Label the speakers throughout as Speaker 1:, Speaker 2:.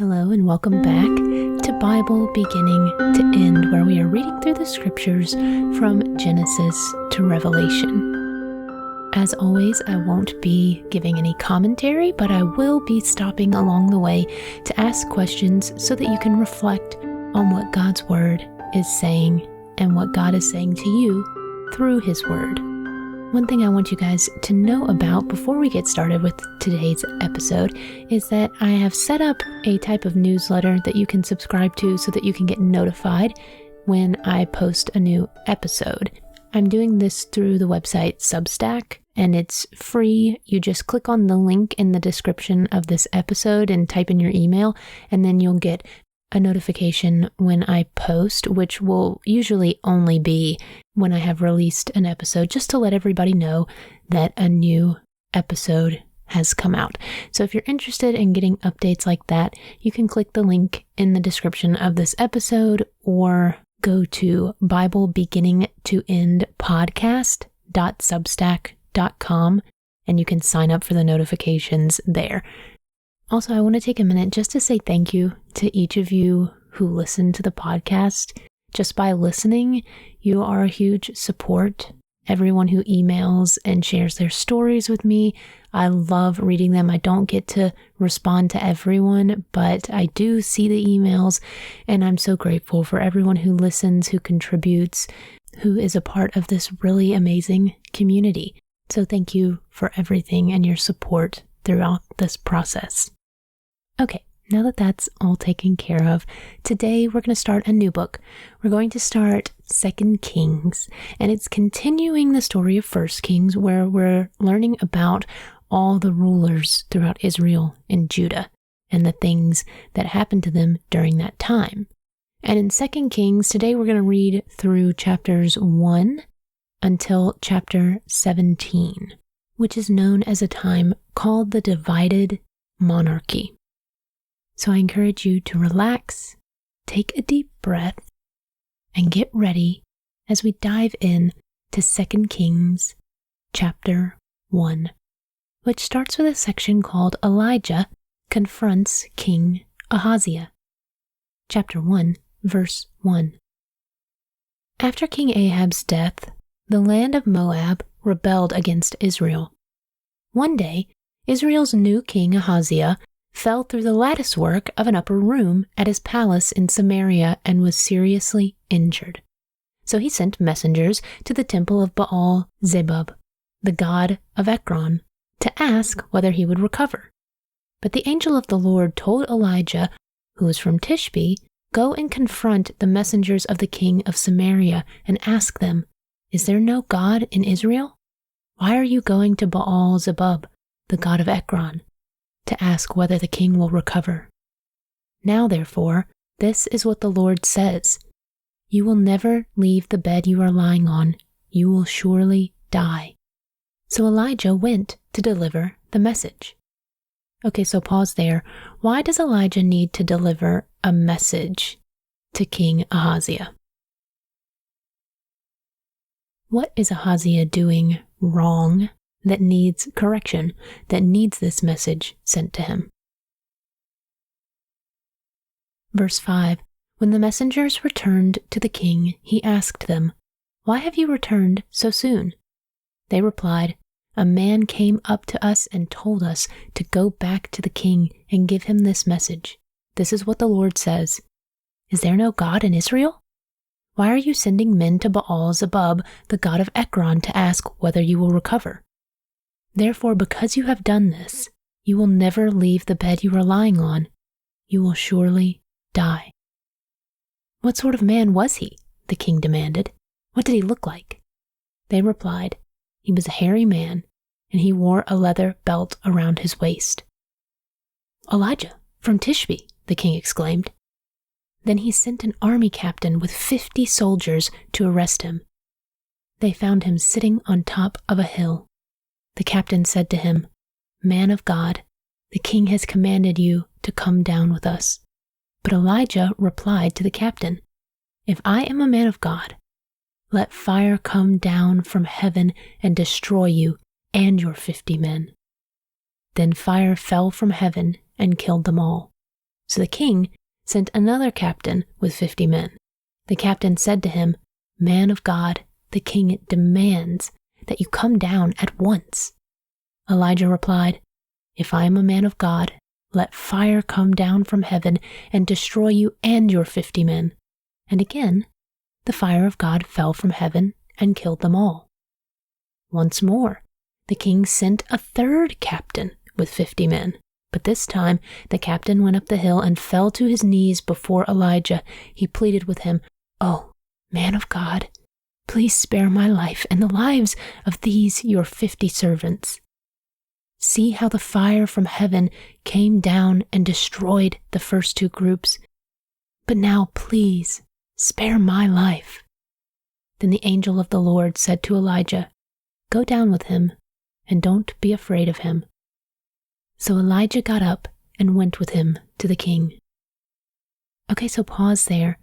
Speaker 1: Hello and welcome back to Bible Beginning to End, where we are reading through the scriptures from Genesis to Revelation. As always, I won't be giving any commentary, but I will be stopping along the way to ask questions so that you can reflect on what God's Word is saying and what God is saying to you through His Word. One thing I want you guys to know about before we get started with today's episode is that I have set up a type of newsletter that you can subscribe to so that you can get notified when I post a new episode. I'm doing this through the website Substack, and it's free. You just click on the link in the description of this episode and type in your email, and then you'll get a notification when I post, which will usually only be when I have released an episode, just to let everybody know that a new episode has come out. So if you're interested in getting updates like that, you can click the link in the description of this episode or go to BibleBeginningToEndPodcast.substack.com and you can sign up for the notifications there. Also, I want to take a minute just to say thank you to each of you who listen to the podcast. Just by listening, you are a huge support. Everyone who emails and shares their stories with me, I love reading them. I don't get to respond to everyone, but I do see the emails, and I'm so grateful for everyone who listens, who contributes, who is a part of this really amazing community. So thank you for everything and your support throughout this process. Okay, now that that's all taken care of, today we're going to start a new book. We're going to start 2 Kings, and it's continuing the story of 1 Kings, where we're learning about all the rulers throughout Israel and Judah and the things that happened to them during that time. And in 2 Kings, today we're going to read through chapters 1 until chapter 17, which is known as a time called the divided monarchy. So I encourage you to relax, take a deep breath, and get ready as we dive in to 2 Kings chapter 1, which starts with a section called Elijah Confronts King Ahaziah. Chapter 1, verse 1. After King Ahab's death, the land of Moab rebelled against Israel. One day, Israel's new king Ahaziah fell through the latticework of an upper room at his palace in Samaria and was seriously injured. So he sent messengers to the temple of Baal-zebub, the god of Ekron, to ask whether he would recover. But the angel of the Lord told Elijah, who was from Tishbe, "Go and confront the messengers of the king of Samaria and ask them, 'Is there no God in Israel? Why are you going to Baal-zebub, the god of Ekron, to ask whether the king will recover? Now, therefore, this is what the Lord says. You will never leave the bed you are lying on. You will surely die.'" So Elijah went to deliver the message. Okay, so pause there. Why does Elijah need to deliver a message to King Ahaziah? What is Ahaziah doing wrong that needs correction, that needs this message sent to him? Verse 5, when the messengers returned to the king, he asked them, "Why have you returned so soon?" They replied, "A man came up to us and told us to go back to the king and give him this message. This is what the Lord says. Is there no God in Israel? Why are you sending men to Baal-zebub, the god of Ekron, to ask whether you will recover? Therefore, because you have done this, you will never leave the bed you are lying on. You will surely die." "What sort of man was he?" the king demanded. "What did he look like?" They replied, "He was a hairy man, and he wore a leather belt around his waist." "Elijah from Tishbe," the king exclaimed. Then he sent an army captain with 50 soldiers to arrest him. They found him sitting on top of a hill. The captain said to him, "Man of God, the king has commanded you to come down with us." But Elijah replied to the captain, "If I am a man of God, let fire come down from heaven and destroy you and your 50 men." Then fire fell from heaven and killed them all. So the king sent another captain with 50 men. The captain said to him, "Man of God, the king demands that you come down at once." Elijah replied, "If I am a man of God, let fire come down from heaven and destroy you and your 50 men." And again, the fire of God fell from heaven and killed them all. Once more, the king sent a third captain with 50 men. But this time, the captain went up the hill and fell to his knees before Elijah. He pleaded with him, "Oh, man of God, please spare my life and the lives of these your 50 servants. See how the fire from heaven came down and destroyed the first 2 groups. But now, please, spare my life." Then the angel of the Lord said to Elijah, "Go down with him, and don't be afraid of him." So Elijah got up and went with him to the king. Okay, so pause there.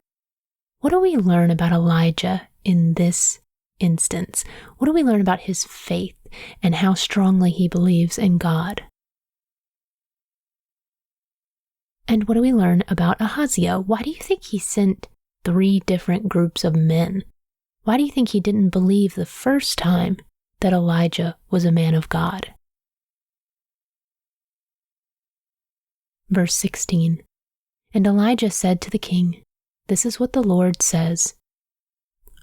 Speaker 1: What do we learn about Elijah in this instance? What do we learn about his faith and how strongly he believes in God? And what do we learn about Ahaziah? Why do you think he sent 3 different groups of men? Why do you think he didn't believe the first time that Elijah was a man of God? Verse 16, and Elijah said to the king, "This is what the Lord says.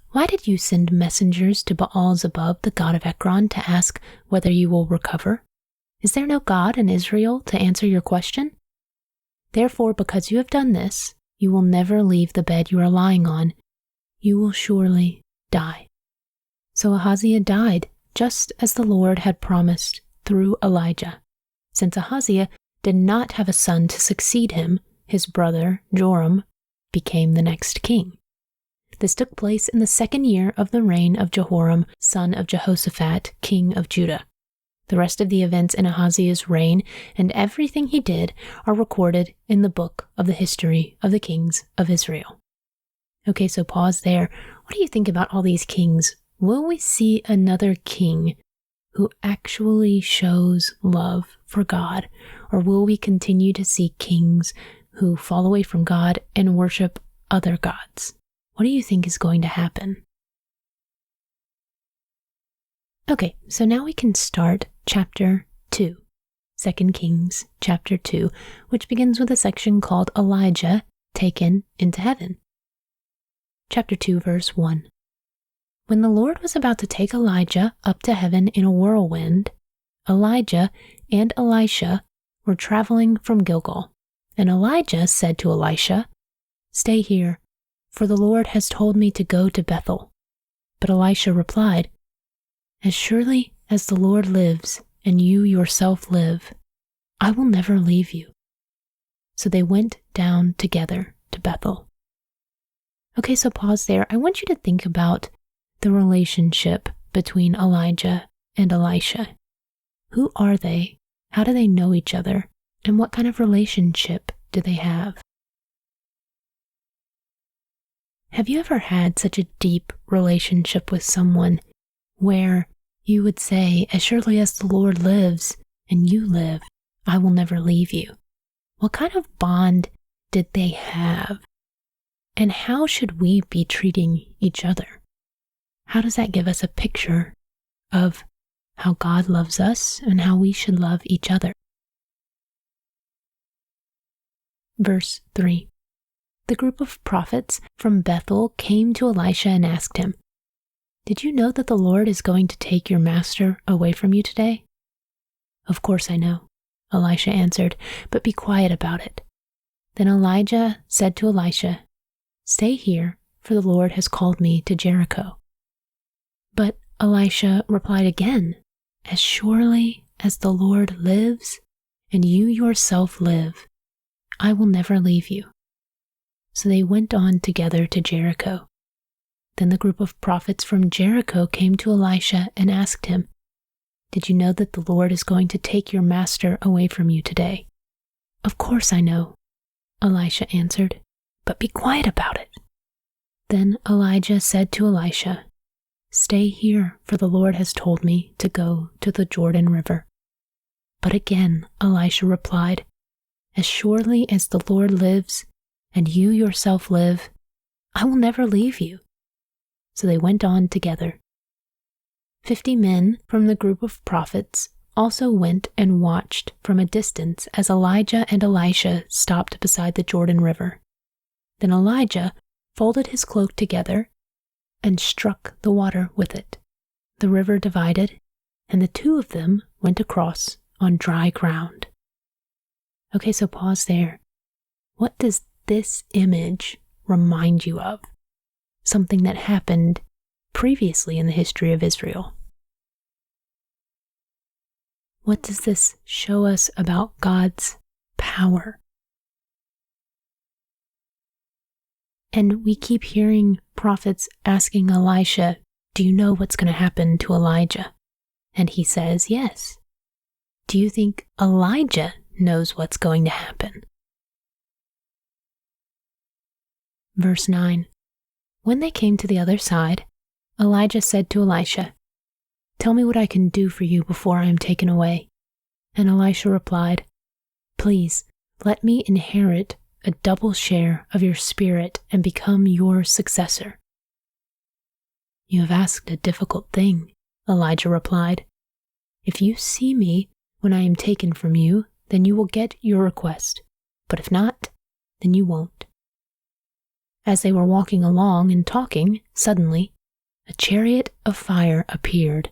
Speaker 1: Why did you send messengers to Baal-zebub, the god of Ekron, to ask whether you will recover? Is there no God in Israel to answer your question? Therefore, because you have done this, you will never leave the bed you are lying on. You will surely die." So Ahaziah died, just as the Lord had promised through Elijah. Since Ahaziah did not have a son to succeed him, his brother Joram became the next king. This took place in the 2nd year of the reign of Jehoram, son of Jehoshaphat, king of Judah. The rest of the events in Ahaziah's reign and everything he did are recorded in the book of the history of the kings of Israel. Okay, so pause there. What do you think about all these kings? Will we see another king who actually shows love for God? Or will we continue to see kings who fall away from God and worship other gods? What do you think is going to happen? Okay, so now we can start chapter 2, 2 Kings chapter 2, which begins with a section called Elijah Taken into Heaven. Chapter 2, verse 1. When the Lord was about to take Elijah up to heaven in a whirlwind, Elijah and Elisha were traveling from Gilgal. And Elijah said to Elisha, "Stay here, for the Lord has told me to go to Bethel." But Elisha replied, "As surely as the Lord lives and you yourself live, I will never leave you." So they went down together to Bethel. Okay, so pause there. I want you to think about the relationship between Elijah and Elisha. Who are they? How do they know each other? And what kind of relationship do they have? Have you ever had such a deep relationship with someone where you would say, "As surely as the Lord lives and you live, I will never leave you"? What kind of bond did they have? And how should we be treating each other? How does that give us a picture of how God loves us and how we should love each other? Verse 3. The group of prophets from Bethel came to Elisha and asked him, "Did you know that the Lord is going to take your master away from you today?" "Of course I know," Elisha answered, "but be quiet about it." Then Elijah said to Elisha, "Stay here, for the Lord has called me to Jericho." But Elisha replied again, "As surely as the Lord lives and you yourself live, I will never leave you." So they went on together to Jericho. Then the group of prophets from Jericho came to Elisha and asked him, "Did you know that the Lord is going to take your master away from you today?" "Of course I know," Elisha answered, "but be quiet about it." Then Elijah said to Elisha, "Stay here, for the Lord has told me to go to the Jordan River." But again Elisha replied, As surely as the Lord lives, and you yourself live, I will never leave you." So they went on together. 50 men from the group of prophets also went and watched from a distance as Elijah and Elisha stopped beside the Jordan River. Then Elijah folded his cloak together and struck the water with it. The river divided, and the two of them went across on dry ground. Okay, so pause there. What does this image remind you of? Something that happened previously in the history of Israel. What does this show us about God's power? And we keep hearing prophets asking Elisha, "Do you know what's going to happen to Elijah?" And he says, "Yes." Do you think Elijah knows what's going to happen? Verse 9. When they came to the other side, Elijah said to Elisha, "Tell me what I can do for you before I am taken away." And Elisha replied, "Please, let me inherit a double share of your spirit and become your successor." "You have asked a difficult thing," Elijah replied. "If you see me when I am taken from you, then you will get your request. But if not, then you won't." As they were walking along and talking, suddenly a chariot of fire appeared,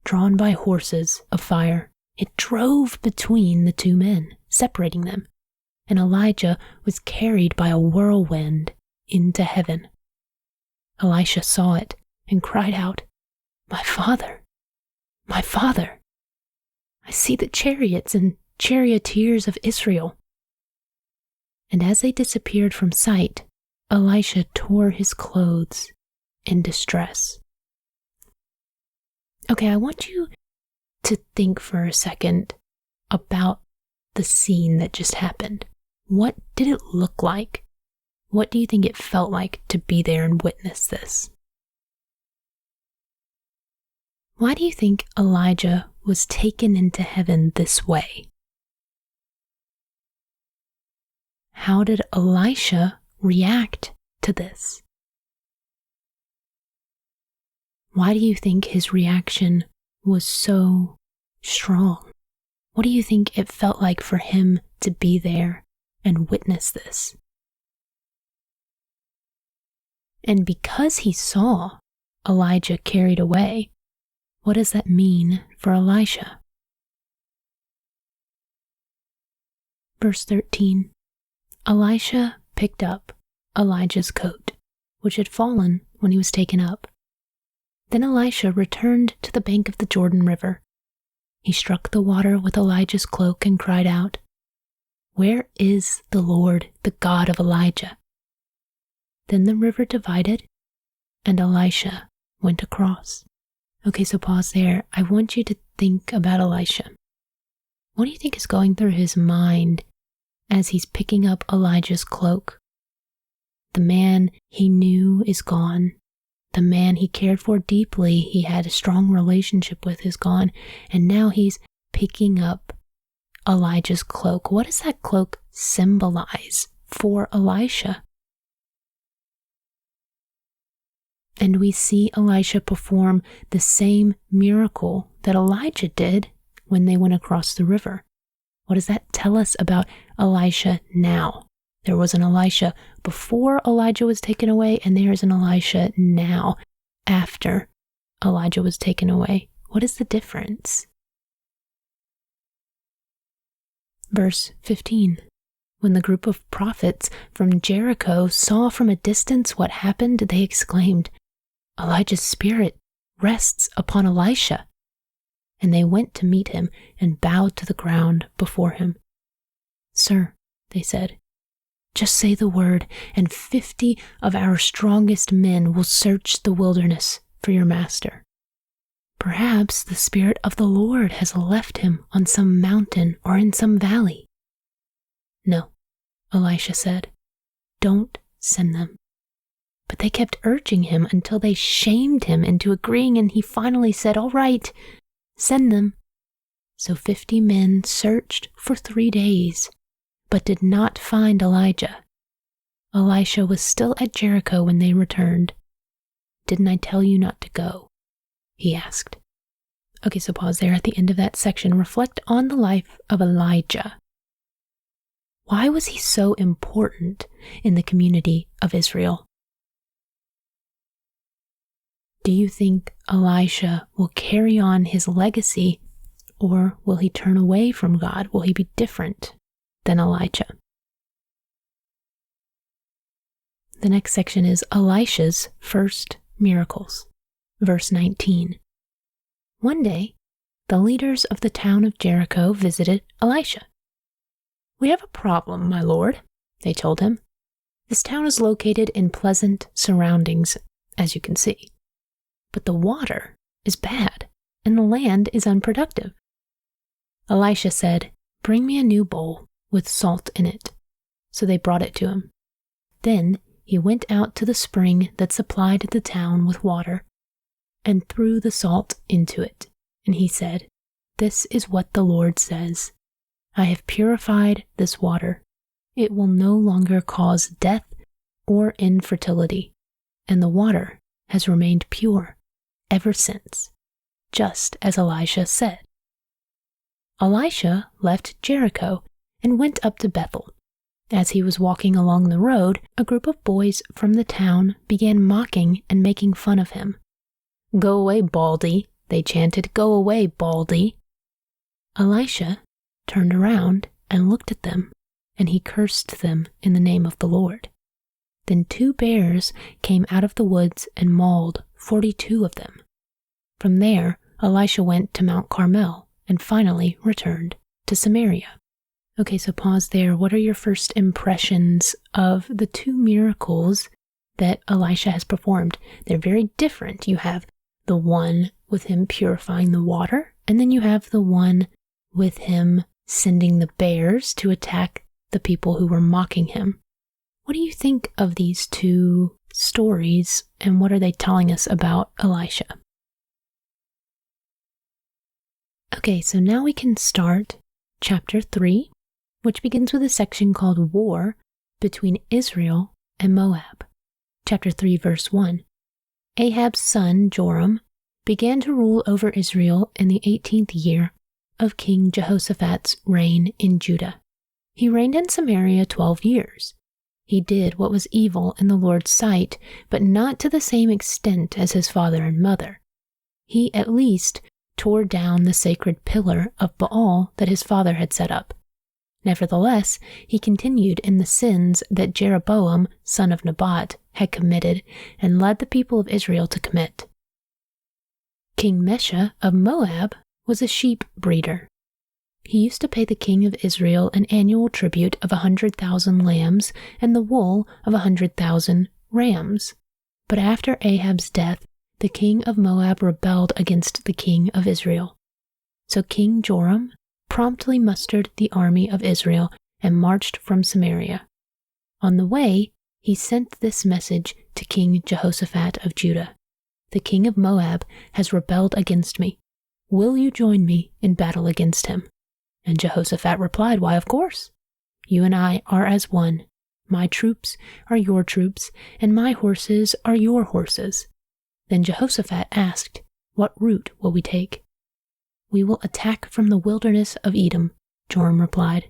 Speaker 1: drawn by horses of fire. It drove between the two men, separating them, and Elijah was carried by a whirlwind into heaven. Elisha saw it and cried out, "My father, my father! I see the chariots and charioteers of Israel." And as they disappeared from sight, Elisha tore his clothes in distress. Okay, I want you to think for a second about the scene that just happened. What did it look like? What do you think it felt like to be there and witness this? Why do you think Elijah was taken into heaven this way? How did Elisha react to this? Why do you think his reaction was so strong? What do you think it felt like for him to be there and witness this? And because he saw Elijah carried away, what does that mean for Elisha? Verse 13. Elisha picked up Elijah's coat, which had fallen when he was taken up. Then Elisha returned to the bank of the Jordan River. He struck the water with Elijah's cloak and cried out, "Where is the Lord, the God of Elijah?" Then the river divided, and Elisha went across. Okay, so pause there. I want you to think about Elisha. What do you think is going through his mind as he's picking up Elijah's cloak? The man he knew is gone. The man he cared for deeply, he had a strong relationship with, is gone. And now he's picking up Elijah's cloak. What does that cloak symbolize for Elisha? And we see Elisha perform the same miracle that Elijah did when they went across the river. What does that tell us about Elisha now? There was an Elisha before Elijah was taken away, and there is an Elisha now after Elijah was taken away. What is the difference? Verse 15. When the group of prophets from Jericho saw from a distance what happened, they exclaimed, "Elijah's spirit rests upon Elisha." And they went to meet him and bowed to the ground before him. "Sir," they said, "just say the word, and 50 of our strongest men will search the wilderness for your master. Perhaps the Spirit of the Lord has left him on some mountain or in some valley." "No," Elisha said, "don't send them." But they kept urging him until they shamed him into agreeing, and he finally said, "All right, send them." So 50 men searched for 3 days, but did not find Elijah. Elisha was still at Jericho when they returned. "Didn't I tell you not to go?" he asked. Okay, so pause there at the end of that section. Reflect on the life of Elijah. Why was he so important in the community of Israel? Do you think Elisha will carry on his legacy, or will he turn away from God? Will he be different than Elijah? The next section is Elisha's first miracles. Verse 19. One day, the leaders of the town of Jericho visited Elisha. "We have a problem, my lord," they told him. "This town is located in pleasant surroundings, as you can see. But the water is bad, and the land is unproductive." Elisha said, "Bring me a new bowl with salt in it." So they brought it to him. Then he went out to the spring that supplied the town with water and threw the salt into it. And he said, "This is what the Lord says. I have purified this water. It will no longer cause death or infertility, and the water has remained pure ever since, just as Elisha said." Elisha left Jericho and went up to Bethel. As he was walking along the road, a group of boys from the town began mocking and making fun of him. "Go away, Baldy," they chanted. "Go away, Baldy." Elisha turned around and looked at them, and he cursed them in the name of the Lord. Then 2 bears came out of the woods and mauled 42 of them. From there, Elisha went to Mount Carmel and finally returned to Samaria. Okay, so pause there. What are your first impressions of the 2 miracles that Elisha has performed? They're very different. You have the one with him purifying the water, and then you have the one with him sending the bears to attack the people who were mocking him. What do you think of these 2 stories, and what are they telling us about Elisha? Okay, so now we can start chapter 3, which begins with a section called War between Israel and Moab. Chapter 3, verse 1. Ahab's son, Joram, began to rule over Israel in the 18th year of King Jehoshaphat's reign in Judah. He reigned in Samaria 12 years. He did what was evil in the Lord's sight, but not to the same extent as his father and mother. He at least tore down the sacred pillar of Baal that his father had set up. Nevertheless, he continued in the sins that Jeroboam, son of Nebat, had committed and led the people of Israel to commit. King Mesha of Moab was a sheep breeder. He used to pay the king of Israel an annual tribute of 100,000 lambs and the wool of 100,000 rams. But after Ahab's death, the king of Moab rebelled against the king of Israel. So King Joram promptly mustered the army of Israel and marched from Samaria. On the way, he sent this message to King Jehoshaphat of Judah. "The king of Moab has rebelled against me. Will you join me in battle against him?" And Jehoshaphat replied, "Why, of course. You and I are as one. My troops are your troops, and my horses are your horses." Then Jehoshaphat asked, "What route will we take?" "We will attack from the wilderness of Edom," Joram replied.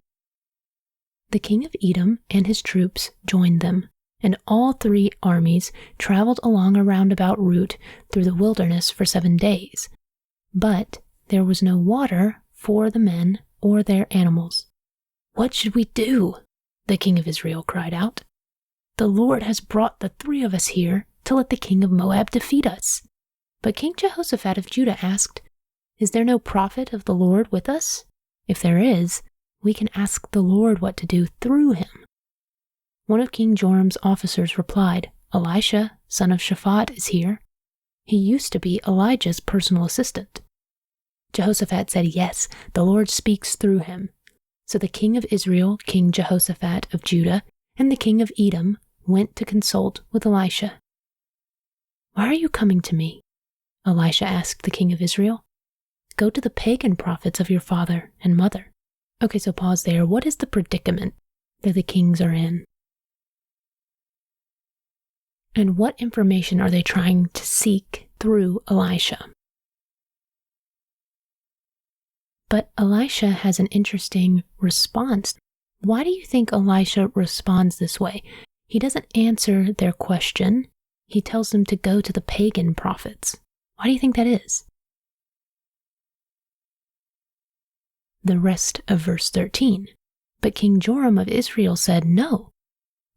Speaker 1: The king of Edom and his troops joined them, and all 3 armies traveled along a roundabout route through the wilderness for 7 days. But there was no water for the men or their animals. "What should we do?" the king of Israel cried out. "The Lord has brought the 3 of us here to let the king of Moab defeat us." But King Jehoshaphat of Judah asked, "Is there no prophet of the Lord with us? If there is, we can ask the Lord what to do through him." One of King Joram's officers replied, "Elisha, son of Shaphat, is here. He used to be Elijah's personal assistant." Jehoshaphat said, "Yes, the Lord speaks through him." So the king of Israel, King Jehoshaphat of Judah, and the king of Edom went to consult with Elisha. "Why are you coming to me?" Elisha asked the king of Israel. "Go to the pagan prophets of your father and mother." Okay, so pause there. What is the predicament that the kings are in. And what information are they trying to seek through Elisha? But Elisha has an interesting response. Why do you think Elisha responds this way? He doesn't answer their question. He tells them to go to the pagan prophets. Why do you think that is? The rest of verse 13. But King Joram of Israel said, "No,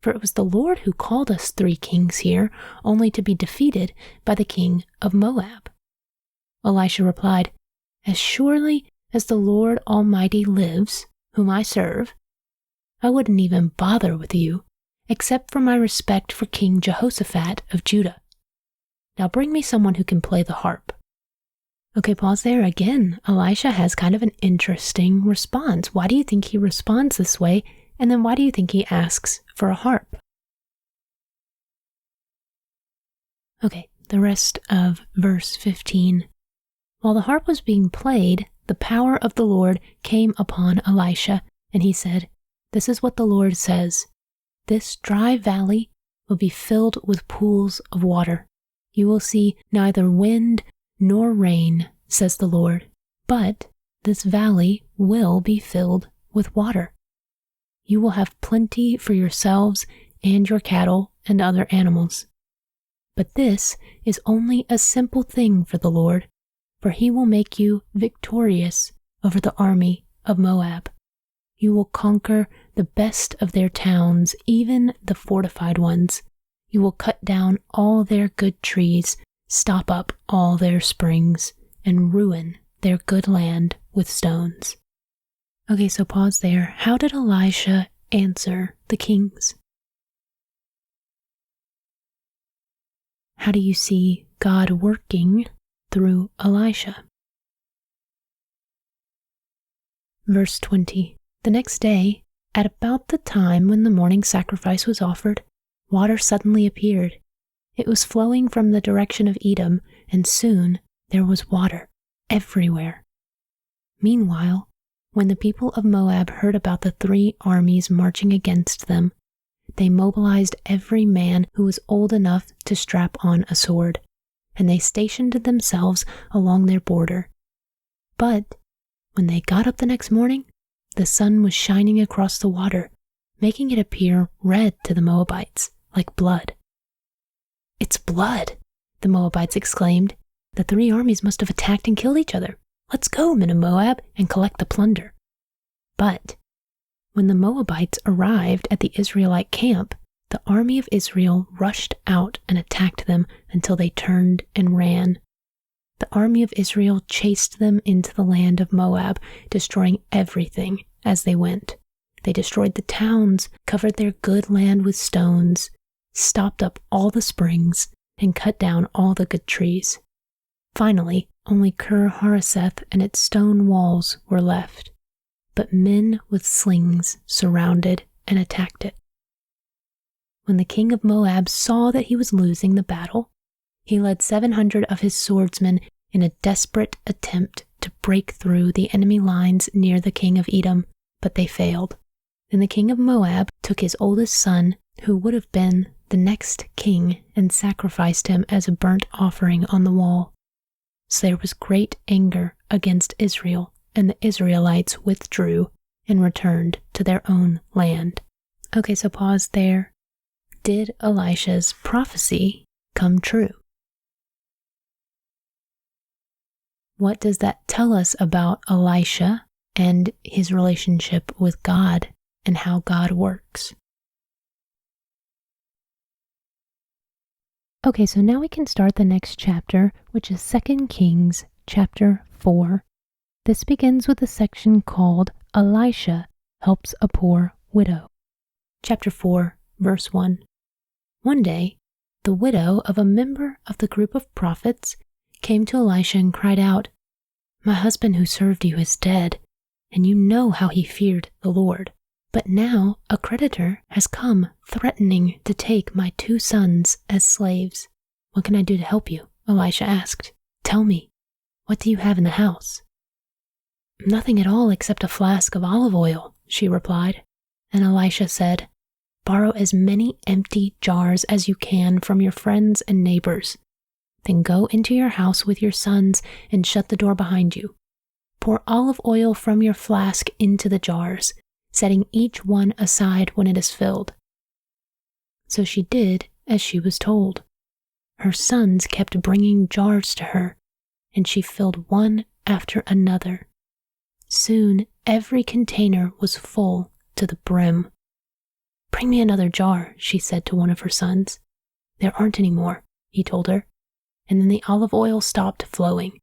Speaker 1: for it was the Lord who called us 3 kings here, only to be defeated by the king of Moab." Elisha replied, "As surely as the Lord Almighty lives, whom I serve, I wouldn't even bother with you, except for my respect for King Jehoshaphat of Judah. Now bring me someone who can play the harp." Okay, pause there. Again, Elisha has kind of an interesting response. Why do you think he responds this way? And then why do you think he asks for a harp? Okay, the rest of verse 15. While the harp was being played, the power of the Lord came upon Elisha, and he said, "This is what the Lord says. This dry valley will be filled with pools of water. You will see neither wind nor rain, says the Lord, but this valley will be filled with water. You will have plenty for yourselves and your cattle and other animals. But this is only a simple thing for the Lord, for he will make you victorious over the army of Moab. You will conquer the best of their towns, even the fortified ones. You will cut down all their good trees, stop up all their springs, and ruin their good land with stones." Okay, so pause there. How did Elisha answer the kings? How do you see God working through Elisha? Verse 20. The next day, at about the time when the morning sacrifice was offered, water suddenly appeared. It was flowing from the direction of Edom, and soon there was water everywhere. Meanwhile, when the people of Moab heard about the 3 armies marching against them, they mobilized every man who was old enough to strap on a sword, and they stationed themselves along their border. But when they got up the next morning, the sun was shining across the water, making it appear red to the Moabites, like blood. "It's blood," the Moabites exclaimed. "The 3 armies must have attacked and killed each other. Let's go, men of Moab, and collect the plunder." But when the Moabites arrived at the Israelite camp, the army of Israel rushed out and attacked them until they turned and ran. The army of Israel chased them into the land of Moab, destroying everything as they went. They destroyed the towns, covered their good land with stones, stopped up all the springs, and cut down all the good trees. Finally, only Kir-Hareseth and its stone walls were left, but men with slings surrounded and attacked it. When the king of Moab saw that he was losing the battle, he led 700 of his swordsmen in a desperate attempt to break through the enemy lines near the king of Edom, but they failed. Then the king of Moab took his oldest son, who would have been the next king, and sacrificed him as a burnt offering on the wall. So there was great anger against Israel, and the Israelites withdrew and returned to their own land. Okay, so pause there. Did Elisha's prophecy come true? What does that tell us about Elisha and his relationship with God and how God works? Okay, so now we can start the next chapter, which is 2 Kings chapter 4. This begins with a section called Elisha Helps a Poor Widow. Chapter 4, verse 1. One day, the widow of a member of the group of prophets came to Elisha and cried out, "My husband who served you is dead, and you know how he feared the Lord. But now a creditor has come threatening to take my 2 sons as slaves. What can I do to help you?" Elisha asked. "Tell me, what do you have in the house?" "Nothing at all except a flask of olive oil," she replied. And Elisha said, "Borrow as many empty jars as you can from your friends and neighbors. Then go into your house with your sons and shut the door behind you. Pour olive oil from your flask into the jars, setting each one aside when it is filled." So she did as she was told. Her sons kept bringing jars to her, and she filled one after another. Soon every container was full to the brim. "Bring me another jar," she said to one of her sons. "There aren't any more," he told her, and then the olive oil stopped flowing.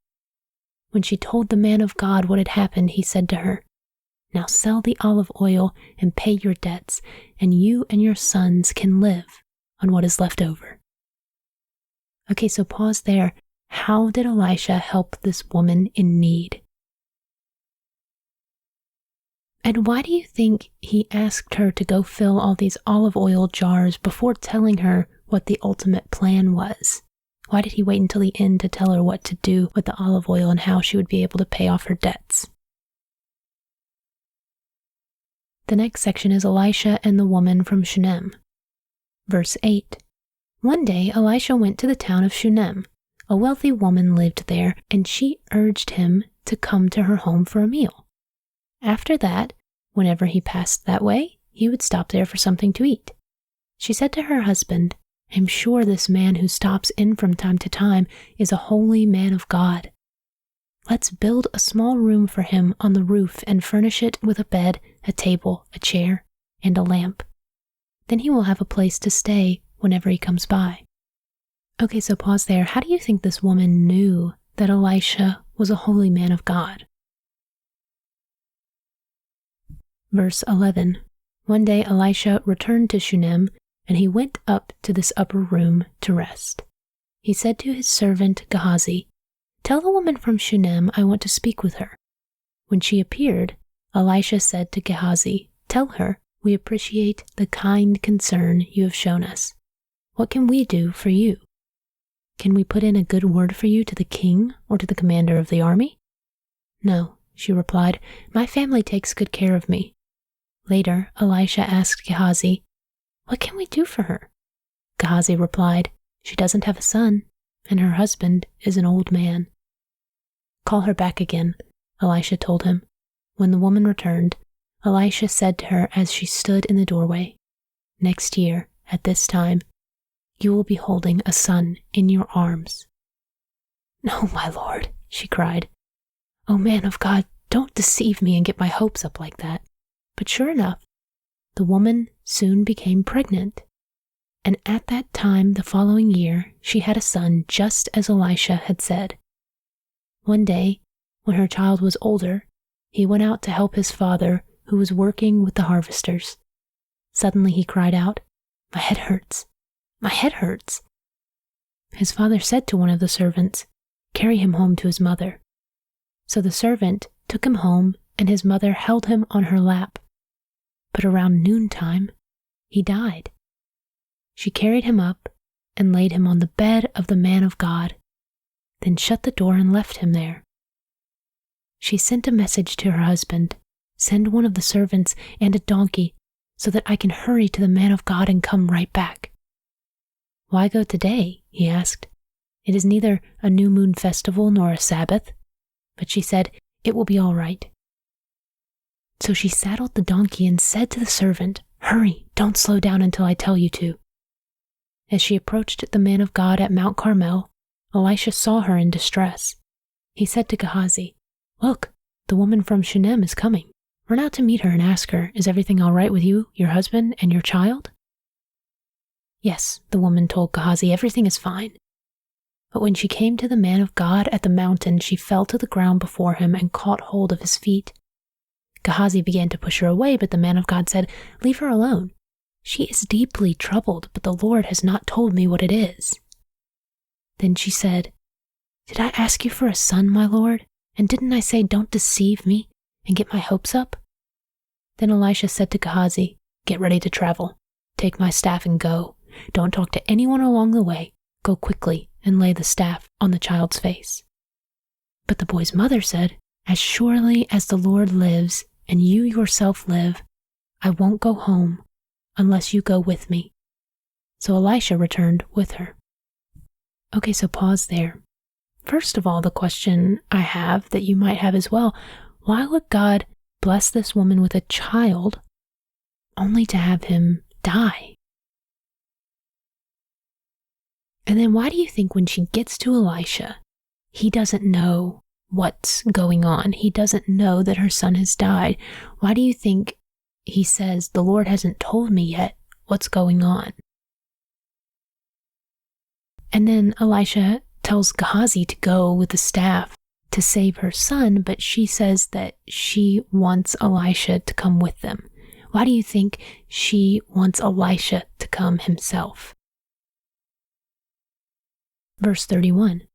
Speaker 1: When she told the man of God what had happened, he said to her, "Now sell the olive oil and pay your debts, and you and your sons can live on what is left over." Okay, so pause there. How did Elisha help this woman in need? And why do you think he asked her to go fill all these olive oil jars before telling her what the ultimate plan was? Why did he wait until the end to tell her what to do with the olive oil and how she would be able to pay off her debts? The next section is Elisha and the woman from Shunem. Verse 8. One day Elisha went to the town of Shunem. A wealthy woman lived there, and she urged him to come to her home for a meal. After that, whenever he passed that way, he would stop there for something to eat. She said to her husband, "I'm sure this man who stops in from time to time is a holy man of God. Let's build a small room for him on the roof and furnish it with a bed, a table, a chair, and a lamp. Then he will have a place to stay whenever he comes by." Okay, so pause there. How do you think this woman knew that Elisha was a holy man of God? Verse 11. One day Elisha returned to Shunem, and he went up to this upper room to rest. He said to his servant Gehazi, "Tell the woman from Shunem I want to speak with her." When she appeared, Elisha said to Gehazi, "Tell her, we appreciate the kind concern you have shown us. What can we do for you? Can we put in a good word for you to the king or to the commander of the army?" "No," she replied, "my family takes good care of me." Later, Elisha asked Gehazi, "What can we do for her?" Gehazi replied, "She doesn't have a son, and her husband is an old man." "Call her back again," Elisha told him. When the woman returned, Elisha said to her as she stood in the doorway, "Next year, at this time, you will be holding a son in your arms." "No, my lord," she cried. "Oh, man of God, don't deceive me and get my hopes up like that." But sure enough, the woman soon became pregnant. And at that time the following year, she had a son just as Elisha had said. One day, when her child was older, he went out to help his father, who was working with the harvesters. Suddenly he cried out, "My head hurts! My head hurts!" His father said to one of the servants, "Carry him home to his mother." So the servant took him home, and his mother held him on her lap. But around noontime, he died. She carried him up and laid him on the bed of the man of God, then shut the door and left him there. She sent a message to her husband, "Send one of the servants and a donkey so that I can hurry to the man of God and come right back." "Why go today?" he asked. "It is neither a new moon festival nor a Sabbath." But she said, "It will be all right." So she saddled the donkey and said to the servant, "Hurry, don't slow down until I tell you to." As she approached the man of God at Mount Carmel, Elisha saw her in distress. He said to Gehazi, "Look, the woman from Shunem is coming. Run out to meet her and ask her, 'Is everything all right with you, your husband, and your child?'" "Yes," the woman told Gehazi, "everything is fine." But when she came to the man of God at the mountain, she fell to the ground before him and caught hold of his feet. Gehazi began to push her away, but the man of God said, "Leave her alone. She is deeply troubled, but the Lord has not told me what it is." Then she said, "Did I ask you for a son, my lord? And didn't I say, 'Don't deceive me and get my hopes up'?" Then Elisha said to Gehazi, "Get ready to travel. Take my staff and go. Don't talk to anyone along the way. Go quickly and lay the staff on the child's face." But the boy's mother said, "As surely as the Lord lives and you yourself live, I won't go home unless you go with me." So Elisha returned with her. Okay, so pause there. First of all, the question I have that you might have as well, why would God bless this woman with a child only to have him die? And then why do you think when she gets to Elisha, he doesn't know what's going on? He doesn't know that her son has died. Why do you think he says, "The Lord hasn't told me yet what's going on"? And then Elisha tells Gehazi to go with the staff to save her son, but she says that she wants Elisha to come with them. Why do you think she wants Elisha to come himself? Verse 31.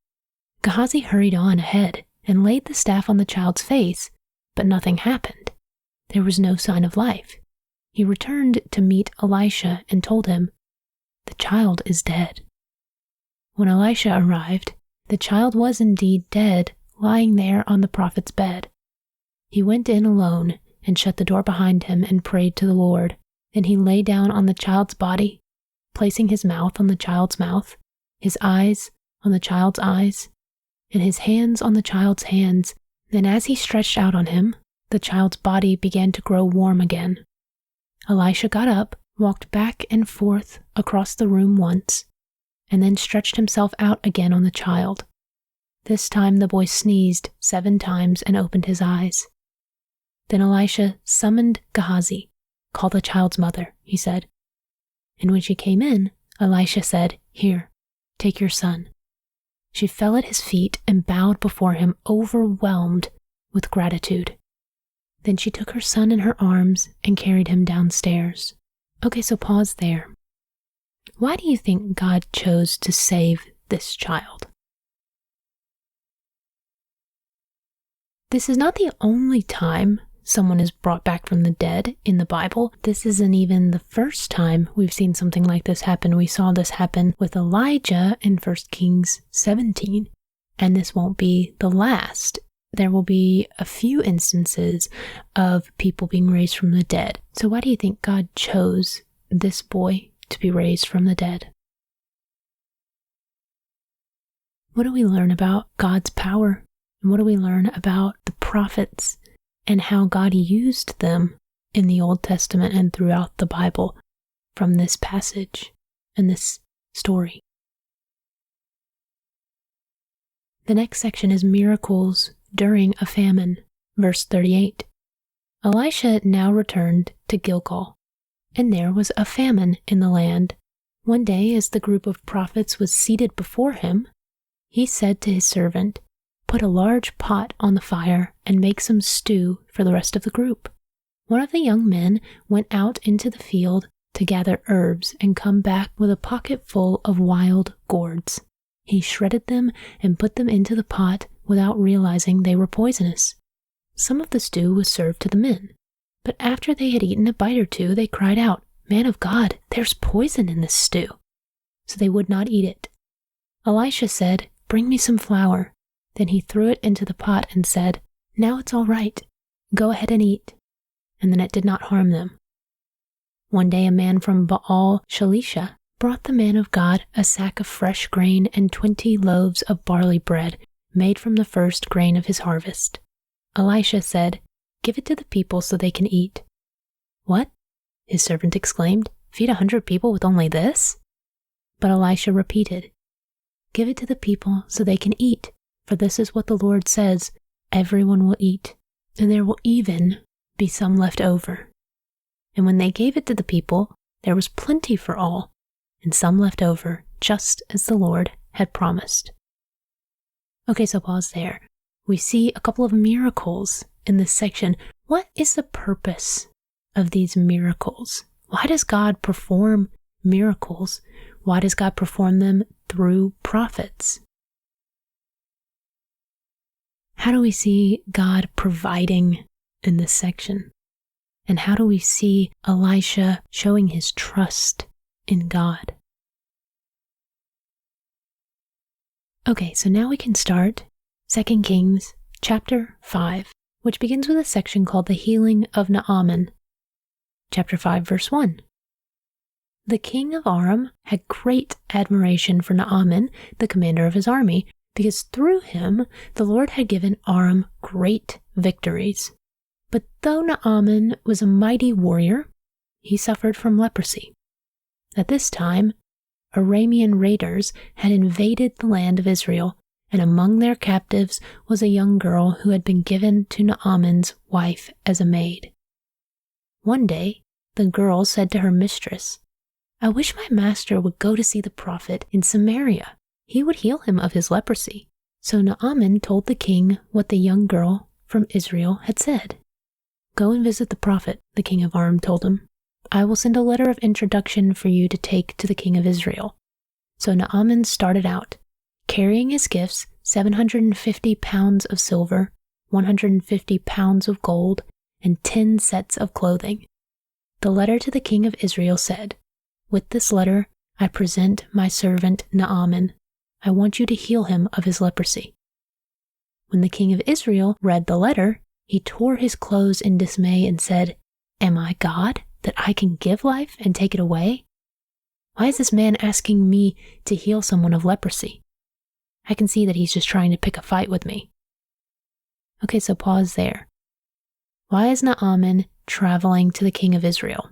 Speaker 1: Gehazi hurried on ahead and laid the staff on the child's face, but nothing happened. There was no sign of life. He returned to meet Elisha and told him, "The child is dead." When Elisha arrived, the child was indeed dead, lying there on the prophet's bed. He went in alone and shut the door behind him and prayed to the Lord. Then he lay down on the child's body, placing his mouth on the child's mouth, his eyes on the child's eyes, and his hands on the child's hands. Then as he stretched out on him, the child's body began to grow warm again. Elisha got up, walked back and forth across the room once, and then stretched himself out again on the child. This time the boy sneezed 7 times and opened his eyes. Then Elisha summoned Gehazi. "Call the child's mother," he said. And when she came in, Elisha said, "Here, take your son." She fell at his feet and bowed before him, overwhelmed with gratitude. Then she took her son in her arms and carried him downstairs. Okay, so pause there. Why do you think God chose to save this child? This is not the only time someone is brought back from the dead in the Bible. This isn't even the first time we've seen something like this happen. We saw this happen with Elijah in 1 Kings 17, and this won't be the last. There will be a few instances of people being raised from the dead. So why do you think God chose this boy to be raised from the dead? What do we learn about God's power? And what do we learn about the prophets and how God used them in the Old Testament and throughout the Bible from this passage and this story? The next section is miracles during a famine, verse 38. Elisha now returned to Gilgal, and there was a famine in the land. One day, as the group of prophets was seated before him, he said to his servant, "Put a large pot on the fire and make some stew for the rest of the group." One of the young men went out into the field to gather herbs and come back with a pocket full of wild gourds. He shredded them and put them into the pot without realizing they were poisonous. Some of the stew was served to the men, but after they had eaten a bite or two, they cried out, "Man of God, there's poison in this stew." So they would not eat it. Elisha said, "Bring me some flour." Then he threw it into the pot and said, "Now it's all right. Go ahead and eat." And then it did not harm them. One day a man from Baal Shalisha brought the man of God a sack of fresh grain and 20 loaves of barley bread made from the first grain of his harvest. Elisha said, "Give it to the people so they can eat." "What?" his servant exclaimed. "Feed 100 people with only this?" But Elisha repeated, "Give it to the people so they can eat, for this is what the Lord says, everyone will eat, and there will even be some left over." And when they gave it to the people, there was plenty for all, and some left over, just as the Lord had promised. Okay, so pause there. We see a couple of miracles in this section. What is the purpose of these miracles? Why does God perform miracles? Why does God perform them through prophets? How do we see God providing in this section? And how do we see Elisha showing his trust in God? Okay, so now we can start 2 Kings chapter 5, which begins with a section called the healing of Naaman. Chapter 5, verse 1. The king of Aram had great admiration for Naaman, the commander of his army, because through him the Lord had given Aram great victories. But though Naaman was a mighty warrior, he suffered from leprosy. At this time, Aramean raiders had invaded the land of Israel, and among their captives was a young girl who had been given to Naaman's wife as a maid. One day, the girl said to her mistress, "I wish my master would go to see the prophet in Samaria. He would heal him of his leprosy." So Naaman told the king what the young girl from Israel had said. "Go and visit the prophet," the king of Aram told him. "I will send a letter of introduction for you to take to the king of Israel." So Naaman started out, carrying his gifts, 750 pounds of silver, 150 pounds of gold, and 10 sets of clothing. The letter to the king of Israel said, "With this letter, I present my servant Naaman. I want you to heal him of his leprosy." When the king of Israel read the letter, he tore his clothes in dismay and said, "Am I God, that I can give life and take it away? Why is this man asking me to heal someone of leprosy? I can see that he's just trying to pick a fight with me." Okay, so pause there. Why is Naaman traveling to the king of Israel?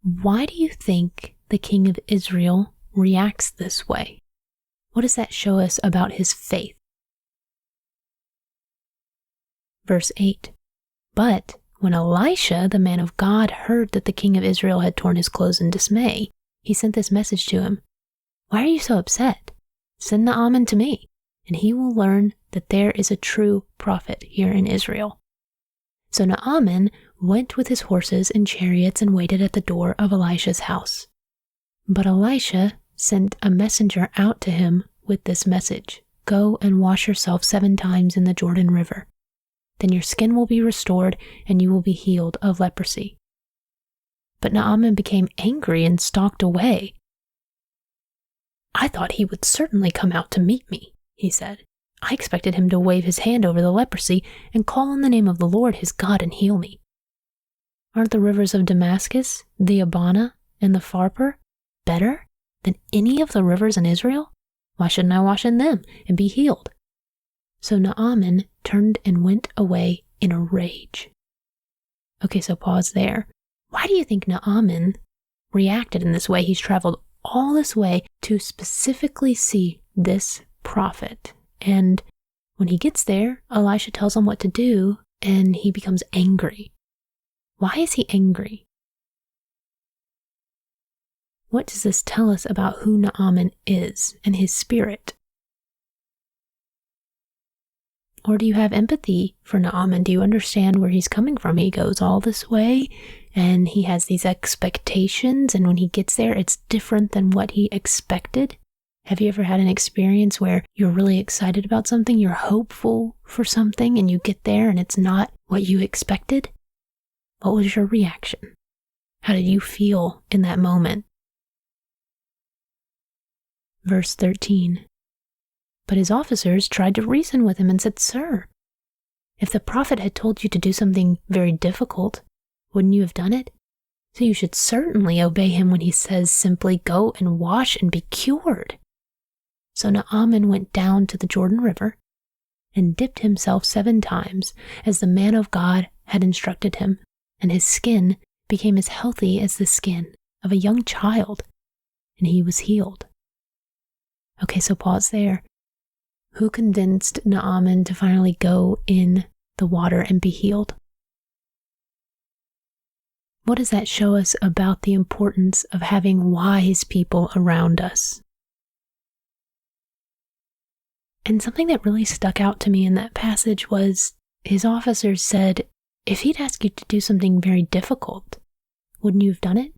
Speaker 1: Why do you think the king of Israel reacts this way? What does that show us about his faith? Verse 8. But when Elisha, the man of God, heard that the king of Israel had torn his clothes in dismay, he sent this message to him. "Why are you so upset? Send Naaman to me, and he will learn that there is a true prophet here in Israel." So Naaman went with his horses and chariots and waited at the door of Elisha's house. But Elisha sent a messenger out to him with this message, "Go and wash yourself 7 times in the Jordan River. Then your skin will be restored and you will be healed of leprosy." But Naaman became angry and stalked away. "I thought he would certainly come out to meet me," he said. "I expected him to wave his hand over the leprosy and call on the name of the Lord his God and heal me. Aren't the rivers of Damascus, the Abana, and the Pharpar better than any of the rivers in Israel? Why shouldn't I wash in them and be healed?" So Naaman turned and went away in a rage. Okay, so pause there. Why do you think Naaman reacted in this way? He's traveled all this way to specifically see this prophet. And when he gets there, Elisha tells him what to do, and he becomes angry. Why is he angry? What does this tell us about who Naaman is and his spirit? Or do you have empathy for Naaman? Do you understand where he's coming from? He goes all this way, and he has these expectations, and when he gets there, it's different than what he expected. Have you ever had an experience where you're really excited about something, you're hopeful for something, and you get there and it's not what you expected? What was your reaction? How did you feel in that moment? Verse 13. But his officers tried to reason with him and said, "Sir, if the prophet had told you to do something very difficult, wouldn't you have done it? So you should certainly obey him when he says simply, 'Go and wash and be cured.'" So Naaman went down to the Jordan River and dipped himself 7 times, as the man of God had instructed him, and his skin became as healthy as the skin of a young child, and he was healed. Okay, so pause there. Who convinced Naaman to finally go in the water and be healed? What does that show us about the importance of having wise people around us? And something that really stuck out to me in that passage was his officers said, "If he'd asked you to do something very difficult, wouldn't you have done it?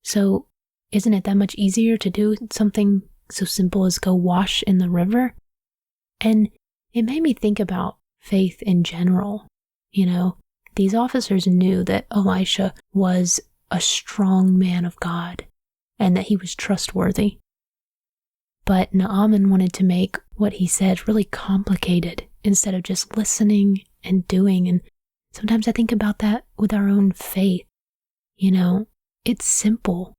Speaker 1: So isn't it that much easier to do something so simple as go wash in the river?" And it made me think about faith in general. You know, these officers knew that Elisha was a strong man of God and that he was trustworthy. But Naaman wanted to make what he said really complicated instead of just listening and doing. And Sometimes I think about that with our own faith. It's simple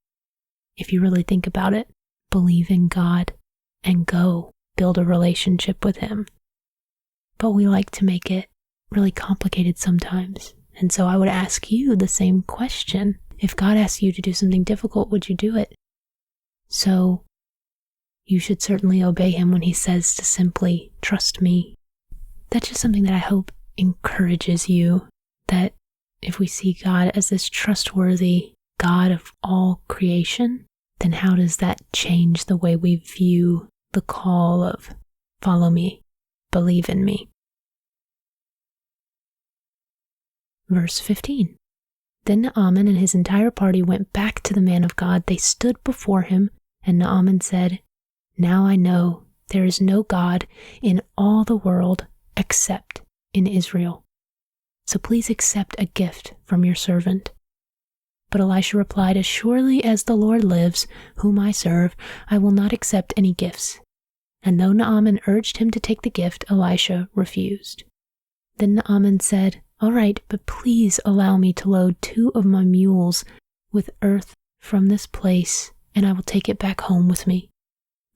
Speaker 1: if you really think about it. Believe in God and go build a relationship with Him. But we like to make it really complicated sometimes. And so I would ask you the same question. If God asked you to do something difficult, would you do it? So you should certainly obey Him when He says to simply trust me. That's just something that I hope encourages you, that if we see God as this trustworthy God of all creation, then how does that change the way we view the call of follow me, believe in me? Verse 15. Then Naaman and his entire party went back to the man of God. They stood before him, and Naaman said, "Now I know there is no God in all the world except in Israel. So please accept a gift from your servant." But Elisha replied, "As surely as the Lord lives, whom I serve, I will not accept any gifts." And though Naaman urged him to take the gift, Elisha refused. Then Naaman said, "All right, but please allow me to load 2 of my mules with earth from this place, and I will take it back home with me.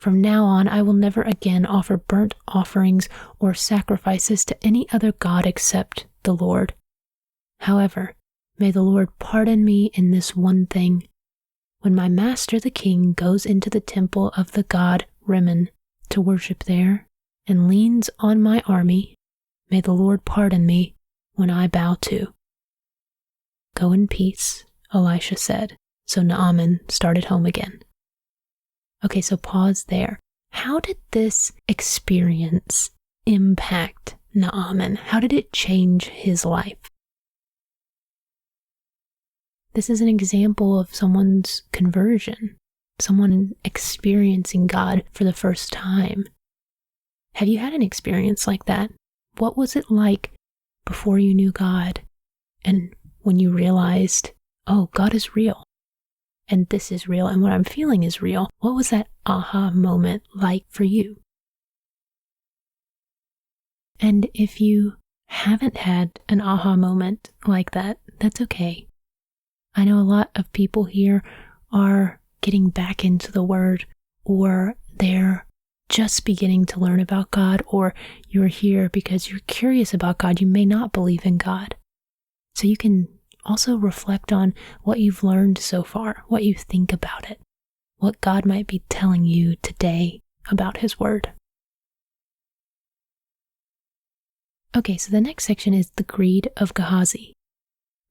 Speaker 1: From now on, I will never again offer burnt offerings or sacrifices to any other god except the Lord. However, may the Lord pardon me in this one thing. When my master the king goes into the temple of the god Rimmon to worship there and leans on my army, may the Lord pardon me when I bow to." "Go in peace," Elisha said. So Naaman started home again. Okay, so pause there. How did this experience impact Naaman? How did it change his life? This is an example of someone's conversion, someone experiencing God for the first time. Have you had an experience like that? What was it like before you knew God, and when you realized, oh, God is real, and this is real, and what I'm feeling is real? What was that aha moment like for you? And if you haven't had an aha moment like that, that's okay. I know a lot of people here are getting back into the Word, or they're just beginning to learn about God, or you're here because you're curious about God. You may not believe in God. So you can also reflect on what you've learned so far, what you think about it, what God might be telling you today about His Word. Okay, so the next section is the greed of Gehazi.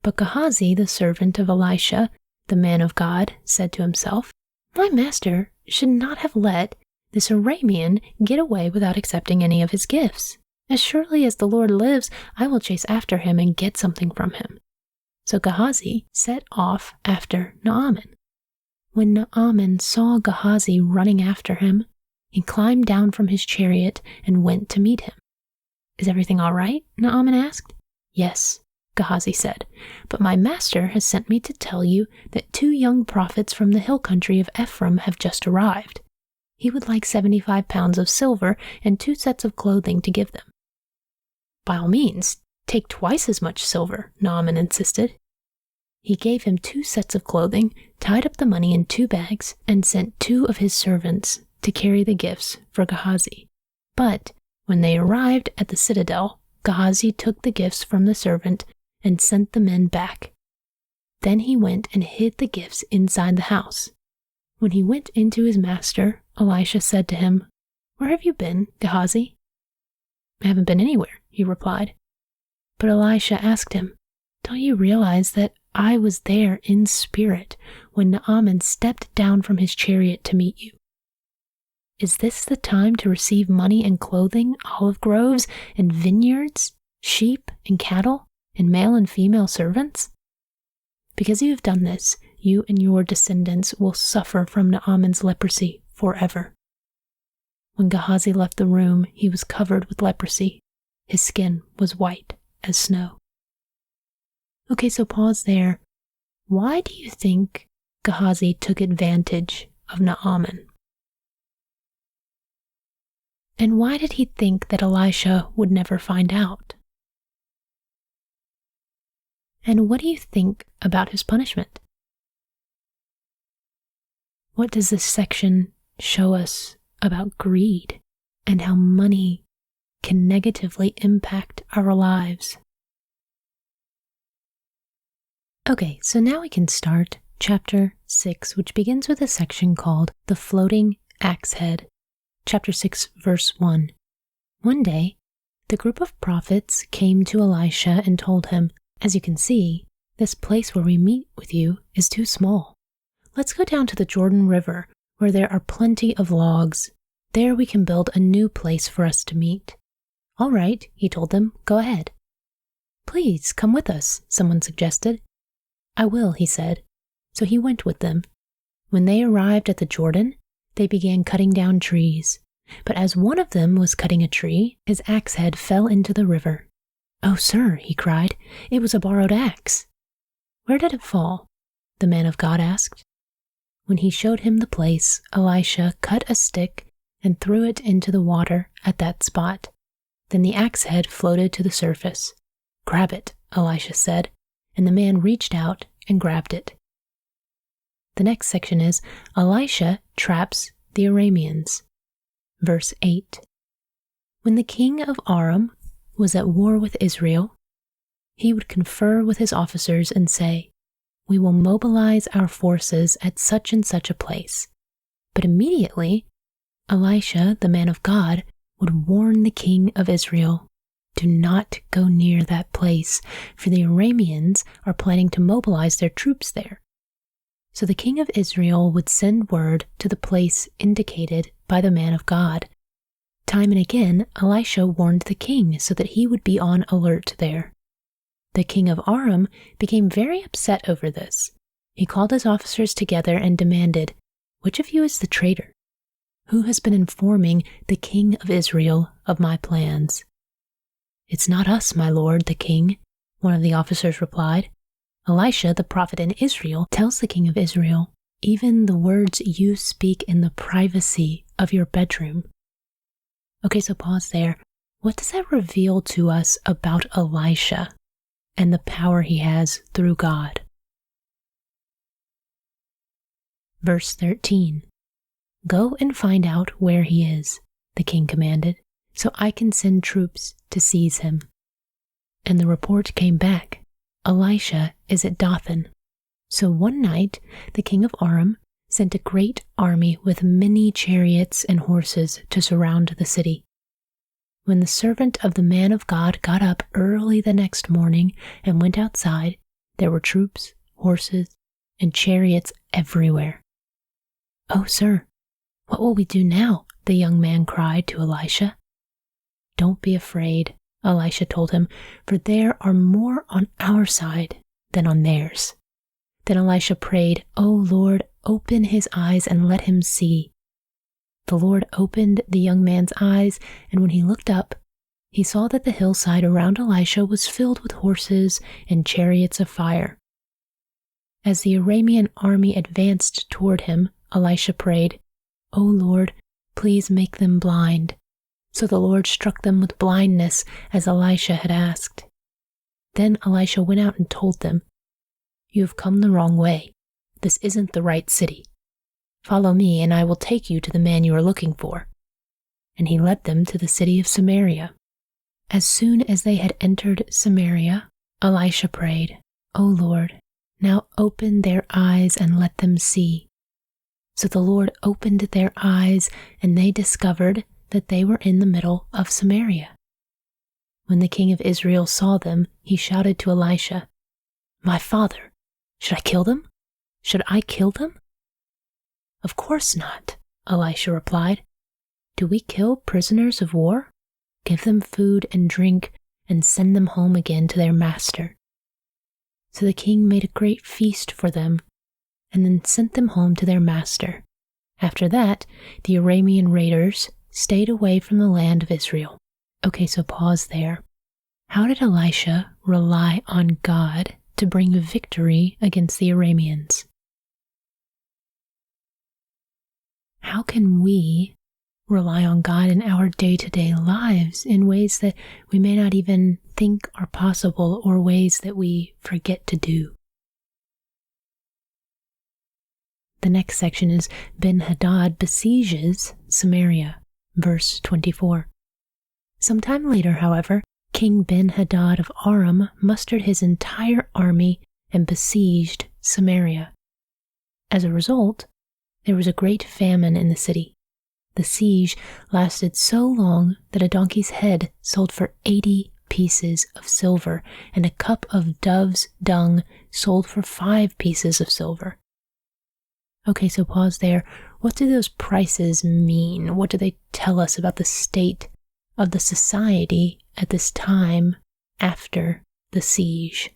Speaker 1: But Gehazi, the servant of Elisha, the man of God, said to himself, "My master should not have let this Aramean get away without accepting any of his gifts. As surely as the Lord lives, I will chase after him and get something from him." So Gehazi set off after Naaman. When Naaman saw Gehazi running after him, he climbed down from his chariot and went to meet him. "Is everything all right?" Naaman asked. "Yes," Gehazi said, "but my master has sent me to tell you that 2 young prophets from the hill country of Ephraim have just arrived. He would like 75 pounds of silver and 2 sets of clothing to give them." "By all means, take twice as much silver," Naaman insisted. He gave him 2 sets of clothing, tied up the money in 2 bags, and sent 2 of his servants to carry the gifts for Gehazi. But when they arrived at the citadel, Gehazi took the gifts from the servant and sent the men back. Then he went and hid the gifts inside the house. When he went into his master, Elisha said to him, "Where have you been, Gehazi?" "I haven't been anywhere," he replied. But Elisha asked him, "Don't you realize that I was there in spirit when Naaman stepped down from his chariot to meet you? Is this the time to receive money and clothing, olive groves and vineyards, sheep and cattle, and male and female servants? Because you have done this, you and your descendants will suffer from Naaman's leprosy forever." When Gehazi left the room, he was covered with leprosy. His skin was white as snow. Okay, so pause there. Why do you think Gehazi took advantage of Naaman? And why did he think that Elisha would never find out? And what do you think about his punishment? What does this section show us about greed and how money can negatively impact our lives? Okay, so now we can start chapter 6, which begins with a section called The Floating Axe Head. Chapter 6, verse 1. One day, the group of prophets came to Elisha and told him, "As you can see, this place where we meet with you is too small. Let's go down to the Jordan River, where there are plenty of logs. There we can build a new place for us to meet." "All right," he told them, "go ahead." "Please come with us," someone suggested. "I will," he said. So he went with them. When they arrived at the Jordan, they began cutting down trees. But as one of them was cutting a tree, his axe head fell into the river. "Oh, sir," he cried, "it was a borrowed axe." "Where did it fall?" the man of God asked. When he showed him the place, Elisha cut a stick and threw it into the water at that spot. Then the axe head floated to the surface. "Grab it," Elisha said, and the man reached out and grabbed it. The next section is Elisha traps the Arameans. Verse 8. When the king of Aram was at war with Israel, he would confer with his officers and say, "We will mobilize our forces at such and such a place." But immediately, Elisha, the man of God, would warn the king of Israel, "Do not go near that place, for the Arameans are planning to mobilize their troops there." So the king of Israel would send word to the place indicated by the man of God. Time and again, Elisha warned the king so that he would be on alert there. The king of Aram became very upset over this. He called his officers together and demanded, "Which of you is the traitor? Who has been informing the king of Israel of my plans?" "It's not us, my lord, the king," one of the officers replied. "Elisha, the prophet in Israel, tells the king of Israel, even the words you speak in the privacy of your bedroom." Okay, so pause there. What does that reveal to us about Elisha and the power he has through God? Verse 13. "Go and find out where he is," the king commanded, "so I can send troops to seize him." And the report came back, "Elisha is at Dothan." So one night, the king of Aram sent a great army with many chariots and horses to surround the city. When the servant of the man of God got up early the next morning and went outside, there were troops, horses, and chariots everywhere. "Oh, sir, what will we do now?" the young man cried to Elisha. "Don't be afraid," Elisha told him, "for there are more on our side than on theirs." Then Elisha prayed, "O Lord, open his eyes and let him see." The Lord opened the young man's eyes, and when he looked up, he saw that the hillside around Elisha was filled with horses and chariots of fire. As the Aramean army advanced toward him, Elisha prayed, "O Lord, please make them blind." So the Lord struck them with blindness as Elisha had asked. Then Elisha went out and told them, "You have come the wrong way. This isn't the right city. Follow me, and I will take you to the man you are looking for." And he led them to the city of Samaria. As soon as they had entered Samaria, Elisha prayed, "O Lord, now open their eyes and let them see." So the Lord opened their eyes, and they discovered that they were in the middle of Samaria. When the king of Israel saw them, he shouted to Elisha, "My father, should I kill them? Should I kill them?" "Of course not," Elisha replied. "Do we kill prisoners of war? Give them food and drink and send them home again to their master." So the king made a great feast for them and then sent them home to their master. After that, the Aramean raiders stayed away from the land of Israel. Okay, so pause there. How did Elisha rely on God to bring victory against the Arameans? How can we rely on God in our day-to-day lives in ways that we may not even think are possible or ways that we forget to do. The next section is Ben-Hadad besieges Samaria, verse 24. Sometime later, however, King Ben-Hadad of Aram mustered his entire army and besieged Samaria. As a result, there was a great famine in the city. The siege lasted so long that a donkey's head sold for 80 pieces of silver, and a cup of dove's dung sold for 5 pieces of silver. Okay, so pause there. What do those prices mean? What do they tell us about the state of the society at this time after the siege?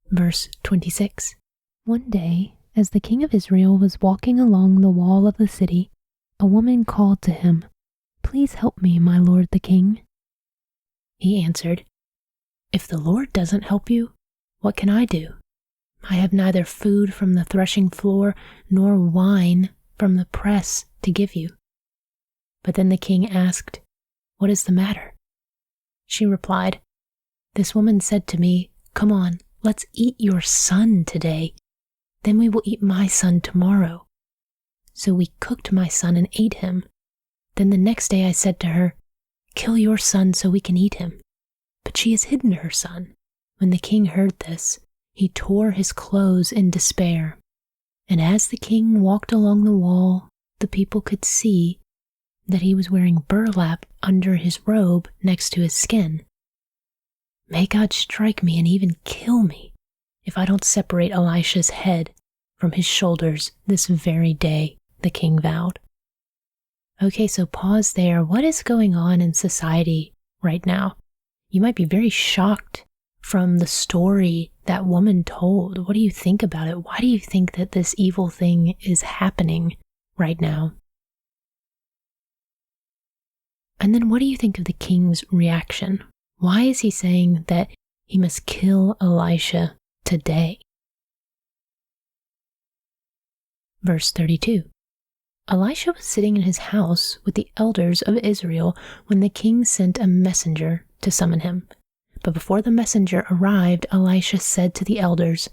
Speaker 1: Verse 26. One day, as the king of Israel was walking along the wall of the city, a woman called to him, "Please help me, my lord the king." He answered, "If the Lord doesn't help you, what can I do? I have neither food from the threshing floor nor wine from the press to give you." But then the king asked, "What is the matter?" She replied, "This woman said to me, 'Come on, let's eat your son today. Then we will eat my son tomorrow.' So we cooked my son and ate him. Then the next day I said to her, 'Kill your son so we can eat him.' But she has hidden her son." When the king heard this, he tore his clothes in despair. And as the king walked along the wall, the people could see that he was wearing burlap under his robe next to his skin. "May God strike me and even kill me if I don't separate Elisha's head from his shoulders this very day," the king vowed. Okay, so pause there. What is going on in society right now? You might be very shocked from the story that woman told. What do you think about it? Why do you think that this evil thing is happening right now? And then what do you think of the king's reaction? Why is he saying that he must kill Elisha today? Verse 32. Elisha was sitting in his house with the elders of Israel when the king sent a messenger to summon him. But before the messenger arrived, Elisha said to the elders,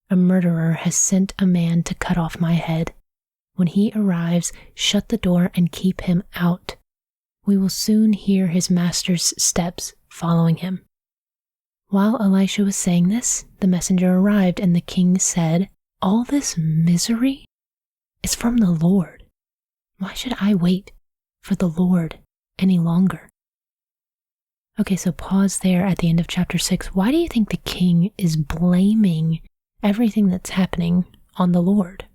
Speaker 1: "A murderer has sent a man to cut off my head. When he arrives, shut the door and keep him out. We will soon hear his master's steps following him." While Elisha was saying this, the messenger arrived, and the king said, "All this misery is from the Lord. Why should I wait for the Lord any longer?" Okay, so pause there at the end of chapter 6. Why do you think the king is blaming everything that's happening on the Lord?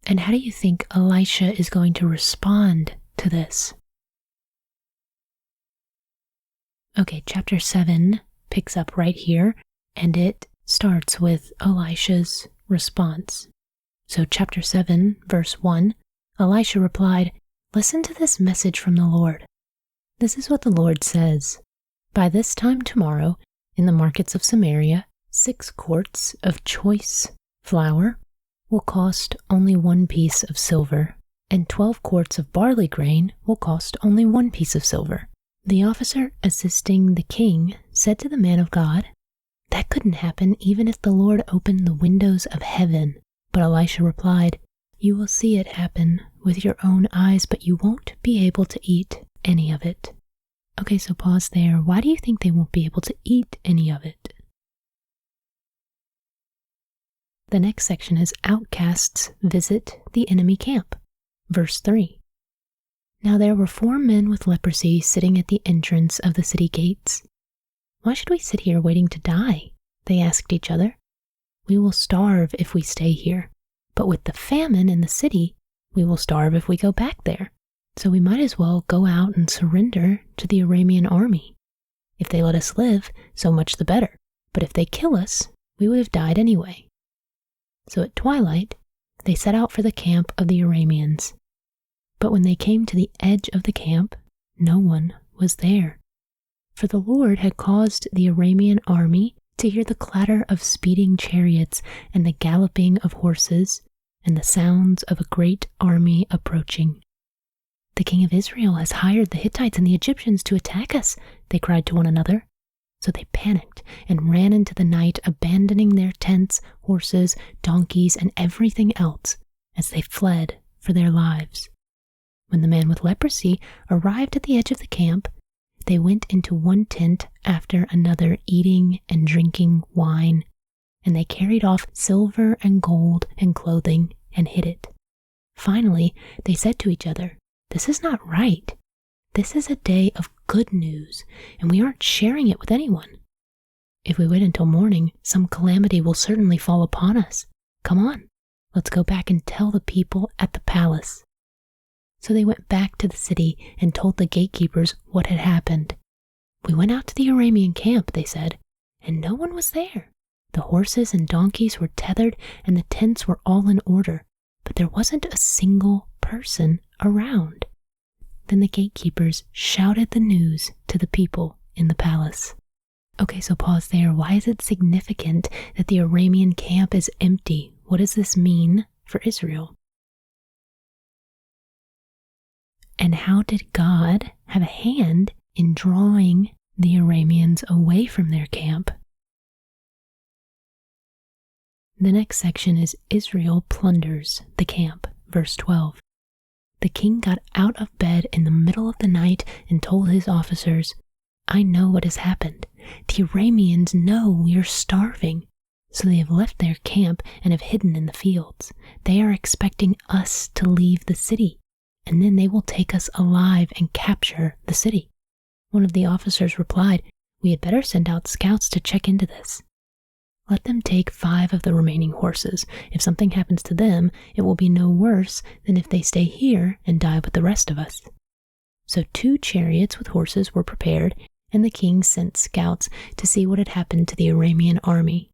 Speaker 1: And how do you think Elisha is going to respond to this? Okay, chapter 7 picks up right here, and it starts with Elisha's response. So chapter 7, verse 1, Elisha replied, "Listen to this message from the Lord. This is what the Lord says. By this time tomorrow, in the markets of Samaria, 6 quarts of choice flour will cost only 1 piece of silver, and 12 quarts of barley grain will cost only 1 piece of silver." The officer assisting the king said to the man of God, "That couldn't happen even if the Lord opened the windows of heaven." But Elisha replied, "You will see it happen with your own eyes, but you won't be able to eat any of it." Okay, so pause there. Why do you think they won't be able to eat any of it? The next section is outcasts visit the enemy camp. Verse 3. Now there were 4 men with leprosy sitting at the entrance of the city gates. "Why should we sit here waiting to die?" they asked each other. "We will starve if we stay here, but with the famine in the city, we will starve if we go back there. So we might as well go out and surrender to the Aramean army. If they let us live, so much the better, but if they kill us, we would have died anyway." So at twilight, they set out for the camp of the Arameans. But when they came to the edge of the camp, no one was there. For the Lord had caused the Aramean army to hear the clatter of speeding chariots and the galloping of horses, and the sounds of a great army approaching. "The king of Israel has hired the Hittites and the Egyptians to attack us," they cried to one another. So they panicked and ran into the night, abandoning their tents, horses, donkeys, and everything else as they fled for their lives. When the man with leprosy arrived at the edge of the camp, they went into one tent after another, eating and drinking wine, and they carried off silver and gold and clothing and hid it. Finally, they said to each other, "This is not right. This is a day of good news, and we aren't sharing it with anyone. If we wait until morning, some calamity will certainly fall upon us. Come on, let's go back and tell the people at the palace." So they went back to the city and told the gatekeepers what had happened. "We went out to the Aramean camp," they said, "and no one was there. The horses and donkeys were tethered and the tents were all in order, but there wasn't a single person around." Then the gatekeepers shouted the news to the people in the palace. Okay, so pause there. Why is it significant that the Aramean camp is empty? What does this mean for Israel? And how did God have a hand in drawing the Arameans away from their camp? The next section is Israel plunders the camp, verse 12. "The king got out of bed in the middle of the night and told his officers, 'I know what has happened. The Arameans know we are starving, so they have left their camp and have hidden in the fields. They are expecting us to leave the city, and then they will take us alive and capture the city.' One of the officers replied, 'We had better send out scouts to check into this. Let them take 5 of the remaining horses. If something happens to them, it will be no worse than if they stay here and die with the rest of us.' So 2 chariots with horses were prepared, and the king sent scouts to see what had happened to the Aramean army.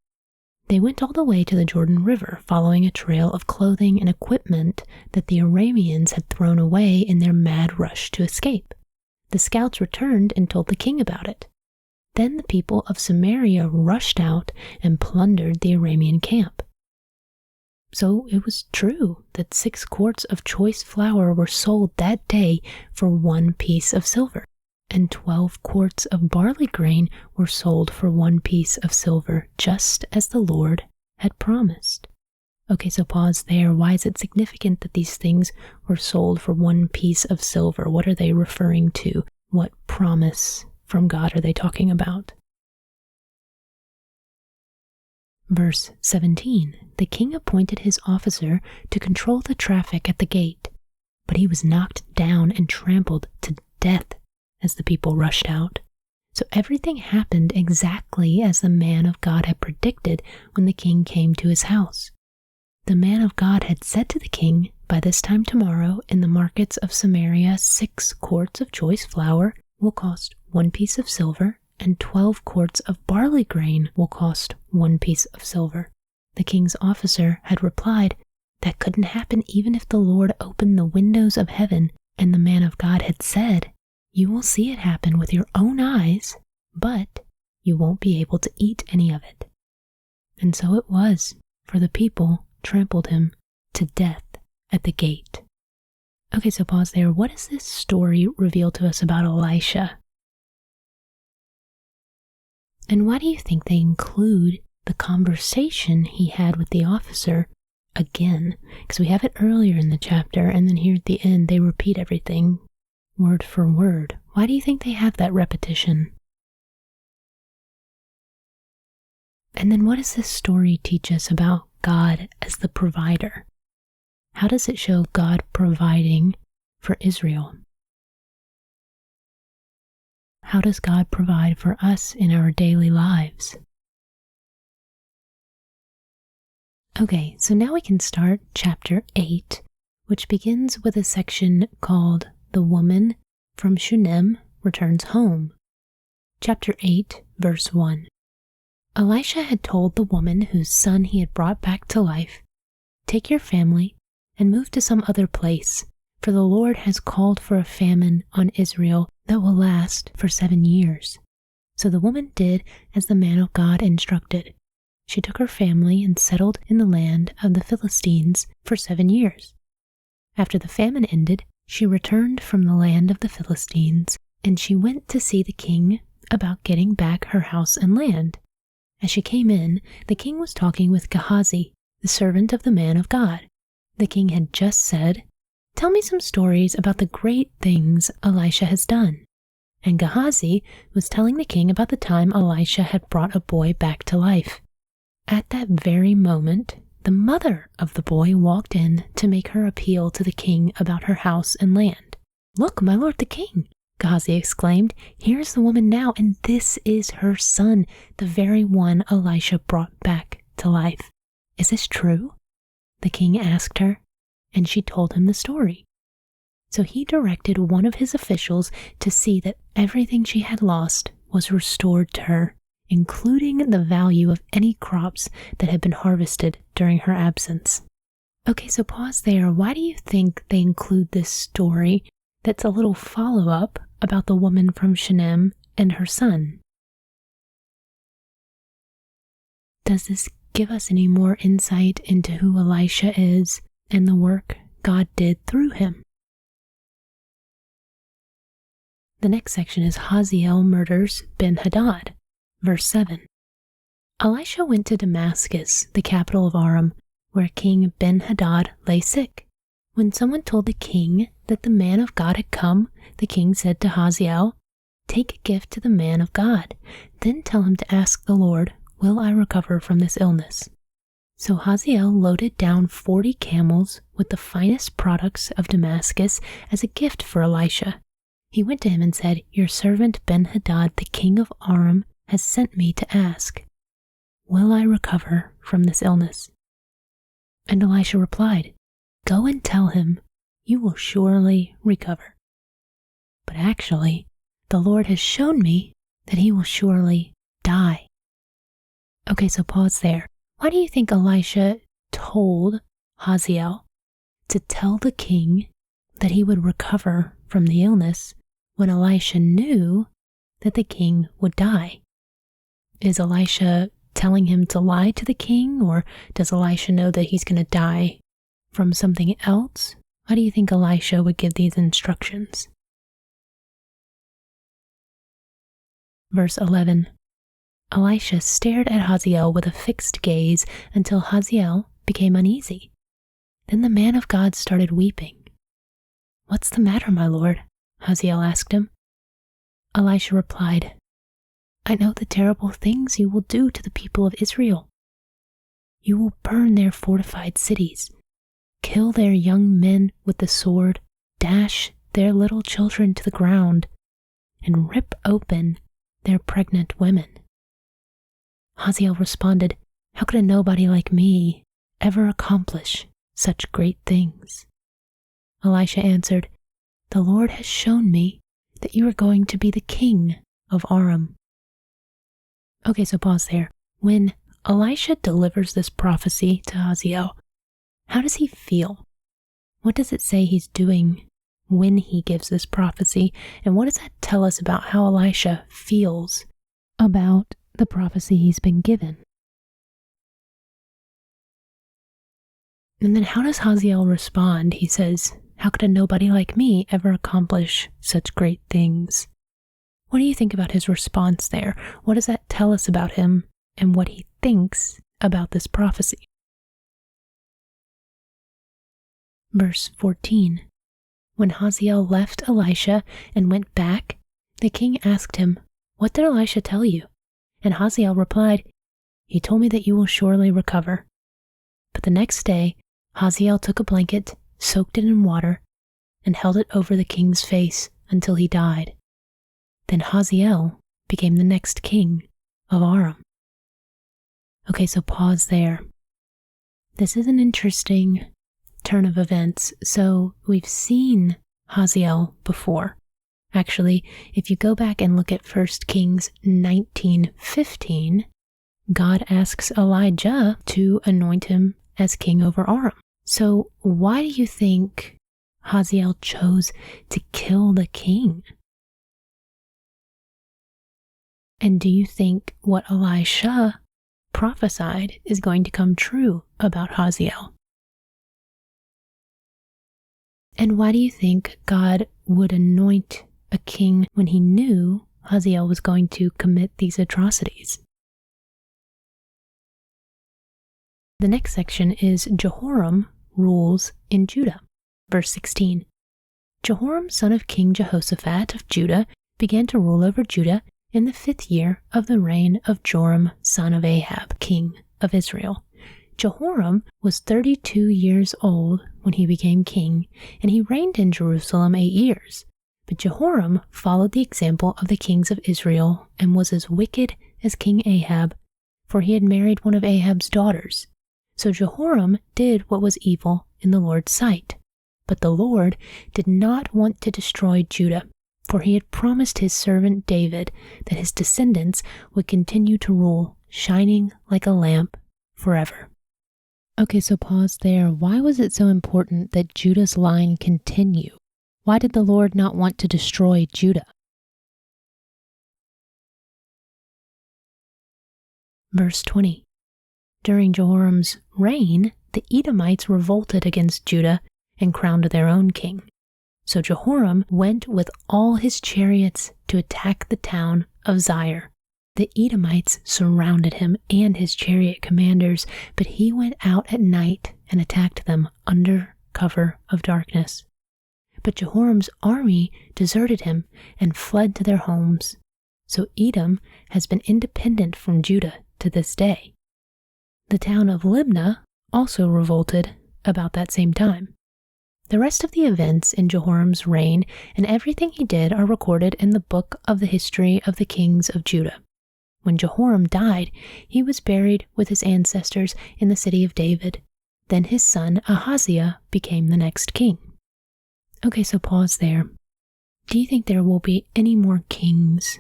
Speaker 1: They went all the way to the Jordan River, following a trail of clothing and equipment that the Arameans had thrown away in their mad rush to escape. The scouts returned and told the king about it. Then the people of Samaria rushed out and plundered the Aramean camp. So it was true that 6 quarts of choice flour were sold that day for 1 piece of silver, and 12 quarts of barley grain were sold for 1 piece of silver, just as the Lord had promised. Okay, so pause there. Why is it significant that these things were sold for 1 piece of silver? What are they referring to? What promise from God are they talking about? Verse 17, "The king appointed his officer to control the traffic at the gate, but he was knocked down and trampled to death as the people rushed out." So everything happened exactly as the man of God had predicted when the king came to his house. The man of God had said to the king, "By this time tomorrow, in the markets of Samaria, 6 quarts of choice flour will cost 1 piece of silver, and 12 quarts of barley grain will cost 1 piece of silver." The king's officer had replied, "That couldn't happen even if the Lord opened the windows of heaven," and the man of God had said, "You will see it happen with your own eyes, but you won't be able to eat any of it." And so it was, for the people trampled him to death at the gate. Okay, so pause there. What does this story reveal to us about Elisha? And why do you think they include the conversation he had with the officer again? Because we have it earlier in the chapter, and then here at the end, they repeat everything word for word. Why do you think they have that repetition? And then what does this story teach us about God as the provider? How does it show God providing for Israel? How does God provide for us in our daily lives? Okay, so now we can start chapter 8, which begins with a section called "The Woman from Shunem Returns Home." Chapter 8, verse 1. Elisha had told the woman whose son he had brought back to life, "Take your family and move to some other place, for the Lord has called for a famine on Israel that will last for 7 years." So the woman did as the man of God instructed. she took her family and settled in the land of the Philistines for 7 years. After the famine ended, she returned from the land of the Philistines, and she went to see the king about getting back her house and land. As she came in, the king was talking with Gehazi, the servant of the man of God. The king had just said, "Tell me some stories about the great things Elisha has done." And Gehazi was telling the king about the time Elisha had brought a boy back to life. At that very moment, the mother of the boy walked in to make her appeal to the king about her house and land. "Look, my lord the king," Gehazi exclaimed, "here's the woman now, and this is her son, the very one Elisha brought back to life. Is this true?" The king asked her, and she told him the story. So he directed one of his officials to see that everything she had lost was restored to her, including the value of any crops that had been harvested during her absence. Okay, so pause there. Why do you think they include this story that's a little follow-up about the woman from Shunem and her son? Does this give us any more insight into who Elisha is and the work God did through him? The next section is Hazael murders Ben-Hadad. Verse 7. Elisha went to Damascus, the capital of Aram, where King Ben-Hadad lay sick. When someone told the king that the man of God had come, the king said to Hazael, "Take a gift to the man of God, then tell him to ask the Lord, 'Will I recover from this illness?'" So Hazael loaded down 40 camels with the finest products of Damascus as a gift for Elisha. He went to him and said, "Your servant Ben-Hadad, the king of Aram, has sent me to ask, 'Will I recover from this illness?'" And Elisha replied, "Go and tell him, 'You will surely recover.' But actually, the Lord has shown me that he will surely die." Okay, so pause there. Why do you think Elisha told Hazael to tell the king that he would recover from the illness when Elisha knew that the king would die? Is Elisha telling him to lie to the king, or does Elisha know that he's going to die from something else? Why do you think Elisha would give these instructions? Verse 11. Elisha stared at Hazael with a fixed gaze until Hazael became uneasy. Then the man of God started weeping. "What's the matter, my lord?" Hazael asked him. Elisha replied, "I know the terrible things you will do to the people of Israel. You will burn their fortified cities, kill their young men with the sword, dash their little children to the ground, and rip open their pregnant women." Hazael responded, "How could a nobody like me ever accomplish such great things?" Elisha answered, "The Lord has shown me that you are going to be the king of Aram." Okay, so pause there. When Elisha delivers this prophecy to Hazael, how does he feel? What does it say he's doing when he gives this prophecy? And what does that tell us about how Elisha feels about the prophecy he's been given? And then how does Hazael respond? He says, "How could a nobody like me ever accomplish such great things?" What do you think about his response there? What does that tell us about him and what he thinks about this prophecy? Verse 14. When Hazael left Elisha and went back, the king asked him, "What did Elisha tell you?" And Hazael replied, "He told me that you will surely recover." But the next day, Hazael took a blanket, soaked it in water, and held it over the king's face until he died. Then Hazael became the next king of Aram. Okay, so pause there. This is an interesting turn of events. So we've seen Hazael before. Actually, if you go back and look at 1 Kings 19:15, God asks Elijah to anoint him as king over Aram. So why do you think Hazael chose to kill the king? And do you think what Elisha prophesied is going to come true about Hazael. And why do you think God would anoint a king when he knew Hazael was going to commit these atrocities? The next section is Jehoram rules in Judah. Verse 16. Jehoram, son of King Jehoshaphat of Judah, began to rule over Judah in the 5th year of the reign of Joram, son of Ahab, king of Israel. Jehoram was 32 years old when he became king, and he reigned in Jerusalem 8 years. But Jehoram followed the example of the kings of Israel and was as wicked as King Ahab, for he had married one of Ahab's daughters. So Jehoram did what was evil in the Lord's sight. But the Lord did not want to destroy Judah, for he had promised his servant David that his descendants would continue to rule, shining like a lamp forever. Okay, so pause there. Why was it so important that Judah's line continue? Why did the Lord not want to destroy Judah? Verse 20. During Jehoram's reign, the Edomites revolted against Judah and crowned their own king. So Jehoram went with all his chariots to attack the town of Zair. The Edomites surrounded him and his chariot commanders, but he went out at night and attacked them under cover of darkness. But Jehoram's army deserted him and fled to their homes. So Edom has been independent from Judah to this day. The town of Libnah also revolted about that same time. The rest of the events in Jehoram's reign and everything he did are recorded in the book of the history of the kings of Judah. When Jehoram died, he was buried with his ancestors in the city of David. Then his son Ahaziah became the next king. Okay, so pause there. Do you think there will be any more kings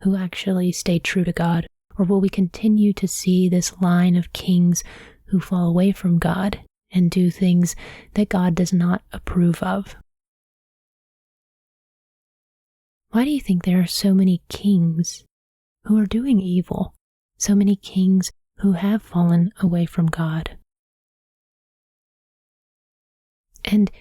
Speaker 1: who actually stay true to God? Or will we continue to see this line of kings who fall away from God and do things that God does not approve of? Why do you think there are so many kings who are doing evil? So many kings who have fallen away from God? And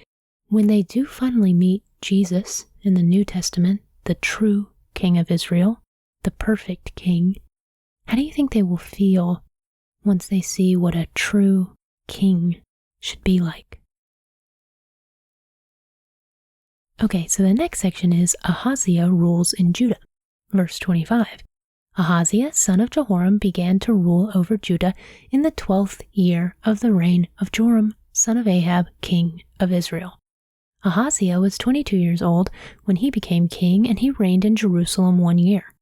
Speaker 1: when they do finally meet Jesus in the New Testament, the true King of Israel, the perfect King, how do you think they will feel once they see what a true king should be like? Okay, so the next section is Ahaziah rules in Judah. Verse 25. Ahaziah, son of Jehoram, began to rule over Judah in the 12th year of the reign of Joram, son of Ahab, king of Israel. Ahaziah was 22 years old when he became king, and he reigned in Jerusalem 1 year.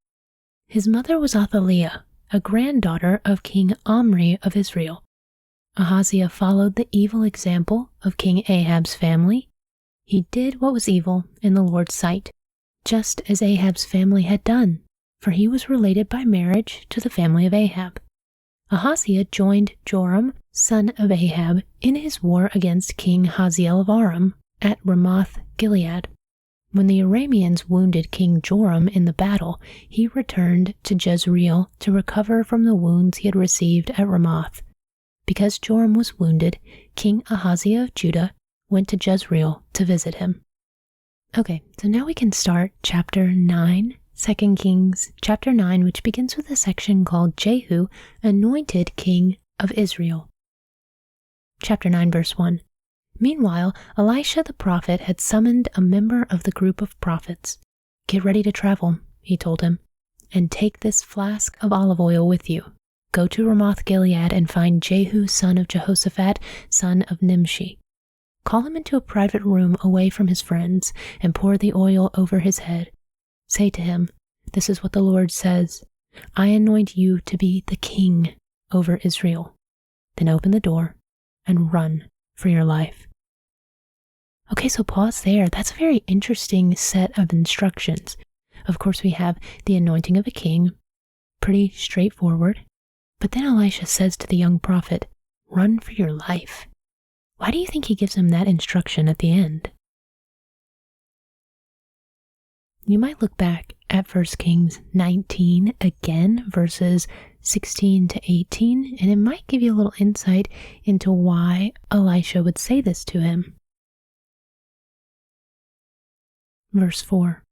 Speaker 1: His mother was Athaliah, a granddaughter of King Omri of Israel. Ahaziah followed the evil example of King Ahab's family. He did what was evil in the Lord's sight, just as Ahab's family had done, for he was related by marriage to the family of Ahab. Ahaziah joined Joram, son of Ahab, in his war against King Hazael of Aram at Ramoth Gilead. When the Arameans wounded King Joram in the battle, he returned to Jezreel to recover from the wounds he had received at Ramoth. Because Joram was wounded, King Ahaziah of Judah went to Jezreel to visit him. Okay, so now we can start chapter 9, 2 Kings chapter 9, which begins with a section called Jehu, anointed king of Israel. Chapter 9, verse 1. Meanwhile, Elisha the prophet had summoned a member of the group of prophets. "Get ready to travel," he told him, "and take this flask of olive oil with you. Go to Ramoth Gilead and find Jehu son of Jehoshaphat, son of Nimshi. Call him into a private room away from his friends and pour the oil over his head. Say to him, 'This is what the Lord says. I anoint you to be the king over Israel.' Then open the door and run for your life." Okay, so pause there. That's a very interesting set of instructions. Of course, we have the anointing of a king, pretty straightforward. But then Elisha says to the young prophet, "Run for your life." Why do you think he gives him that instruction at the end? You might look back at 1 Kings 19 again, verses 16 to 18, and it might give you a little insight into why Elisha would say this to him. Verse 4.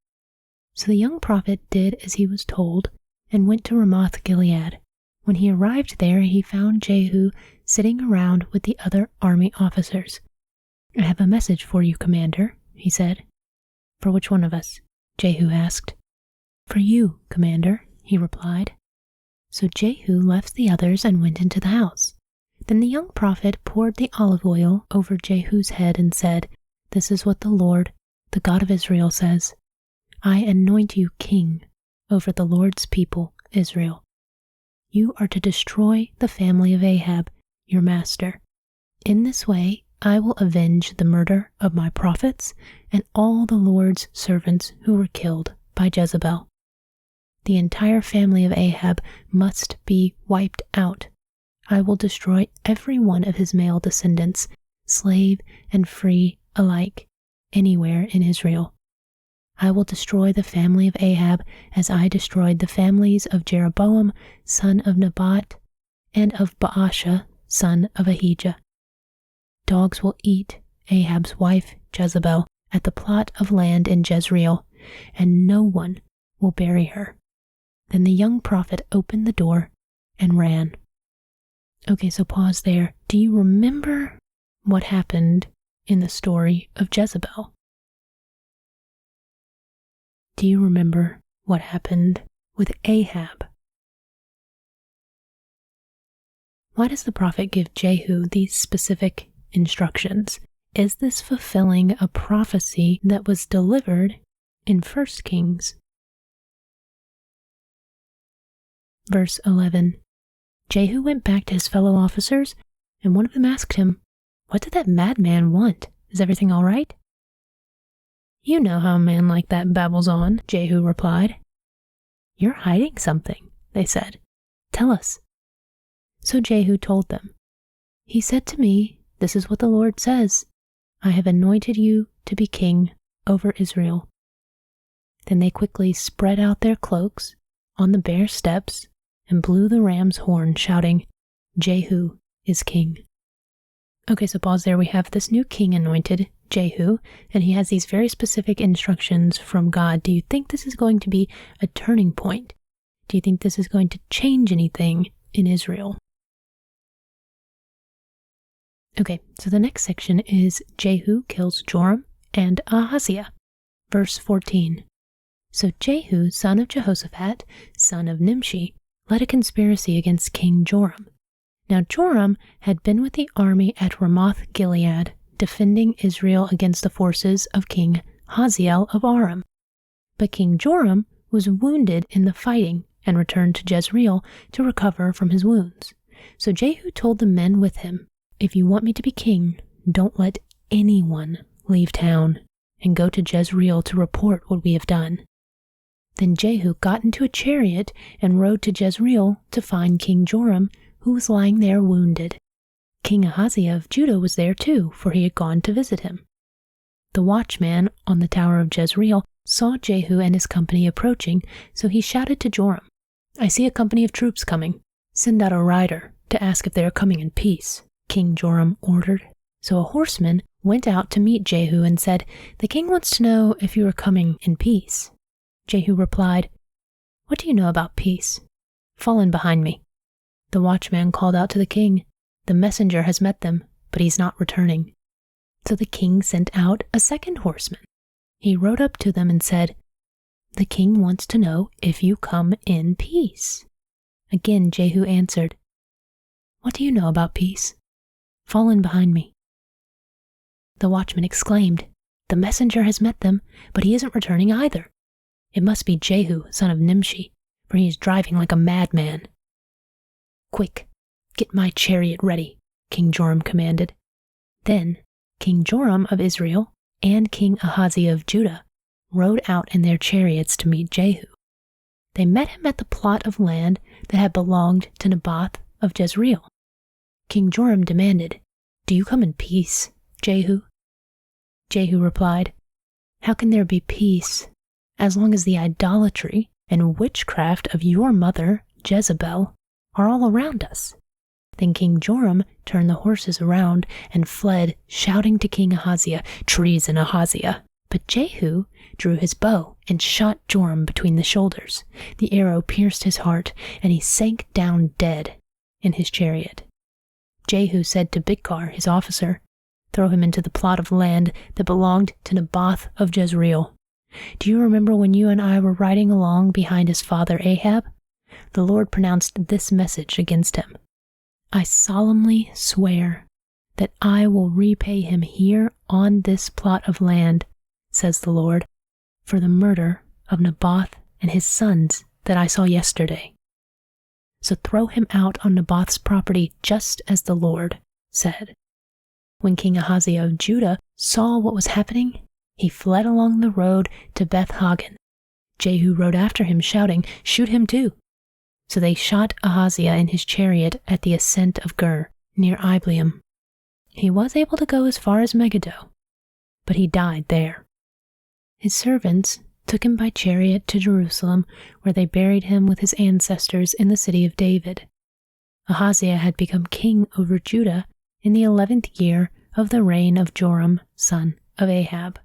Speaker 1: So the young prophet did as he was told and went to Ramoth Gilead. When he arrived there, he found Jehu sitting around with the other army officers. I have a message for you, Commander, he said. For which one of us? Jehu asked. For you, Commander, he replied. So Jehu left the others and went into the house. Then the young prophet poured the olive oil over Jehu's head and said, This is what the Lord, the God of Israel, says. I anoint you king over the Lord's people, Israel. You are to destroy the family of Ahab, your master. In this way, I will avenge the murder of my prophets and all the Lord's servants who were killed by Jezebel. The entire family of Ahab must be wiped out. I will destroy every one of his male descendants, slave and free alike, anywhere in Israel. I will destroy the family of Ahab as I destroyed the families of Jeroboam, son of Nebat, and of Baasha, son of Ahijah. Dogs will eat Ahab's wife Jezebel at the plot of land in Jezreel, and no one will bury her. Then the young prophet opened the door and ran. Okay, so pause there. Do you remember what happened in the story of Jezebel? Do you remember what happened with Ahab? Why does the prophet give Jehu these specific instructions? Is this fulfilling a prophecy that was delivered in 1 Kings? Verse 11. Jehu went back to his fellow officers, and one of them asked him, What did that madman want? Is everything all right? You know how a man like that babbles on, Jehu replied. You're hiding something, they said. Tell us. So Jehu told them. He said to me, This is what the Lord says. I have anointed you to be king over Israel. Then they quickly spread out their cloaks on the bare steps and blew the ram's horn, shouting, Jehu is king. Okay, so pause there. We have this new king anointed, Jehu, and he has these very specific instructions from God. Do you think this is going to be a turning point? Do you think this is going to change anything in Israel? Okay, so the next section is Jehu kills Joram and Ahaziah. Verse 14. So Jehu, son of Jehoshaphat, son of Nimshi, led a conspiracy against King Joram. Now Joram had been with the army at Ramoth Gilead, defending Israel against the forces of King Hazael of Aram. But King Joram was wounded in the fighting and returned to Jezreel to recover from his wounds. So Jehu told the men with him, If you want me to be king, don't let anyone leave town, and go to Jezreel to report what we have done. Then Jehu got into a chariot and rode to Jezreel to find King Joram, who was lying there wounded. King Ahaziah of Judah was there too, for he had gone to visit him. The watchman on the tower of Jezreel saw Jehu and his company approaching, so he shouted to Joram, I see a company of troops coming. Send out a rider to ask if they are coming in peace, King Joram ordered. So a horseman went out to meet Jehu and said, The king wants to know if you are coming in peace. Jehu replied, What do you know about peace? Fall in behind me. The watchman called out to the king, The messenger has met them, but he's not returning. So the king sent out a second horseman. He rode up to them and said, The king wants to know if you come in peace. Again Jehu answered, What do you know about peace? Fall in behind me. The watchman exclaimed, The messenger has met them, but he isn't returning either. It must be Jehu, son of Nimshi, for he is driving like a madman. Quick, get my chariot ready, King Joram commanded. Then King Joram of Israel and King Ahaziah of Judah rode out in their chariots to meet Jehu. They met him at the plot of land that had belonged to Naboth of Jezreel. King Joram demanded, Do you come in peace, Jehu? Jehu replied, How can there be peace as long as the idolatry and witchcraft of your mother, Jezebel, are all around us." Then King Joram turned the horses around and fled, shouting to King Ahaziah, "Treason, Ahaziah!" But Jehu drew his bow and shot Joram between the shoulders. The arrow pierced his heart, and he sank down dead in his chariot. Jehu said to Bidkar, his officer, "Throw him into the plot of land that belonged to Naboth of Jezreel. Do you remember when you and I were riding along behind his father Ahab? The Lord pronounced this message against him: 'I solemnly swear that I will repay him here on this plot of land, says the Lord, for the murder of Naboth and his sons that I saw yesterday.' So throw him out on Naboth's property just as the Lord said." When King Ahaziah of Judah saw what was happening, he fled along the road to Beth-Hagen. Jehu rode after him, shouting, "Shoot him too." So they shot Ahaziah in his chariot at the ascent of Gur, near Ibleam. He was able to go as far as Megiddo, but he died there. His servants took him by chariot to Jerusalem, where they buried him with his ancestors in the city of David. Ahaziah had become king over Judah in the 11th year of the reign of Joram, son of Ahab.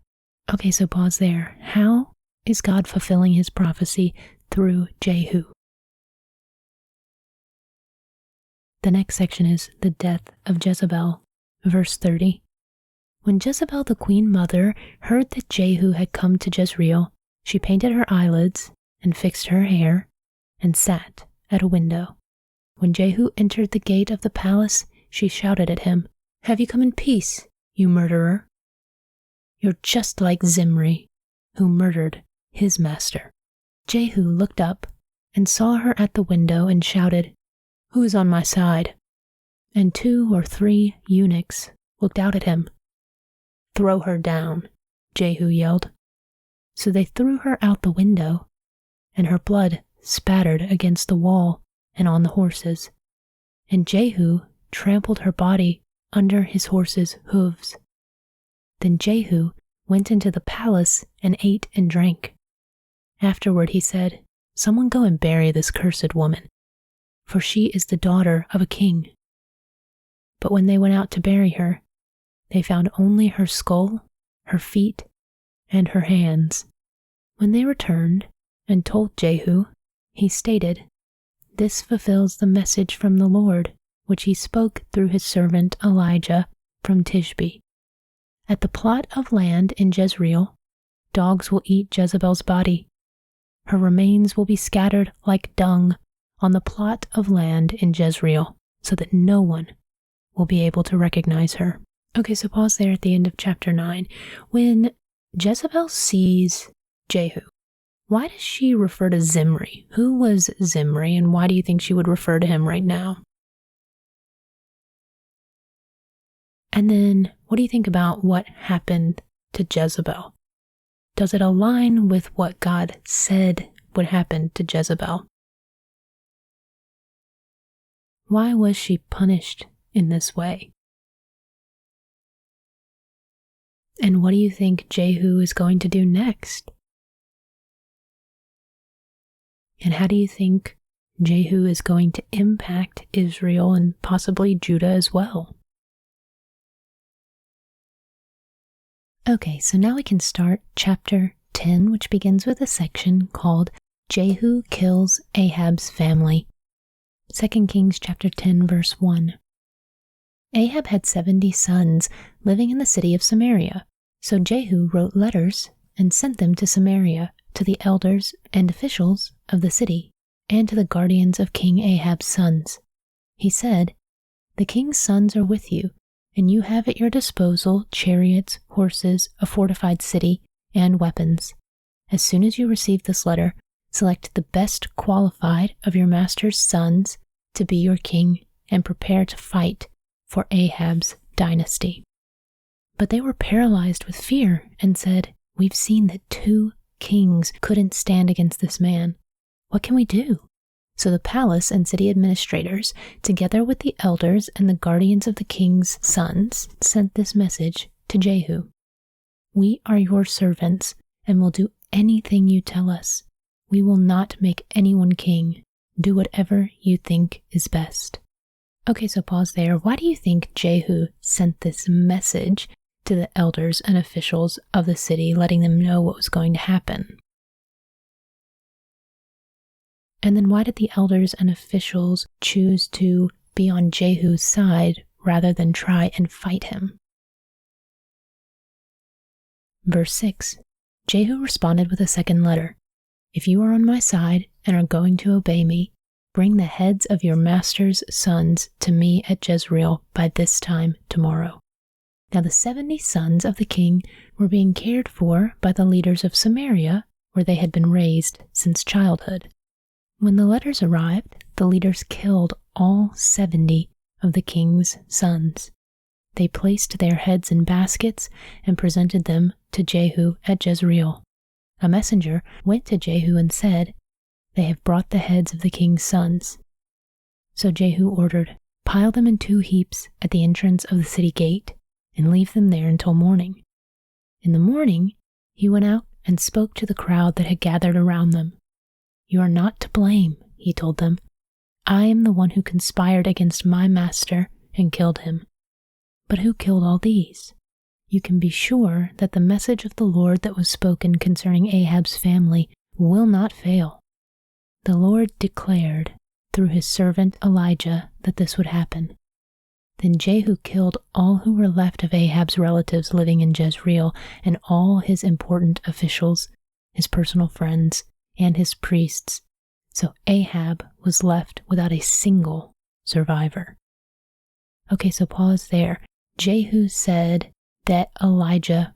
Speaker 1: Okay, so pause there. How is God fulfilling his prophecy through Jehu? The next section is the death of Jezebel, verse 30. When Jezebel the queen mother heard that Jehu had come to Jezreel, she painted her eyelids and fixed her hair and sat at a window. When Jehu entered the gate of the palace, she shouted at him, "Have you come in peace, you murderer? You're just like Zimri, who murdered his master." Jehu looked up and saw her at the window and shouted, "Who is on my side?" And 2 or 3 eunuchs looked out at him. "Throw her down," Jehu yelled. So they threw her out the window, and her blood spattered against the wall and on the horses. And Jehu trampled her body under his horses' hooves. Then Jehu went into the palace and ate and drank. Afterward he said, "Someone go and bury this cursed woman, for she is the daughter of a king." But when they went out to bury her, they found only her skull, her feet, and her hands. When they returned and told Jehu, he stated, "This fulfills the message from the Lord, which he spoke through his servant Elijah from Tishbe. At the plot of land in Jezreel, dogs will eat Jezebel's body. Her remains will be scattered like dung on the plot of land in Jezreel, so that no one will be able to recognize her." Okay, so pause there at the end of chapter 9. When Jezebel sees Jehu, why does she refer to Zimri? Who was Zimri, and why do you think she would refer to him right now? And then, what do you think about what happened to Jezebel? Does it align with what God said would happen to Jezebel? Why was she punished in this way? And what do you think Jehu is going to do next? And how do you think Jehu is going to impact Israel and possibly Judah as well? Okay, so now we can start chapter 10, which begins with a section called Jehu Kills Ahab's Family. 2 Kings chapter 10, verse 1. Ahab had 70 sons living in the city of Samaria. So Jehu wrote letters and sent them to Samaria, to the elders and officials of the city, and to the guardians of King Ahab's sons. He said, "The king's sons are with you, and you have at your disposal chariots, horses, a fortified city, and weapons. As soon as you receive this letter, select the best qualified of your master's sons to be your king, and prepare to fight for Ahab's dynasty." But they were paralyzed with fear and said, "We've seen that 2 kings couldn't stand against this man. What can we do?" So the palace and city administrators, together with the elders and the guardians of the king's sons, sent this message to Jehu. "We are your servants and will do anything you tell us. We will not make anyone king Do whatever you think is best. Okay, so pause there. Why do you think Jehu sent this message to the elders and officials of the city, letting them know what was going to happen? And then why did the elders and officials choose to be on Jehu's side rather than try and fight him? Verse 6, Jehu responded with a second letter. If you are on my side and are going to obey me, bring the heads of your master's sons to me at Jezreel by this time tomorrow. Now the 70 sons of the king were being cared for by the leaders of Samaria, where they had been raised since childhood. When the letters arrived, the leaders killed all 70 of the king's sons. They placed their heads in baskets and presented them to Jehu at Jezreel. A messenger went to Jehu and said, They have brought the heads of the king's sons. So Jehu ordered, Pile them in 2 heaps at the entrance of the city gate, and leave them there until morning. In the morning, he went out and spoke to the crowd that had gathered around them. You are not to blame, he told them. I am the one who conspired against my master and killed him. But who killed all these? You can be sure that the message of the Lord that was spoken concerning Ahab's family will not fail. The Lord declared through his servant Elijah that this would happen. Then Jehu killed all who were left of Ahab's relatives living in Jezreel and all his important officials, his personal friends, and his priests. So Ahab was left without a single survivor. Okay, so pause there. Jehu said that Elijah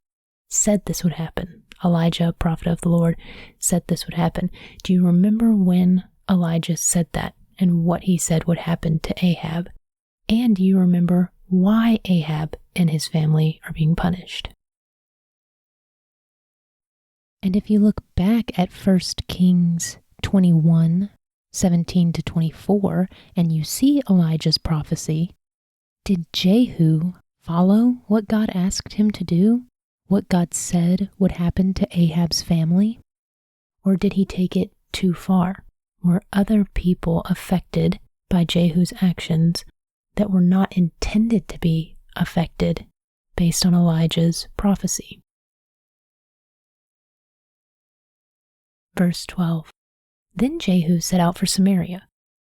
Speaker 1: said this would happen. Elijah, prophet of the Lord, said this would happen. Do you remember when Elijah said that and what he said would happen to Ahab? And do you remember why Ahab and his family are being punished? And if you look back at 1 Kings 21:17-24, and you see Elijah's prophecy, did Jehu follow what God asked him to do? What God said would happen to Ahab's family? Or did he take it too far? Were other people affected by Jehu's actions that were not intended to be affected based on Elijah's prophecy? Verse 12. Then Jehu set out for Samaria.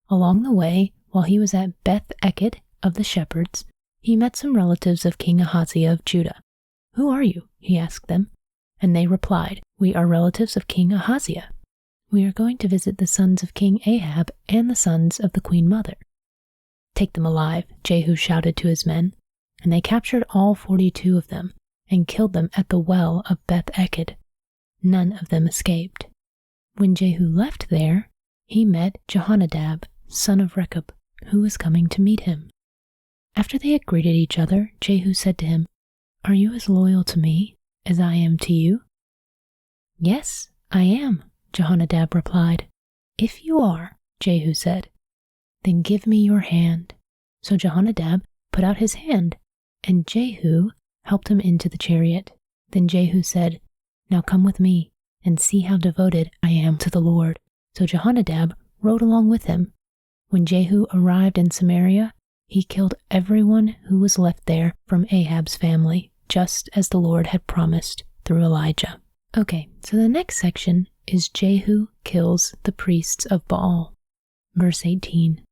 Speaker 1: Along the way, while he was at Beth Eked of the shepherds, he met some relatives of King Ahaziah of Judah. Who are you? He asked them. And they replied, We are relatives of King Ahaziah. We are going to visit the sons of King Ahab and the sons of the queen mother. Take them alive, Jehu shouted to his men, and they captured all 42 of them and killed them at the well of Beth Eked. None of them escaped. When Jehu left there, he met Jehonadab, son of Rechab, who was coming to meet him. After they had greeted each other, Jehu said to him, Are you as loyal to me as I am to you? Yes, I am, Jehonadab replied. If you are, Jehu said, then give me your hand. So Jehonadab put out his hand, and Jehu helped him into the chariot. Then Jehu said, Now come with me, and see how devoted I am to the Lord. So Jehonadab rode along with him. When Jehu arrived in Samaria, he killed everyone who was left there from Ahab's family, just as the Lord had promised through Elijah. Okay, so the next section is Jehu kills the priests of Baal. Verse 18.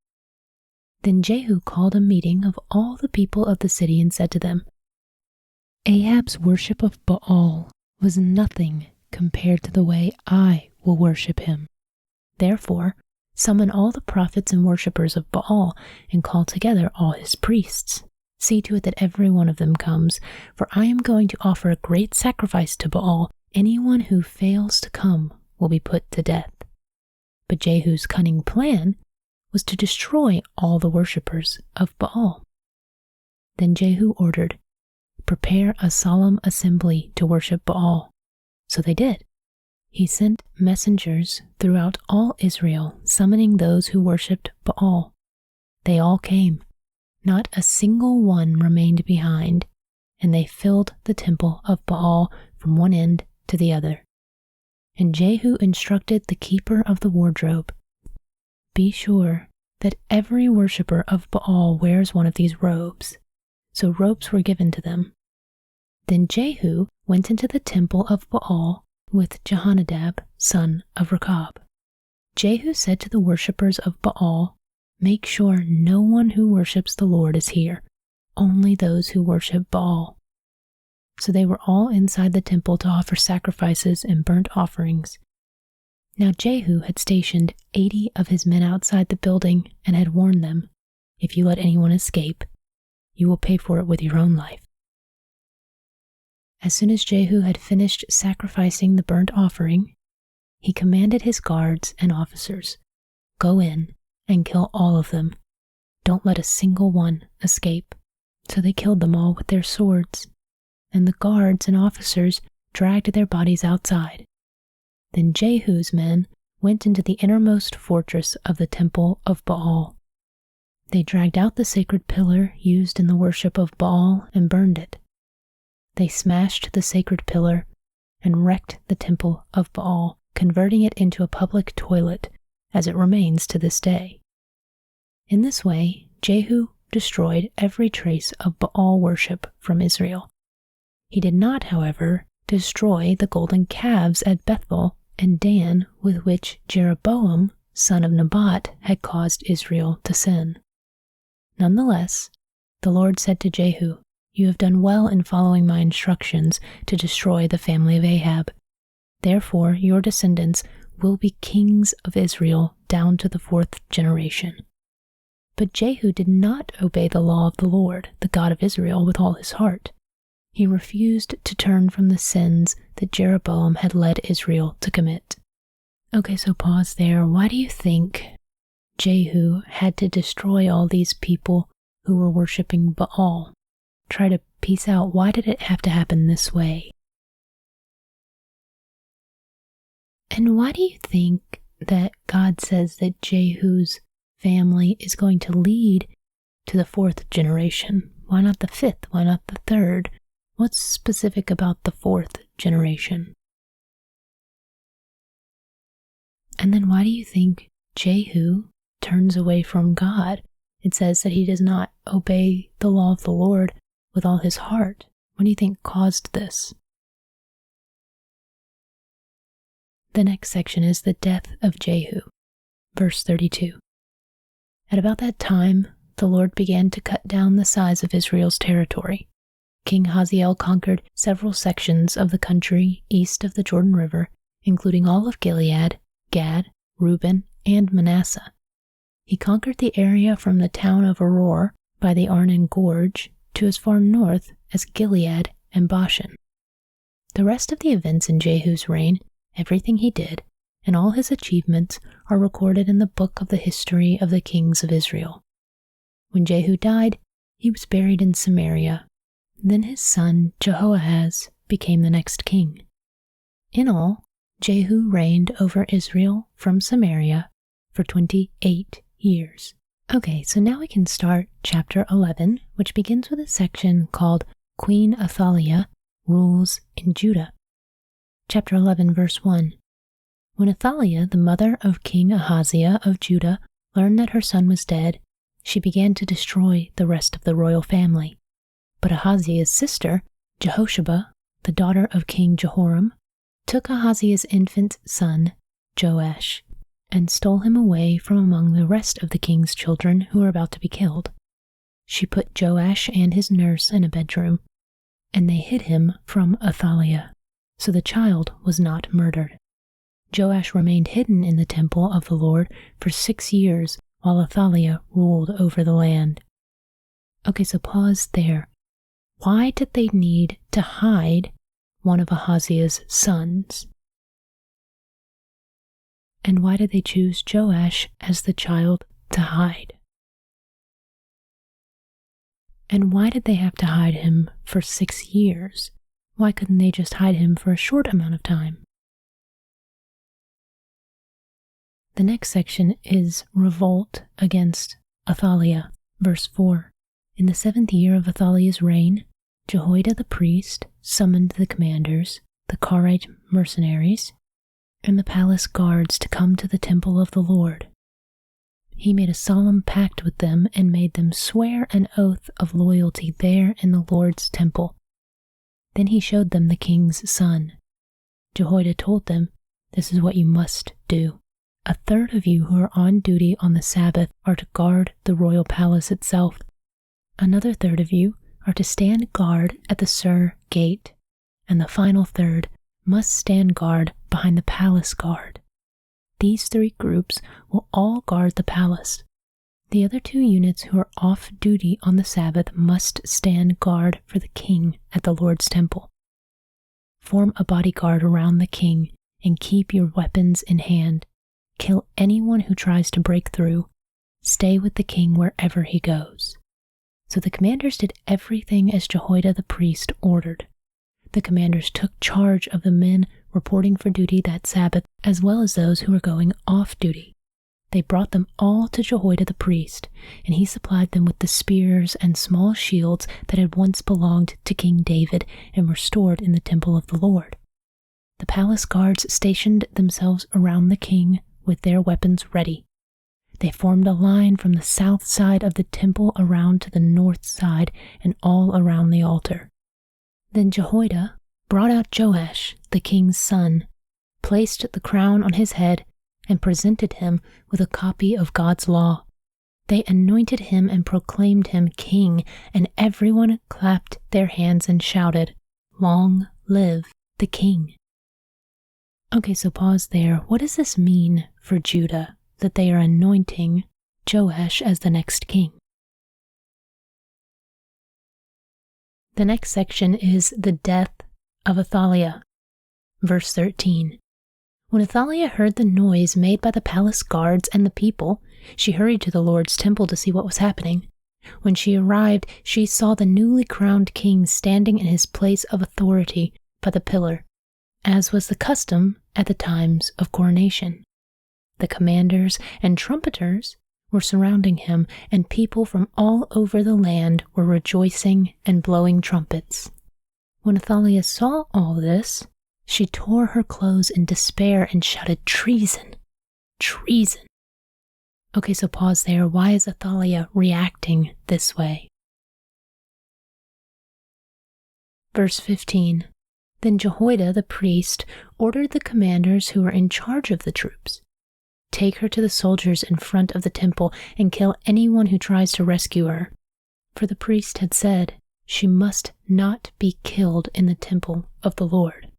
Speaker 1: Then Jehu called a meeting of all the people of the city and said to them, Ahab's worship of Baal was nothing compared to the way I will worship him. Therefore, summon all the prophets and worshippers of Baal and call together all his priests. See to it that every one of them comes, for I am going to offer a great sacrifice to Baal. Anyone who fails to come will be put to death. But Jehu's cunning plan was to destroy all the worshippers of Baal. Then Jehu ordered, Prepare a solemn assembly to worship Baal. So they did. He sent messengers throughout all Israel, summoning those who worshipped Baal. They all came. Not a single one remained behind, and they filled the temple of Baal from one end to the other. And Jehu instructed the keeper of the wardrobe, Be sure that every worshiper of Baal wears one of these robes." So robes were given to them. Then Jehu went into the temple of Baal with Jehonadab, son of Rechab. Jehu said to the worshippers of Baal, "Make sure no one who worships the Lord is here, only those who worship Baal." So they were all inside the temple to offer sacrifices and burnt offerings. Now Jehu had stationed 80 of his men outside the building and had warned them, "If you let anyone escape, you will pay for it with your own life." As soon as Jehu had finished sacrificing the burnt offering, he commanded his guards and officers, "Go in and kill all of them. Don't let a single one escape." So they killed them all with their swords, and the guards and officers dragged their bodies outside. Then Jehu's men went into the innermost fortress of the temple of Baal. They dragged out the sacred pillar used in the worship of Baal and burned it. They smashed the sacred pillar and wrecked the temple of Baal, converting it into a public toilet, as it remains to this day. In this way, Jehu destroyed every trace of Baal worship from Israel. He did not, however, destroy the golden calves at Bethel and Dan with which Jeroboam, son of Nebat, had caused Israel to sin. Nonetheless, the Lord said to Jehu, "You have done well in following my instructions to destroy the family of Ahab. Therefore, your descendants will be kings of Israel down to the 4th generation." But Jehu did not obey the law of the Lord, the God of Israel, with all his heart. He refused to turn from the sins that Jeroboam had led Israel to commit. Okay, so pause there. Why do you think Jehu had to destroy all these people who were worshiping Baal? Try to piece out, why did it have to happen this way? And why do you think that God says that Jehu's family is going to lead to the 4th generation? Why not the 5th? Why not the 3rd? What's specific about the 4th generation? And then why do you think Jehu turns away from God? It says that he does not obey the law of the Lord with all his heart. What do you think caused this? The next section is the death of Jehu. Verse 32. At about that time, the Lord began to cut down the size of Israel's territory. King Hazael conquered several sections of the country east of the Jordan River, including all of Gilead, Gad, Reuben, and Manasseh. He conquered the area from the town of Aroer by the Arnon Gorge to as far north as Gilead and Bashan. The rest of the events in Jehu's reign, everything he did, and all his achievements are recorded in the book of the history of the kings of Israel. When Jehu died, he was buried in Samaria. Then his son Jehoahaz became the next king. In all, Jehu reigned over Israel from Samaria for 28 years. Okay, so now we can start chapter 11, which begins with a section called Queen Athaliah Rules in Judah. Chapter 11, verse 1. When Athaliah, the mother of King Ahaziah of Judah, learned that her son was dead, she began to destroy the rest of the royal family. But Ahaziah's sister, Jehosheba, the daughter of King Jehoram, took Ahaziah's infant son, Joash, and stole him away from among the rest of the king's children who were about to be killed. She put Joash and his nurse in a bedroom, and they hid him from Athaliah, so the child was not murdered. Joash remained hidden in the temple of the Lord for 6 years while Athaliah ruled over the land. Okay, so pause there. Why did they need to hide one of Ahaziah's sons? And why did they choose Joash as the child to hide? And why did they have to hide him for 6 years? Why couldn't they just hide him for a short amount of time? The next section is revolt against Athaliah. Verse 4. In the 7th year of Athaliah's reign, Jehoiada the priest summoned the commanders, the Karite mercenaries, and the palace guards to come to the temple of the Lord. He made a solemn pact with them and made them swear an oath of loyalty there in the Lord's temple. Then he showed them the king's son. Jehoiada told them, "This is what you must do. A third of you who are on duty on the Sabbath are to guard the royal palace itself. Another third of you are to stand guard at the Sur gate, and the final third must stand guard behind the palace guard. These 3 groups will all guard the palace. The other 2 units who are off duty on the Sabbath must stand guard for the king at the Lord's temple. Form a bodyguard around the king and keep your weapons in hand. Kill anyone who tries to break through. Stay with the king wherever he goes." So the commanders did everything as Jehoiada the priest ordered. The commanders took charge of the men reporting for duty that Sabbath, as well as those who were going off duty. They brought them all to Jehoiada the priest, and he supplied them with the spears and small shields that had once belonged to King David and were stored in the temple of the Lord. The palace guards stationed themselves around the king with their weapons ready. They formed a line from the south side of the temple around to the north side and all around the altar. Then Jehoiada brought out Joash, the king's son, placed the crown on his head, and presented him with a copy of God's law. They anointed him and proclaimed him king, and everyone clapped their hands and shouted, "Long live the king." Okay, so pause there. What does this mean for Judah, that they are anointing Joash as the next king? The next section is the death of Athaliah. Verse 13. When Athaliah heard the noise made by the palace guards and the people, she hurried to the Lord's temple to see what was happening. When she arrived, she saw the newly crowned king standing in his place of authority by the pillar, as was the custom at the times of coronation. The commanders and trumpeters were surrounding him, and people from all over the land were rejoicing and blowing trumpets. When Athaliah saw all this, she tore her clothes in despair and shouted, "Treason! Treason!" Okay, so pause there. Why is Athaliah reacting this way? Verse 15. Then Jehoiada the priest ordered the commanders who were in charge of the troops, "Take her to the soldiers in front of the temple and kill anyone who tries to rescue her." For the priest had said, "She must not be killed in the temple of the Lord."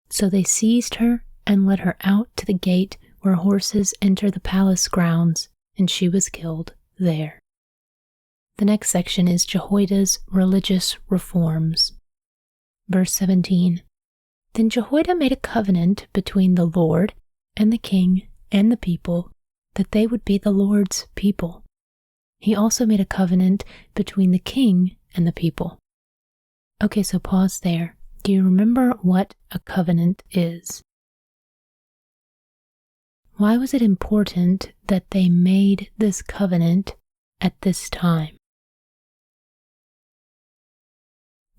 Speaker 1: So they seized her and led her out to the gate where horses enter the palace grounds, and she was killed there. The next section is Jehoiada's religious reforms. Verse 17. Then Jehoiada made a covenant between the Lord and the king and the people that they would be the Lord's people. He also made a covenant between the king and the people. Okay, so pause there. Do you remember what a covenant is? Why was it important that they made this covenant at this time?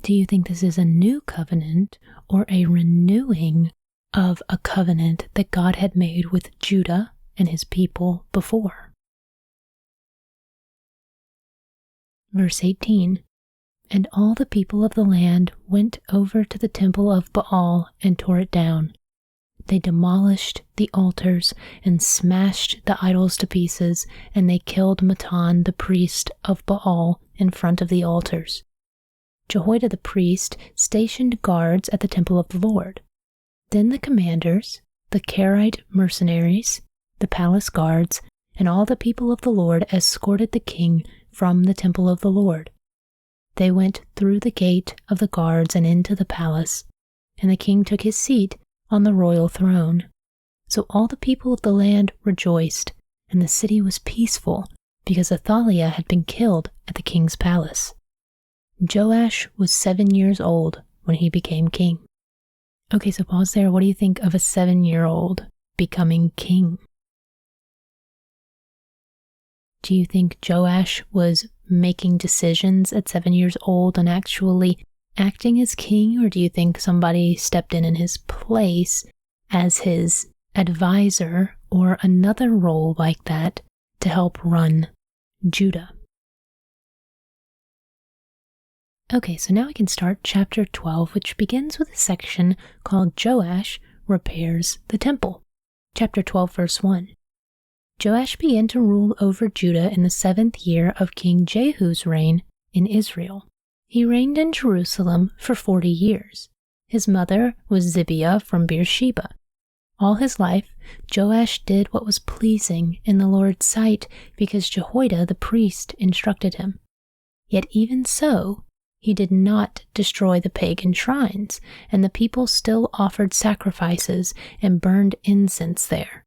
Speaker 1: Do you think this is a new covenant or a renewing of a covenant that God had made with Judah and his people before? Verse 18. And all the people of the land went over to the temple of Baal and tore it down. They demolished the altars and smashed the idols to pieces, and they killed Matan, the priest of Baal, in front of the altars. Jehoiada the priest stationed guards at the temple of the Lord. Then the commanders, the Karaite mercenaries, the palace guards, and all the people of the Lord escorted the king from the temple of the Lord. They went through the gate of the guards and into the palace, and the king took his seat on the royal throne. So all the people of the land rejoiced, and the city was peaceful, because Athaliah had been killed at the king's palace. Joash was 7 years old when he became king. Okay, so pause there. What do you think of a 7-year-old becoming king? Do you think Joash was making decisions at 7 years old and actually acting as king, or do you think somebody stepped in his place as his advisor or another role like that to help run Judah. Okay, so now we can start chapter 12, which begins with a section called Joash Repairs the Temple. Chapter 12, verse 1. Joash began to rule over Judah in the 7th year of King Jehu's reign in Israel. He reigned in Jerusalem for 40 years. His mother was Zibiah from Beersheba. All his life, Joash did what was pleasing in the Lord's sight because Jehoiada the priest instructed him. Yet even so, he did not destroy the pagan shrines, and the people still offered sacrifices and burned incense there.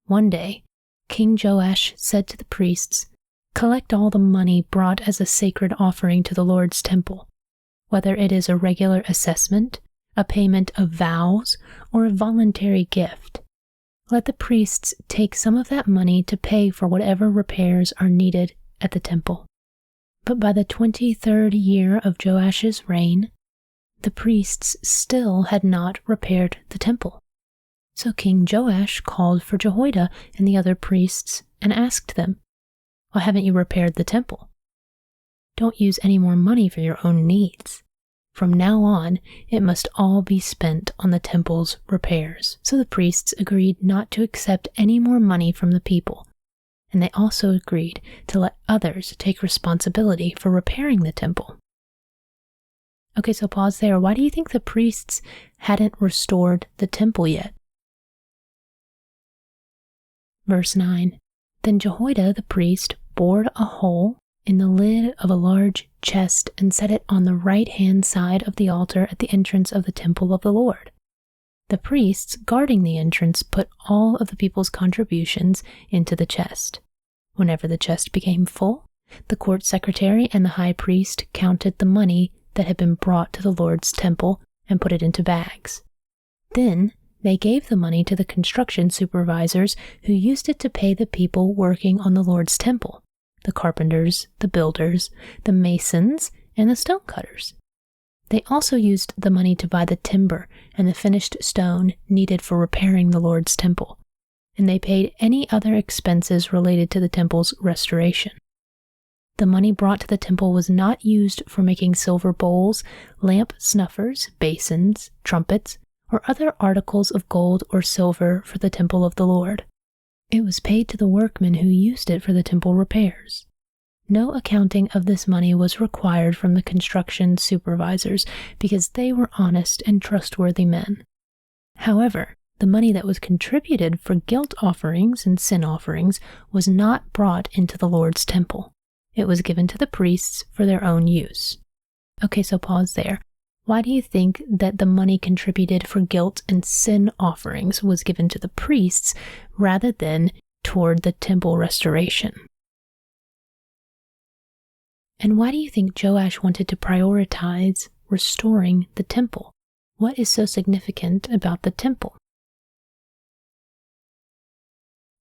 Speaker 1: One day, King Joash said to the priests, "Collect all the money brought as a sacred offering to the Lord's temple, whether it is a regular assessment, a payment of vows, or a voluntary gift. Let the priests take some of that money to pay for whatever repairs are needed at the temple." But by the 23rd year of Joash's reign, the priests still had not repaired the temple. So King Joash called for Jehoiada and the other priests and asked them, "Why haven't you repaired the temple? Don't use any more money for your own needs. From now on, it must all be spent on the temple's repairs." So the priests agreed not to accept any more money from the people, and they also agreed to let others take responsibility for repairing the temple. Okay, so pause there. Why do you think the priests hadn't restored the temple yet? Verse 9. Then Jehoiada the priest bored a hole in the lid of a large chest and set it on the right-hand side of the altar at the entrance of the temple of the Lord. The priests guarding the entrance put all of the people's contributions into the chest. Whenever the chest became full, the court secretary and the high priest counted the money that had been brought to the Lord's temple and put it into bags. Then they gave the money to the construction supervisors who used it to pay the people working on the Lord's temple, the carpenters, the builders, the masons, and the stonecutters. They also used the money to buy the timber and the finished stone needed for repairing the Lord's temple, and they paid any other expenses related to the temple's restoration. The money brought to the temple was not used for making silver bowls, lamp snuffers, basins, trumpets, or other articles of gold or silver for the temple of the Lord. It was paid to the workmen who used it for the temple repairs. No accounting of this money was required from the construction supervisors because they were honest and trustworthy men. However, the money that was contributed for guilt offerings and sin offerings was not brought into the Lord's temple. It was given to the priests for their own use. Okay, so pause there. Why do you think that the money contributed for guilt and sin offerings was given to the priests rather than toward the temple restoration? And why do you think Joash wanted to prioritize restoring the temple? What is so significant about the temple?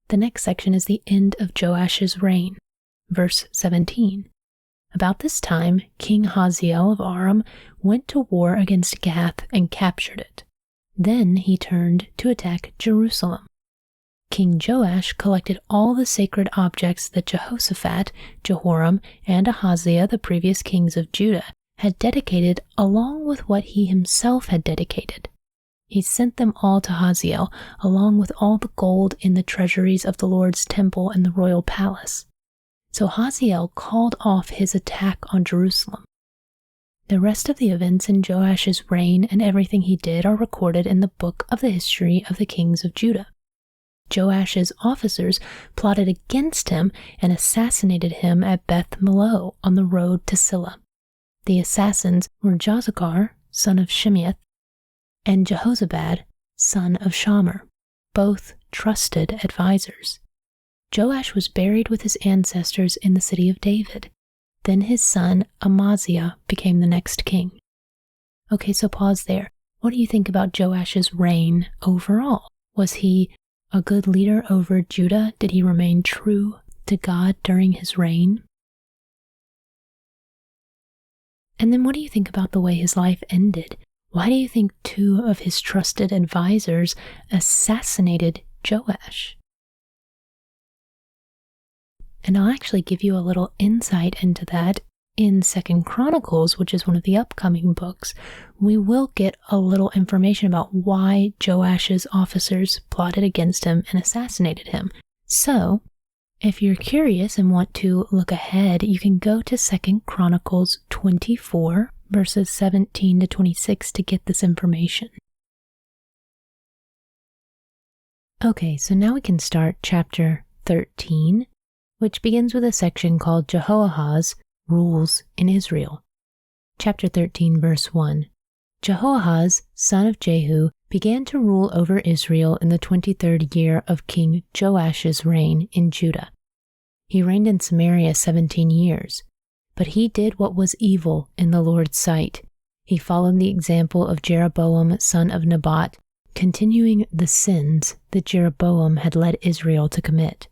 Speaker 1: The next section is the end of Joash's reign. Verse 17. About this time, King Hazael of Aram went to war against Gath and captured it. Then he turned to attack Jerusalem. King Joash collected all the sacred objects that Jehoshaphat, Jehoram, and Ahaziah, the previous kings of Judah, had dedicated along with what he himself had dedicated. He sent them all to Hazael, along with all the gold in the treasuries of the Lord's temple and the royal palace. So Hazael called off his attack on Jerusalem. The rest of the events in Joash's reign and everything he did are recorded in the book of the history of the kings of Judah. Joash's officers plotted against him and assassinated him at Beth Millo on the road to Silla. The assassins were Jozachar, son of Shimeath, and Jehozabad, son of Shamer, both trusted advisors. Joash was buried with his ancestors in the city of David. Then his son Amaziah became the next king. Okay, so pause there. What do you think about Joash's reign overall? Was he a good leader over Judah? Did he remain true to God during his reign? And then what do you think about the way his life ended? Why do you think two of his trusted advisors assassinated Joash? And I'll actually give you a little insight into that in 2 Chronicles, which is one of the upcoming books. We will get a little information about why Joash's officers plotted against him and assassinated him. So, if you're curious and want to look ahead, you can go to 2 Chronicles 24, verses 17 to 26 to get this information. Okay, so now we can start chapter 13, which begins with a section called Jehoahaz Rules in Israel. Chapter 13, verse 1. Jehoahaz, son of Jehu, began to rule over Israel in the 23rd year of King Joash's reign in Judah. He reigned in Samaria 17 years, but he did what was evil in the Lord's sight. He followed the example of Jeroboam, son of Nebat, continuing the sins that Jeroboam had led Israel to commit.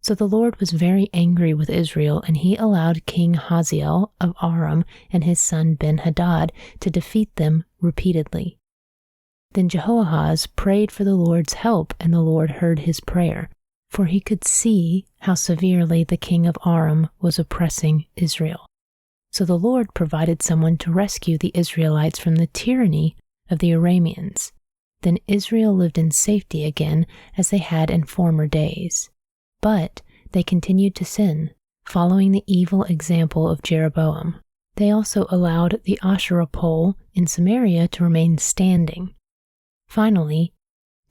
Speaker 1: So the Lord was very angry with Israel, and he allowed King Hazael of Aram and his son Ben-Hadad to defeat them repeatedly. Then Jehoahaz prayed for the Lord's help, and the Lord heard his prayer, for he could see how severely the king of Aram was oppressing Israel. So the Lord provided someone to rescue the Israelites from the tyranny of the Arameans. Then Israel lived in safety again as they had in former days. But they continued to sin, following the evil example of Jeroboam. They also allowed the Asherah pole in Samaria to remain standing. Finally,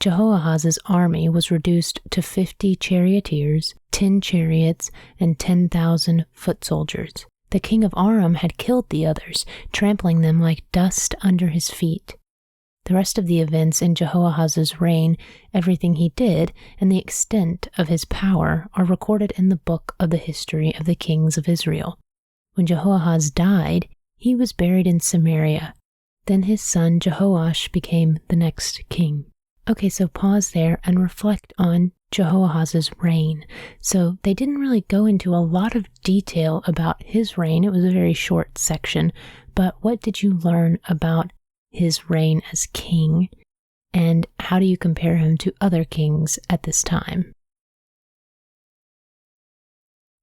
Speaker 1: Jehoahaz's army was reduced to 50 charioteers, 10 chariots, and 10,000 foot soldiers. The king of Aram had killed the others, trampling them like dust under his feet. The rest of the events in Jehoahaz's reign, everything he did, and the extent of his power are recorded in the book of the history of the kings of Israel. When Jehoahaz died, he was buried in Samaria. Then his son Jehoash became the next king. Okay, so pause there and reflect on Jehoahaz's reign. So they didn't really go into a lot of detail about his reign. It was a very short section. But what did you learn about his reign as king, and how do you compare him to other kings at this time?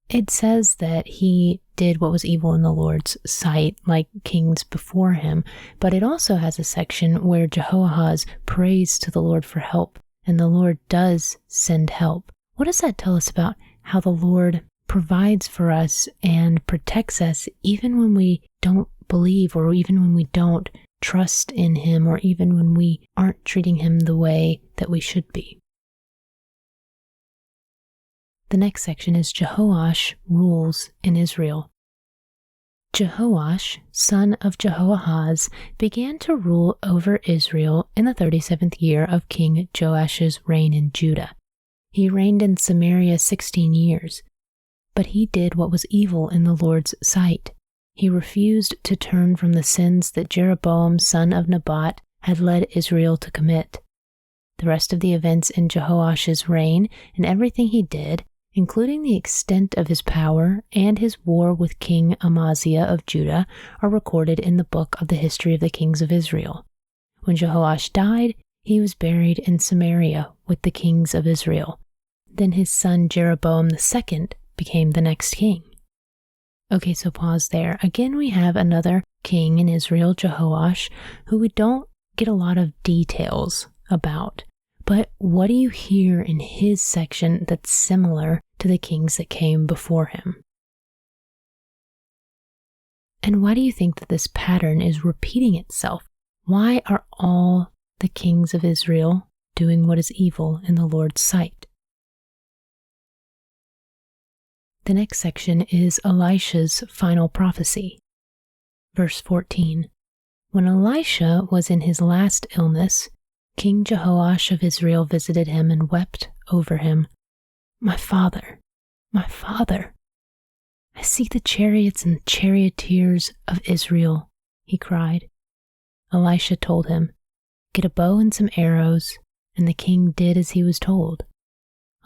Speaker 1: It says that he did what was evil in the Lord's sight, like kings before him, but it also has a section where Jehoahaz prays to the Lord for help, and the Lord does send help. What does that tell us about how the Lord provides for us and protects us even when we don't believe, or even when we don't trust in him, or even when we aren't treating him the way that we should be? The next section is Jehoash rules in Israel. Jehoash, son of Jehoahaz, began to rule over Israel in the 37th year of King Joash's reign in Judah. He reigned in Samaria 16 years, but he did what was evil in the Lord's sight. He refused to turn from the sins that Jeroboam, son of Nebat, had led Israel to commit. The rest of the events in Jehoash's reign and everything he did, including the extent of his power and his war with King Amaziah of Judah, are recorded in the book of the history of the kings of Israel. When Jehoash died, he was buried in Samaria with the kings of Israel. Then his son Jeroboam II became the next king. Okay, so pause there. Again, we have another king in Israel, Jehoash, who we don't get a lot of details about. But what do you hear in his section that's similar to the kings that came before him? And why do you think that this pattern is repeating itself? Why are all the kings of Israel doing what is evil in the Lord's sight? The next section is Elisha's final prophecy. Verse 14. When Elisha was in his last illness, King Jehoash of Israel visited him and wept over him. My father, I see the chariots and charioteers of Israel, he cried. Elisha told him, Get a bow and some arrows, and the king did as he was told.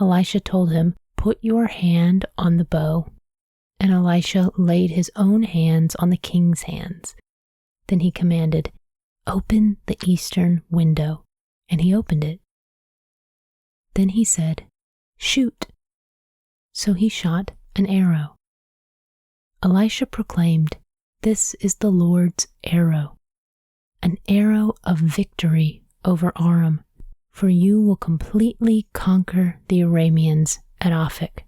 Speaker 1: Elisha told him, Put your hand on the bow. And Elisha laid his own hands on the king's hands. Then he commanded, Open the eastern window. And he opened it. Then he said, Shoot. So he shot an arrow. Elisha proclaimed, "This is the Lord's arrow, an arrow of victory over Aram, for you will completely conquer the Arameans at Aphek."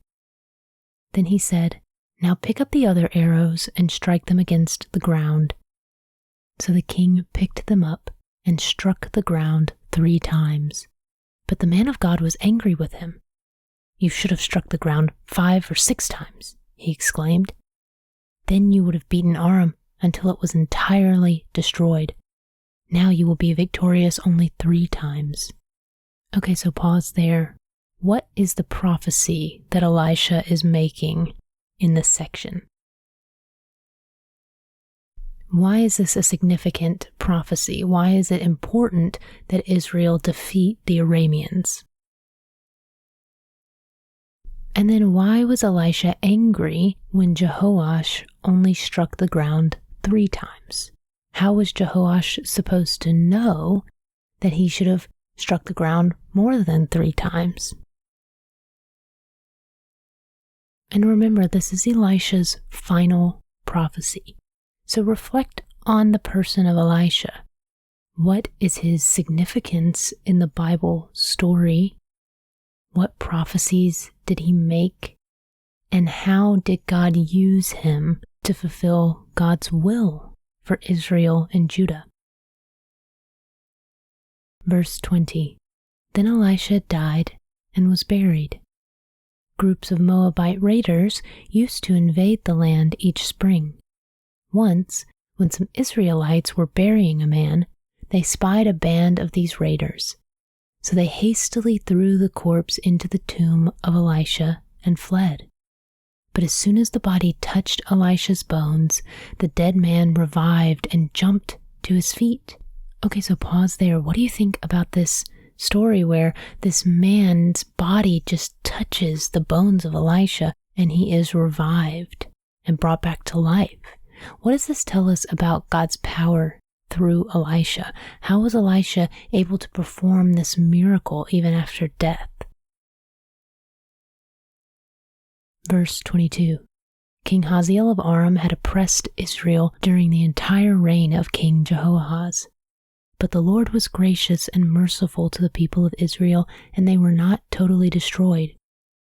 Speaker 1: Then he said, "Now pick up the other arrows and strike them against the ground." So the king picked them up and struck the ground 3 times. But the man of God was angry with him. "You should have struck the ground 5 or 6 times, he exclaimed. "Then you would have beaten Aram until it was entirely destroyed. Now you will be victorious only 3 times. Okay, so pause there. What is the prophecy that Elisha is making in this section? Why is this a significant prophecy? Why is it important that Israel defeat the Arameans? And then why was Elisha angry when Jehoash only struck the ground 3 times? How was Jehoash supposed to know that he should have struck the ground more than 3 times? And remember, this is Elisha's final prophecy. So reflect on the person of Elisha. What is his significance in the Bible story? What prophecies did he make? And how did God use him to fulfill God's will for Israel and Judah? Verse 20. Then Elisha died and was buried. Groups of Moabite raiders used to invade the land each spring. Once, when some Israelites were burying a man, they spied a band of these raiders. So they hastily threw the corpse into the tomb of Elisha and fled. But as soon as the body touched Elisha's bones, the dead man revived and jumped to his feet. Okay, so pause there. What do you think about this story where this man's body just touches the bones of Elisha and he is revived and brought back to life? What does this tell us about God's power through Elisha? How was Elisha able to perform this miracle even after death? Verse 22. King Hazael of Aram had oppressed Israel during the entire reign of King Jehoahaz. But the Lord was gracious and merciful to the people of Israel, and they were not totally destroyed.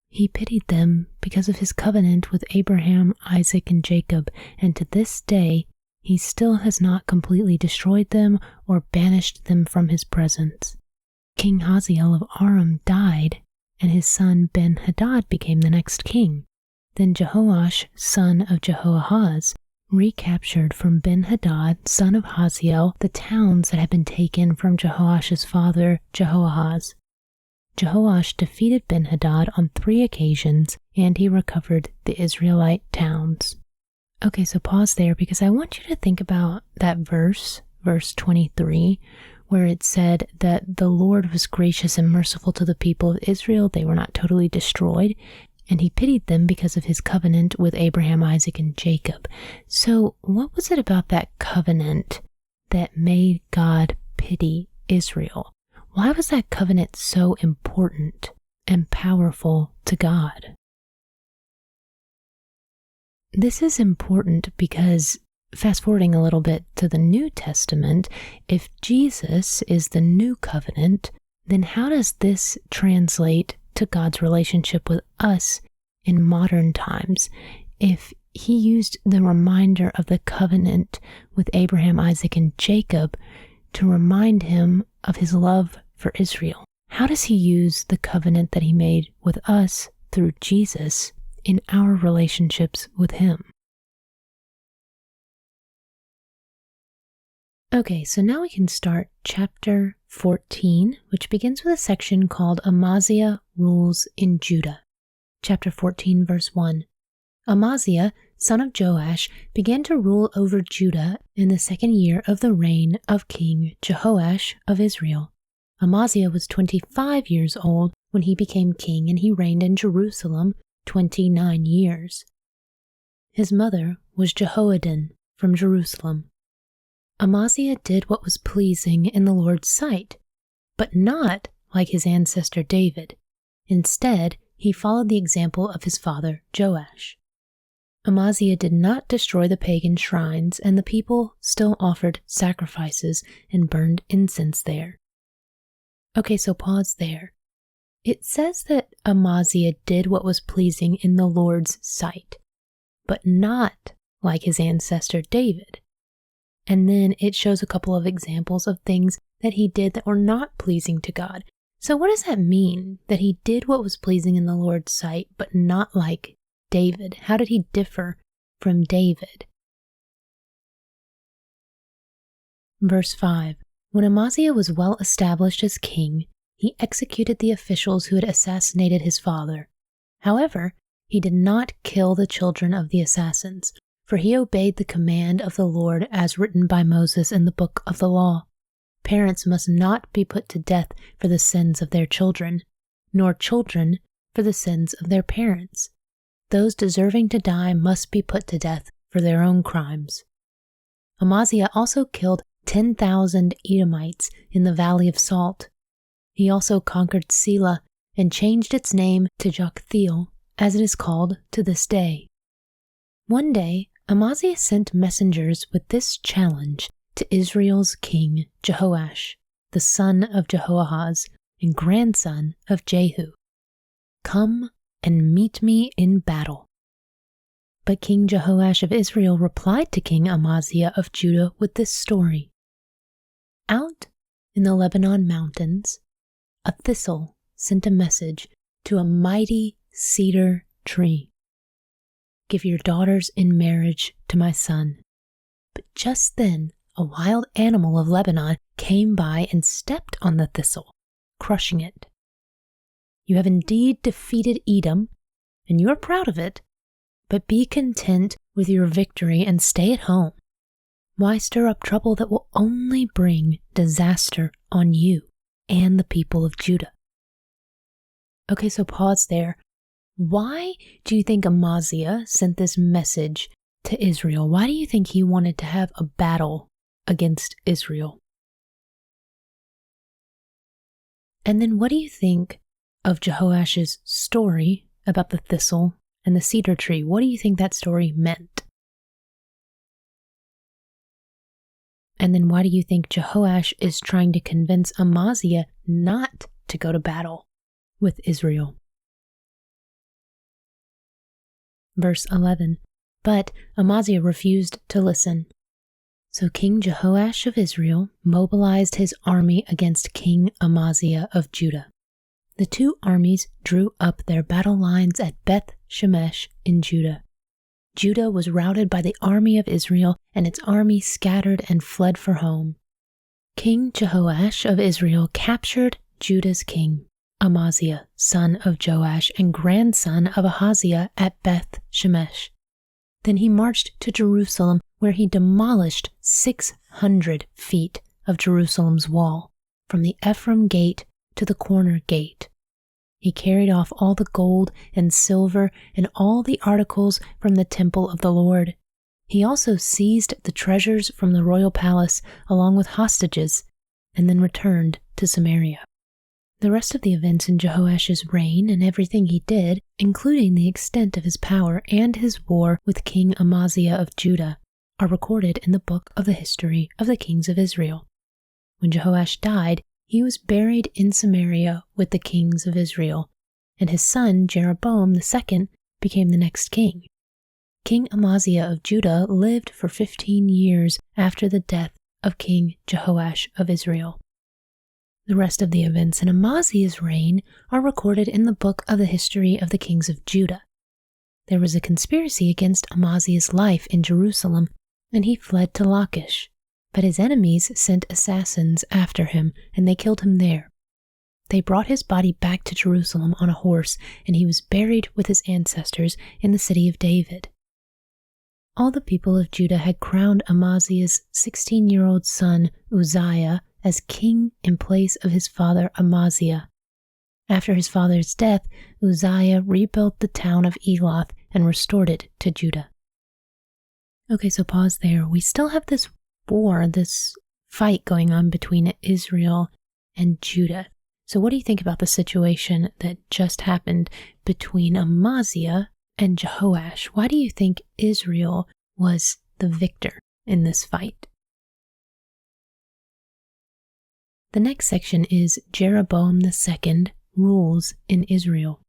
Speaker 1: He pitied them because of his covenant with Abraham, Isaac, and Jacob, and to this day he still has not completely destroyed them or banished them from his presence. King Hazael of Aram died, and his son Ben-Hadad became the next king. Then Jehoash, son of Jehoahaz, recaptured from Ben-Hadad, son of Hazael, the towns that had been taken from Jehoash's father, Jehoahaz. Jehoash defeated Ben-Hadad on 3 occasions, and he recovered the Israelite towns. Okay, so pause there because I want you to think about that verse 23, where it said that the Lord was gracious and merciful to the people of Israel. They were not totally destroyed, and he pitied them because of his covenant with Abraham, Isaac, and Jacob. So what was it about that covenant that made God pity Israel? Why was that covenant so important and powerful to God? This is important because, fast forwarding a little bit to the New Testament, if Jesus is the new covenant, then how does this translate to God's relationship with us in modern times? If he used the reminder of the covenant with Abraham, Isaac, and Jacob to remind him of his love for Israel, how does he use the covenant that he made with us through Jesus in our relationships with him? Okay, so now we can start chapter 14, which begins with a section called Amaziah Rules in Judah. Chapter 14, verse 1. Amaziah, son of Joash, began to rule over Judah in the 2nd year of the reign of King Jehoash of Israel. Amaziah was 25 years old when he became king, and he reigned in Jerusalem 29 years. His mother was Jehoaddin from Jerusalem. Amaziah did what was pleasing in the Lord's sight, but not like his ancestor David. Instead, he followed the example of his father Joash. Amaziah did not destroy the pagan shrines, and the people still offered sacrifices and burned incense there. Okay, so pause there. It says that Amaziah did what was pleasing in the Lord's sight, but not like his ancestor David. And then it shows a couple of examples of things that he did that were not pleasing to God. So what does that mean, that he did what was pleasing in the Lord's sight, but not like David? How did he differ from David? Verse 5. When Amaziah was well established as king, he executed the officials who had assassinated his father. However, he did not kill the children of the assassins, for he obeyed the command of the Lord as written by Moses in the book of the law. Parents must not be put to death for the sins of their children, nor children for the sins of their parents. Those deserving to die must be put to death for their own crimes. Amaziah also killed 10,000 Edomites in the Valley of Salt. He also conquered Selah and changed its name to Joktheel, as it is called to this day. One day, Amaziah sent messengers with this challenge to Israel's king Jehoash, the son of Jehoahaz and grandson of Jehu. Come and meet me in battle. But King Jehoash of Israel replied to King Amaziah of Judah with this story. Out in the Lebanon mountains, a thistle sent a message to a mighty cedar tree. Give your daughters in marriage to my son. But just then, a wild animal of Lebanon came by and stepped on the thistle, crushing it. You have indeed defeated Edom, and you are proud of it, but be content with your victory and stay at home. Why stir up trouble that will only bring disaster on you and the people of Judah? Okay, so pause there. Why do you think Amaziah sent this message to Israel? Why do you think he wanted to have a battle against Israel? And then what do you think of Jehoash's story about the thistle and the cedar tree? What do you think that story meant? And then why do you think Jehoash is trying to convince Amaziah not to go to battle with Israel? Verse 11. But Amaziah refused to listen. So King Jehoash of Israel mobilized his army against King Amaziah of Judah. The two armies drew up their battle lines at Beth Shemesh in Judah. Judah was routed by the army of Israel, and its army scattered and fled for home. King Jehoash of Israel captured Judah's king, Amaziah, son of Joash and grandson of Ahaziah, at Beth Shemesh. Then he marched to Jerusalem, where he demolished 600 feet of Jerusalem's wall, from the Ephraim gate to the corner gate. He carried off all the gold and silver and all the articles from the temple of the Lord. He also seized the treasures from the royal palace along with hostages, and then returned to Samaria. The rest of the events in Jehoash's reign and everything he did, including the extent of his power and his war with King Amaziah of Judah, are recorded in the book of the history of the kings of Israel. When Jehoash died, he was buried in Samaria with the kings of Israel, and his son Jeroboam II became the next king. King Amaziah of Judah lived for 15 years after the death of King Jehoash of Israel. The rest of the events in Amaziah's reign are recorded in the book of the history of the kings of Judah. There was a conspiracy against Amaziah's life in Jerusalem, and he fled to Lachish. But his enemies sent assassins after him, and they killed him there. They brought his body back to Jerusalem on a horse, and he was buried with his ancestors in the city of David. All the people of Judah had crowned Amaziah's 16-year-old son Uzziah as king in place of his father Amaziah. After his father's death, Uzziah rebuilt the town of Eloth and restored it to Judah. Okay, so pause there. We still have this war, this fight going on between Israel and Judah. So what do you think about the situation that just happened between Amaziah and Jehoash? Why do you think Israel was the victor in this fight? The next section is Jeroboam II rules in Israel.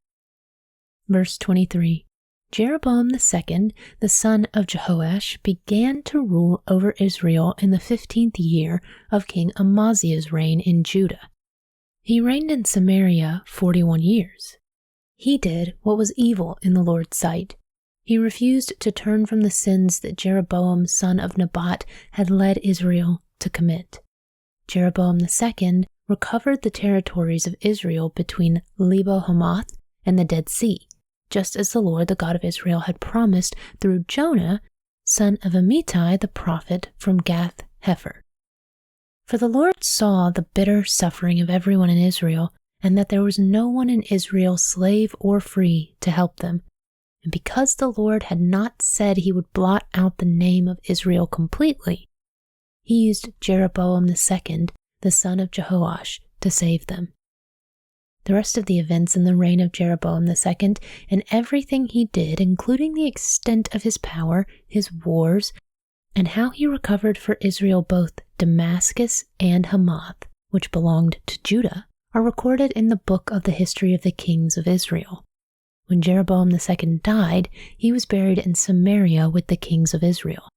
Speaker 1: Verse 23. Jeroboam II, the son of Jehoash, began to rule over Israel in the 15th year of King Amaziah's reign in Judah. He reigned in Samaria 41 years. He did what was evil in the Lord's sight. He refused to turn from the sins that Jeroboam, son of Nebat, had led Israel to commit. Jeroboam II recovered the territories of Israel between Lebo-Hamath and the Dead Sea, just as the Lord, the God of Israel, had promised through Jonah, son of Amittai the prophet from Gath-Hepher. For the Lord saw the bitter suffering of everyone in Israel, and that there was no one in Israel, slave or free, to help them. And because the Lord had not said he would blot out the name of Israel completely, he used Jeroboam II, the son of Jehoash, to save them. The rest of the events in the reign of Jeroboam II and everything he did, including the extent of his power, his wars, and how he recovered for Israel both Damascus and Hamath, which belonged to Judah, are recorded in the book of the history of the kings of Israel. When Jeroboam II died, he was buried in Samaria with the kings of Israel.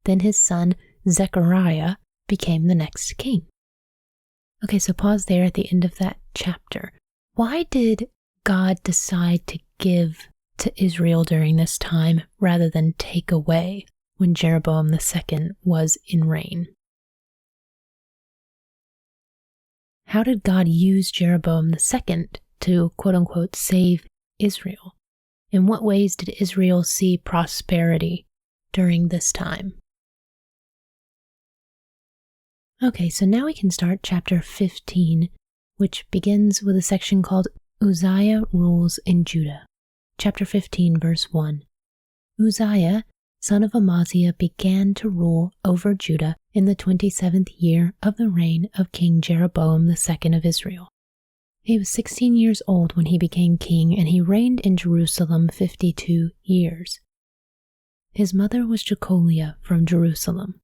Speaker 1: Then his son Zechariah became the next king. Okay, so pause there at the end of that chapter. Why did God decide to give to Israel during this time rather than take away when Jeroboam II was in reign? How did God use Jeroboam II to quote-unquote save Israel? In what ways did Israel see prosperity during this time? Okay, so now we can start chapter 15, which begins with a section called Uzziah rules in Judah. Chapter 15, verse 1. Uzziah, son of Amaziah, began to rule over Judah in the 27th year of the reign of King Jeroboam II of Israel. He was 16 years old when he became king, and he reigned in Jerusalem 52 years. His mother was Jecoliah from Jerusalem.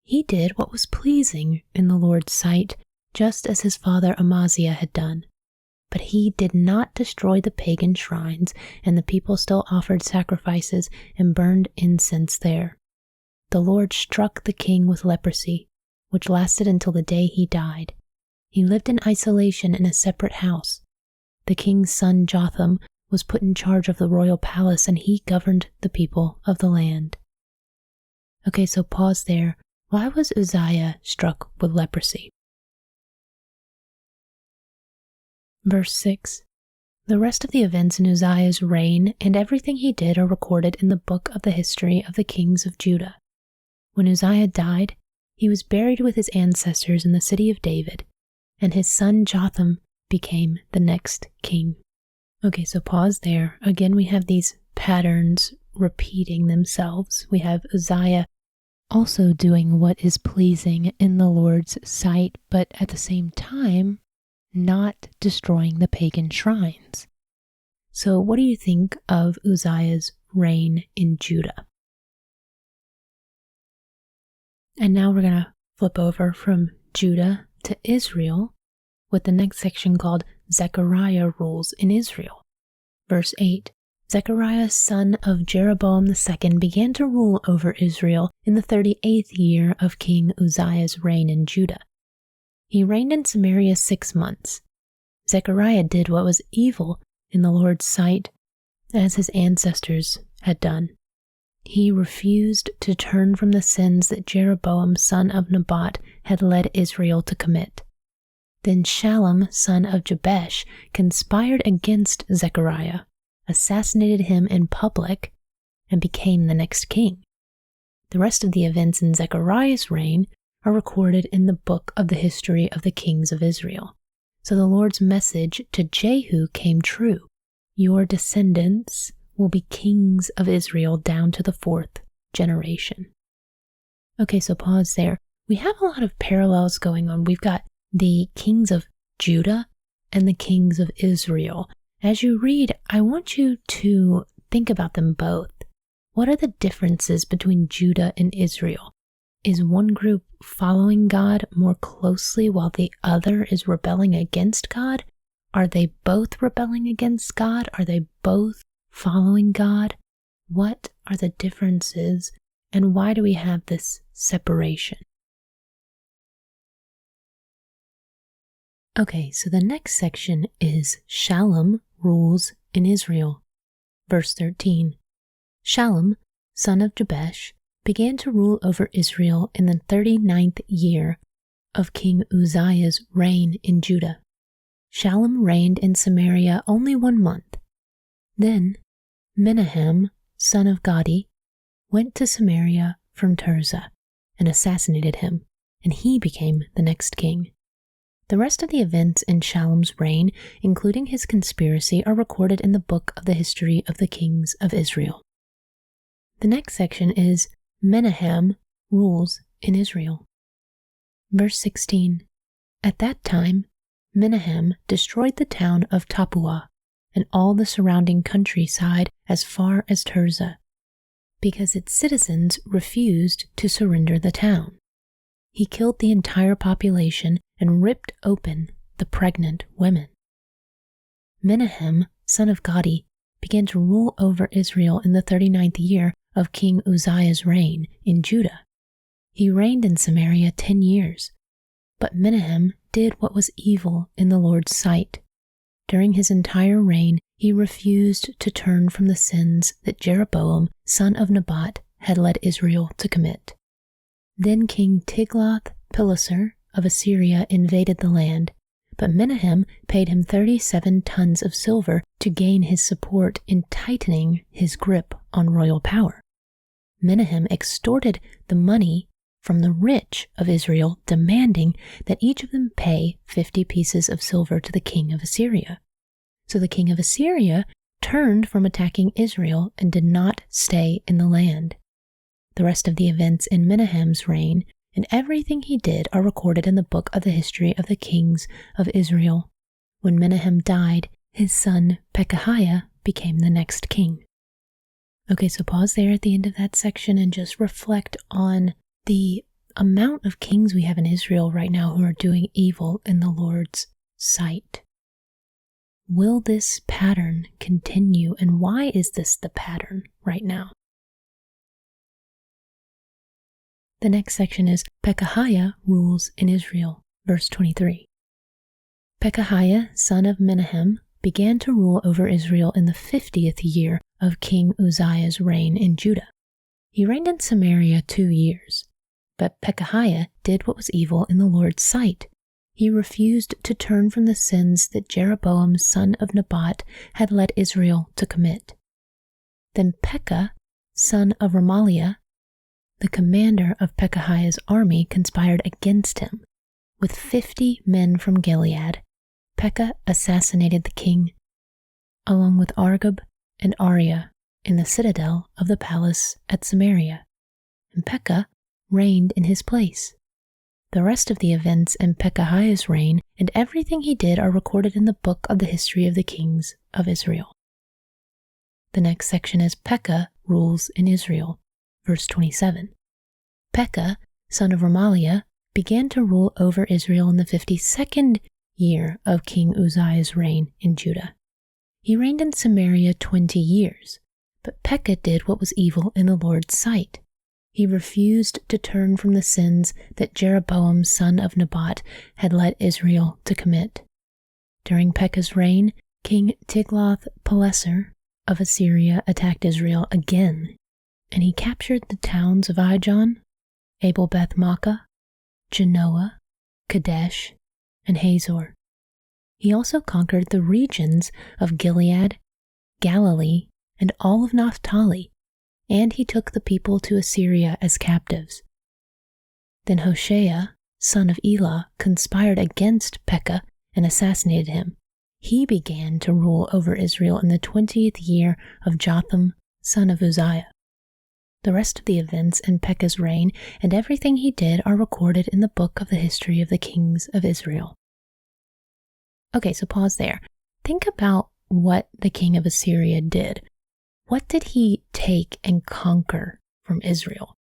Speaker 1: He did what was pleasing in the Lord's sight, just as his father Amaziah had done. But he did not destroy the pagan shrines, and the people still offered sacrifices and burned incense there. The Lord struck the king with leprosy, which lasted until the day he died. He lived in isolation in a separate house. The king's son Jotham was put in charge of the royal palace, and he governed the people of the land. Okay, so pause there. Why was Uzziah struck with leprosy? Verse 6. The rest of the events in Uzziah's reign and everything he did are recorded in the book of the history of the kings of Judah. When Uzziah died, he was buried with his ancestors in the city of David, and his son Jotham became the next king. Okay, so pause there. Again, we have these patterns repeating themselves. We have Uzziah also doing what is pleasing in the Lord's sight, but at the same time, not destroying the pagan shrines. So what do you think of Uzziah's reign in Judah? And now we're going to flip over from Judah to Israel with the next section called Zechariah rules in Israel. Verse 8. Zechariah, son of Jeroboam II, began to rule over Israel in the 38th year of King Uzziah's reign in Judah. He reigned in Samaria 6 months. Zechariah did what was evil in the Lord's sight, as his ancestors had done. He refused to turn from the sins that Jeroboam, son of Nebat, had led Israel to commit. Then Shallum, son of Jabesh, conspired against Zechariah, assassinated him in public, and became the next king. The rest of the events in Zechariah's reign are recorded in the book of the history of the kings of Israel. So the Lord's message to Jehu came true. Your descendants will be kings of Israel down to the 4th generation. Okay, so pause there. We have a lot of parallels going on. We've got the kings of Judah and the kings of Israel. As you read, I want you to think about them both. What are the differences between Judah and Israel? Is one group following God more closely while the other is rebelling against God? Are they both rebelling against God? Are they both following God? What are the differences, and why do we have this separation? Okay, so the next section is Shallum rules in Israel. Verse 13. Shallum, son of Jabesh, began to rule over Israel in the 39th year of King Uzziah's reign in Judah. Shallum reigned in Samaria only 1 month. Then Menahem, son of Gadi, went to Samaria from Tirzah and assassinated him, and he became the next king. The rest of the events in Shallum's reign, including his conspiracy, are recorded in the book of the history of the kings of Israel. The next section is Menahem rules in Israel. Verse 16. At that time, Menahem destroyed the town of Tappuah and all the surrounding countryside as far as Tirzah, because its citizens refused to surrender the town. He killed the entire population and ripped open the pregnant women. Menahem, son of Gadi, began to rule over Israel in the 39th year of King Uzziah's reign in Judah. He reigned in Samaria 10 years, but Menahem did what was evil in the Lord's sight. During his entire reign, he refused to turn from the sins that Jeroboam, son of Nebat, had led Israel to commit. Then King Tiglath-Pileser of Assyria invaded the land, but Menahem paid him 37 tons of silver to gain his support in tightening his grip on royal power. Menahem extorted the money from the rich of Israel, demanding that each of them pay 50 pieces of silver to the king of Assyria. So the king of Assyria turned from attacking Israel and did not stay in the land. The rest of the events in Menahem's reign and everything he did are recorded in the book of the history of the kings of Israel. When Menahem died, his son Pekahiah became the next king. Okay, so pause there at the end of that section and just reflect on the amount of kings we have in Israel right now who are doing evil in the Lord's sight. Will this pattern continue, and why is this the pattern right now? The next section is Pekahiah rules in Israel, verse 23. Pekahiah, son of Menahem, began to rule over Israel in the 50th year of King Uzziah's reign in Judah. He reigned in Samaria 2 years, but Pekahiah did what was evil in the Lord's sight. He refused to turn from the sins that Jeroboam, son of Nebat, had led Israel to commit. Then Pekah, son of Remaliah, the commander of Pekahiah's army, conspired against him. With 50 men from Gilead, Pekah assassinated the king, along with Argob and Ariah, in the citadel of the palace at Samaria, and Pekah reigned in his place. The rest of the events in Pekahiah's reign and everything he did are recorded in the book of the history of the kings of Israel. The next section is Pekah rules in Israel, verse 27. Pekah, son of Remaliah, began to rule over Israel in the 52nd year of King Uzziah's reign in Judah. He reigned in Samaria 20 years, but Pekah did what was evil in the Lord's sight. He refused to turn from the sins that Jeroboam, son of Nebat, had led Israel to commit. During Pekah's reign, King Tiglath-Pileser of Assyria attacked Israel again, and he captured the towns of Ijon, Abel-Beth-Maachah, Genoa, Kadesh, and Hazor. He also conquered the regions of Gilead, Galilee, and all of Naphtali, and he took the people to Assyria as captives. Then Hoshea, son of Elah, conspired against Pekah and assassinated him. He began to rule over Israel in the 20th year of Jotham, son of Uzziah. The rest of the events in Pekah's reign and everything he did are recorded in the book of the history of the kings of Israel. Okay, so pause there. Think about what the king of Assyria did. What did he take and conquer from Israel?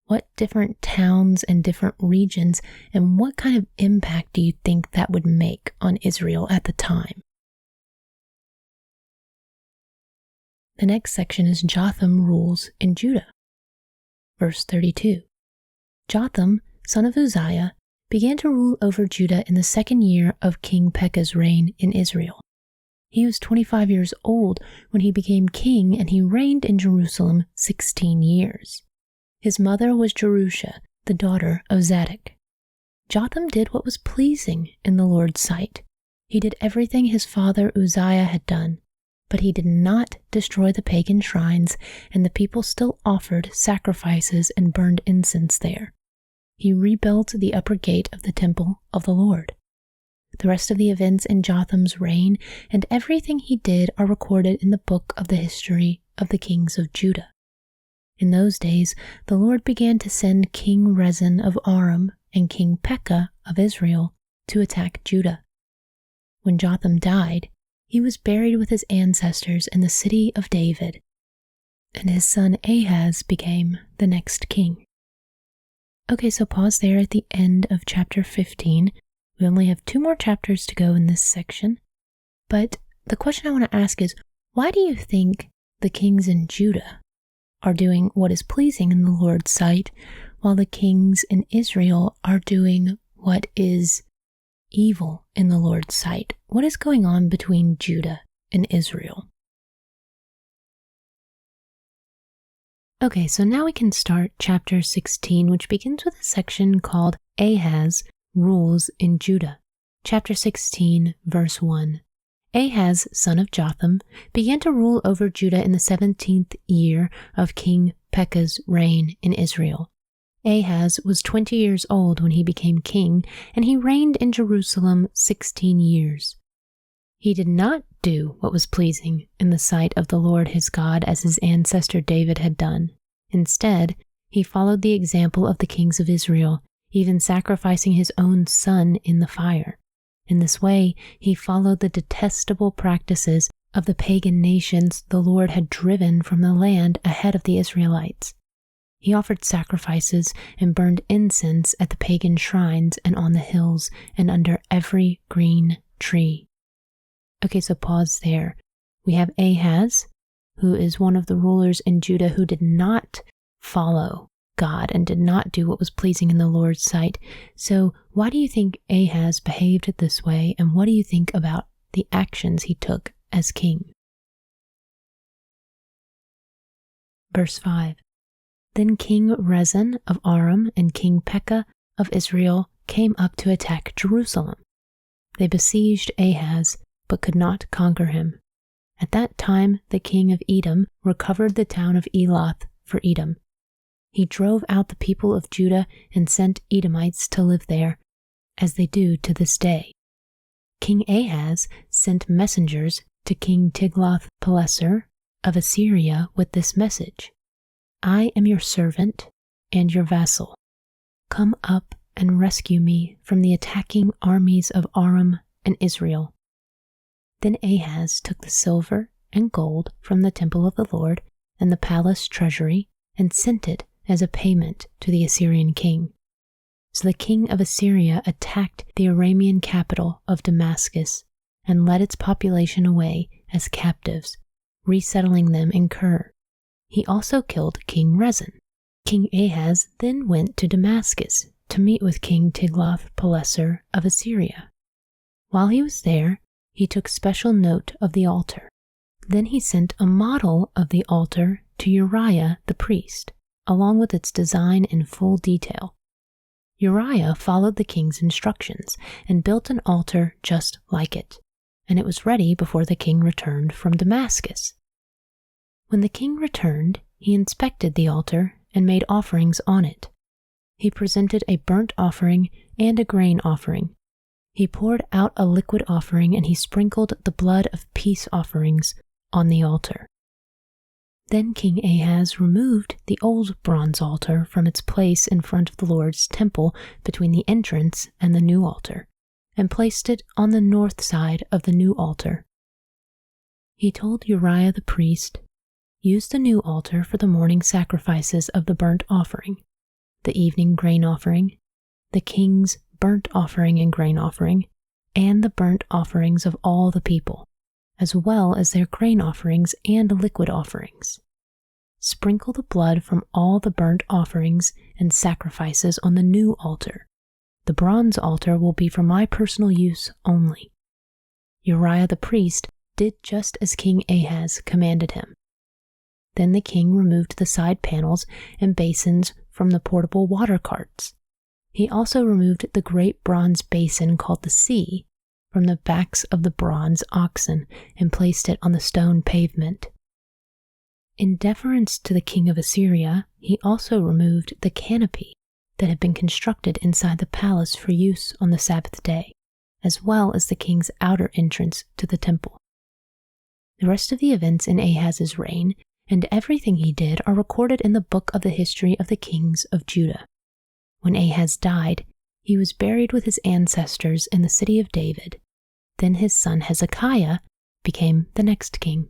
Speaker 1: What different towns and different regions, and what kind of impact do you think that would make on Israel at the time? The next section is Jotham rules in Judah. Verse 32. Jotham, son of Uzziah, began to rule over Judah in the 2nd year of King Pekah's reign in Israel. He was 25 years old when he became king, and he reigned in Jerusalem 16 years. His mother was Jerusha, the daughter of Zadok. Jotham did what was pleasing in the Lord's sight. He did everything his father Uzziah had done, but he did not destroy the pagan shrines, and the people still offered sacrifices and burned incense there. He rebuilt the upper gate of the temple of the Lord. The rest of the events in Jotham's reign and everything he did are recorded in the book of the history of the kings of Judah. In those days, the Lord began to send King Rezin of Aram and King Pekah of Israel to attack Judah. When Jotham died, he was buried with his ancestors in the city of David, and his son Ahaz became the next king. Okay, so pause there at the end of chapter 15. We only have 2 more chapters to go in this section, but the question I want to ask is, why do you think the kings in Judah are doing what is pleasing in the Lord's sight, while the kings in Israel are doing what is evil in the Lord's sight? What is going on between Judah and Israel? Okay, so now we can start chapter 16, which begins with a section called Ahaz Rules in Judah. Chapter 16, verse 1. Ahaz, son of Jotham, began to rule over Judah in the 17th year of King Pekah's reign in Israel. Ahaz was 20 years old when he became king, and he reigned in Jerusalem 16 years. He did not do what was pleasing in the sight of the Lord his God as his ancestor David had done. Instead, he followed the example of the kings of Israel, even sacrificing his own son in the fire. In this way, he followed the detestable practices of the pagan nations the Lord had driven from the land ahead of the Israelites. He offered sacrifices and burned incense at the pagan shrines and on the hills and under every green tree. Okay, so pause there. We have Ahaz, who is one of the rulers in Judah who did not follow God and did not do what was pleasing in the Lord's sight. So why do you think Ahaz behaved this way, and what do you think about the actions he took as king? Verse 5. Then King Rezin of Aram and King Pekah of Israel came up to attack Jerusalem. They besieged Ahaz, but could not conquer him. At that time the king of Edom recovered the town of Elath for Edom. He drove out the people of Judah and sent Edomites to live there, as they do to this day. King Ahaz sent messengers to King Tiglath-Pileser of Assyria with this message: I am your servant and your vassal. Come up and rescue me from the attacking armies of Aram and Israel. Then Ahaz took the silver and gold from the temple of the Lord and the palace treasury and sent it as a payment to the Assyrian king. So the king of Assyria attacked the Aramean capital of Damascus and led its population away as captives, resettling them in Kir. He also killed King Rezin. King Ahaz then went to Damascus to meet with King Tiglath-Pileser of Assyria. While he was there, he took special note of the altar. Then he sent a model of the altar to Uriah the priest, along with its design in full detail. Uriah followed the king's instructions and built an altar just like it, and it was ready before the king returned from Damascus. When the king returned, he inspected the altar and made offerings on it. He presented a burnt offering and a grain offering. He poured out a liquid offering, and he sprinkled the blood of peace offerings on the altar. Then King Ahaz removed the old bronze altar from its place in front of the Lord's temple between the entrance and the new altar, and placed it on the north side of the new altar. He told Uriah the priest, "Use the new altar for the morning sacrifices of the burnt offering, the evening grain offering, the king's burnt offering and grain offering, and the burnt offerings of all the people, as well as their grain offerings and liquid offerings. Sprinkle the blood from all the burnt offerings and sacrifices on the new altar. The bronze altar will be for my personal use only." Uriah the priest did just as King Ahaz commanded him. Then the king removed the side panels and basins from the portable water carts. He also removed the great bronze basin called the sea from the backs of the bronze oxen and placed it on the stone pavement. In deference to the king of Assyria, he also removed the canopy that had been constructed inside the palace for use on the Sabbath day, as well as the king's outer entrance to the temple. The rest of the events in Ahaz's reign and everything he did are recorded in the book of the history of the kings of Judah. When Ahaz died, he was buried with his ancestors in the city of David. Then his son Hezekiah became the next king.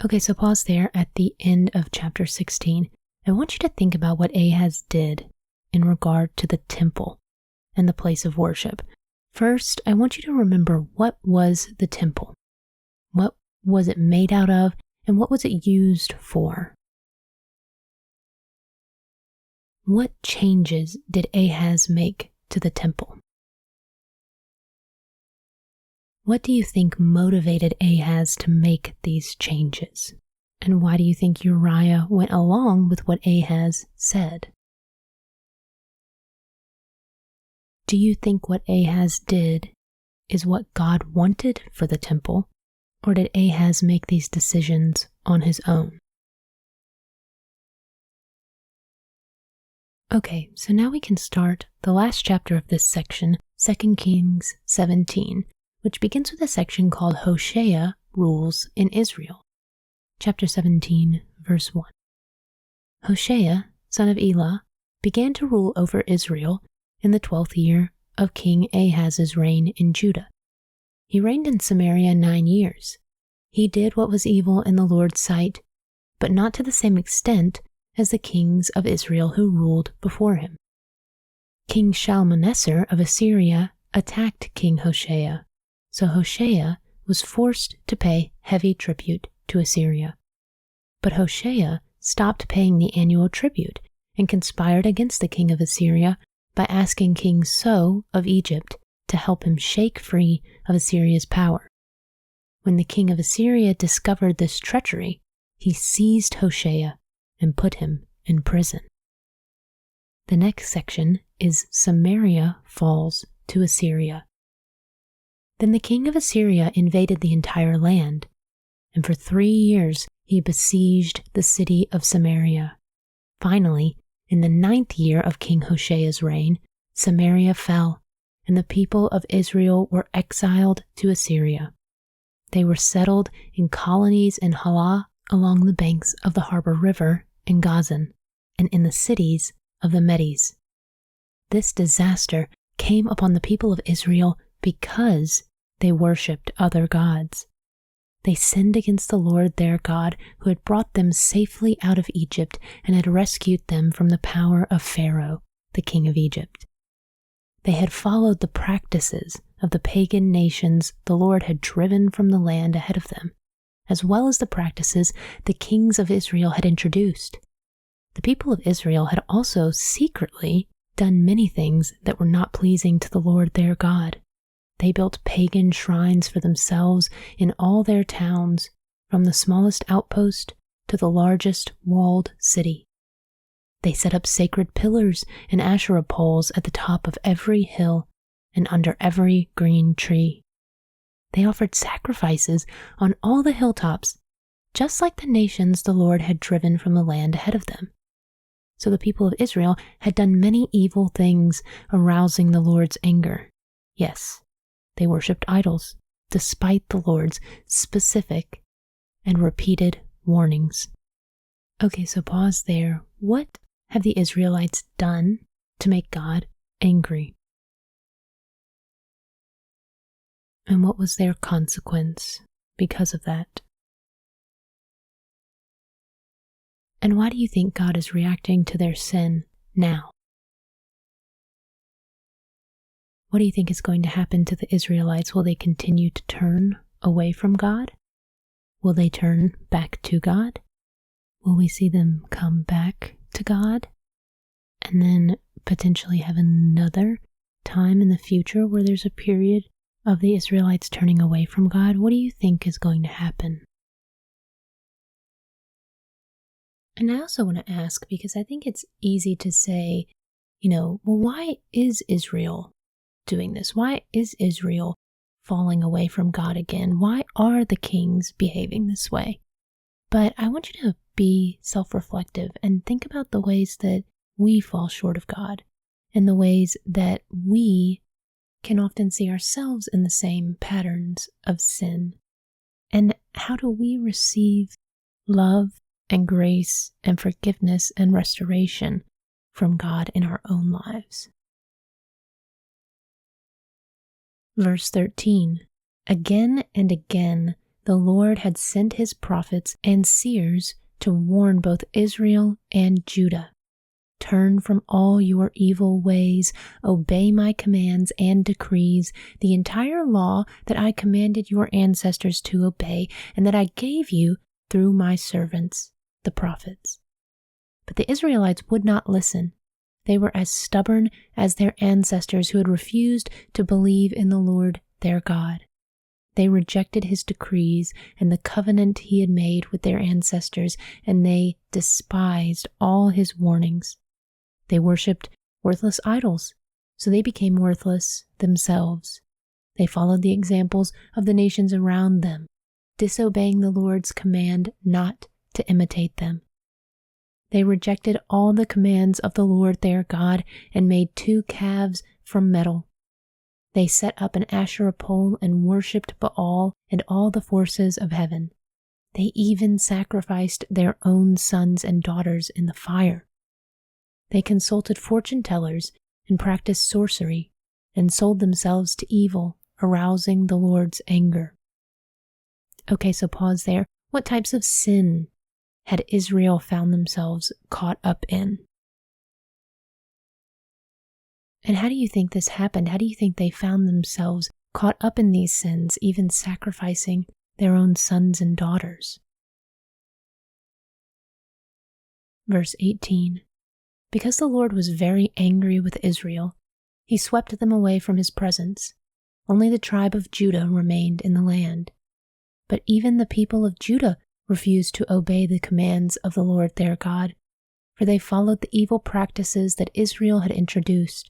Speaker 1: Okay, so pause there at the end of chapter 16. I want you to think about what Ahaz did in regard to the temple and the place of worship. First, I want you to remember, what was the temple? What was it made out of, and what was it used for? What changes did Ahaz make to the temple? What do you think motivated Ahaz to make these changes? And why do you think Uriah went along with what Ahaz said? Do you think what Ahaz did is what God wanted for the temple, or did Ahaz make these decisions on his own? Okay, so now we can start the last chapter of this section, 2 Kings 17, which begins with a section called Hoshea Rules in Israel. Chapter 17, verse 1. Hoshea, son of Elah, began to rule over Israel in the 12th year of King Ahaz's reign in Judah. He reigned in Samaria 9 years. He did what was evil in the Lord's sight, but not to the same extent as the kings of Israel who ruled before him. King Shalmaneser of Assyria attacked King Hoshea, so Hoshea was forced to pay heavy tribute to Assyria. But Hoshea stopped paying the annual tribute and conspired against the king of Assyria by asking King So of Egypt to help him shake free of Assyria's power. When the king of Assyria discovered this treachery, he seized Hoshea and put him in prison. The next section is Samaria falls to Assyria. Then the king of Assyria invaded the entire land, and for 3 years he besieged the city of Samaria. Finally, in the 9th year of King Hoshea's reign, Samaria fell, and the people of Israel were exiled to Assyria. They were settled in colonies in Halah along the banks of the harbor river in Gazan, and in the cities of the Medes. This disaster came upon the people of Israel because they worshipped other gods. They sinned against the Lord their God, who had brought them safely out of Egypt and had rescued them from the power of Pharaoh, the king of Egypt. They had followed the practices of the pagan nations the Lord had driven from the land ahead of them, as well as the practices the kings of Israel had introduced. The people of Israel had also secretly done many things that were not pleasing to the Lord their God. They built pagan shrines for themselves in all their towns, from the smallest outpost to the largest walled city. They set up sacred pillars and Asherah poles at the top of every hill and under every green tree. They offered sacrifices on all the hilltops, just like the nations the Lord had driven from the land ahead of them. So the people of Israel had done many evil things, arousing the Lord's anger. Yes, they worshipped idols, despite the Lord's specific and repeated warnings. Okay, so pause there. What have the Israelites done to make God angry? And what was their consequence because of that? And why do you think God is reacting to their sin now? What do you think is going to happen to the Israelites? Will they continue to turn away from God? Will they turn back to God? Will we see them come back to God? And then potentially have another time in the future where there's a period of the Israelites turning away from God? What do you think is going to happen? And I also want to ask, because I think it's easy to say, well, why is Israel doing this? Why is Israel falling away from God again? Why are the kings behaving this way? But I want you to be self-reflective and think about the ways that we fall short of God and the ways that we can often see ourselves in the same patterns of sin. And how do we receive love and grace and forgiveness and restoration from God in our own lives? Verse 13, again and again the Lord had sent his prophets and seers to warn both Israel and Judah. Turn from all your evil ways, obey my commands and decrees, the entire law that I commanded your ancestors to obey and that I gave you through my servants, the prophets. But the Israelites would not listen. They were as stubborn as their ancestors who had refused to believe in the Lord their God. They rejected his decrees and the covenant he had made with their ancestors, and they despised all his warnings. They worshipped worthless idols, so they became worthless themselves. They followed the examples of the nations around them, disobeying the Lord's command not to imitate them. They rejected all the commands of the Lord their God and made 2 calves from metal. They set up an Asherah pole and worshipped Baal and all the forces of heaven. They even sacrificed their own sons and daughters in the fire. They consulted fortune tellers and practiced sorcery and sold themselves to evil, arousing the Lord's anger. Okay, so pause there. What types of sin had Israel found themselves caught up in? And how do you think this happened? How do you think they found themselves caught up in these sins, even sacrificing their own sons and daughters? Verse 18, because the Lord was very angry with Israel, he swept them away from his presence. Only the tribe of Judah remained in the land. But even the people of Judah refused to obey the commands of the Lord their God, for they followed the evil practices that Israel had introduced.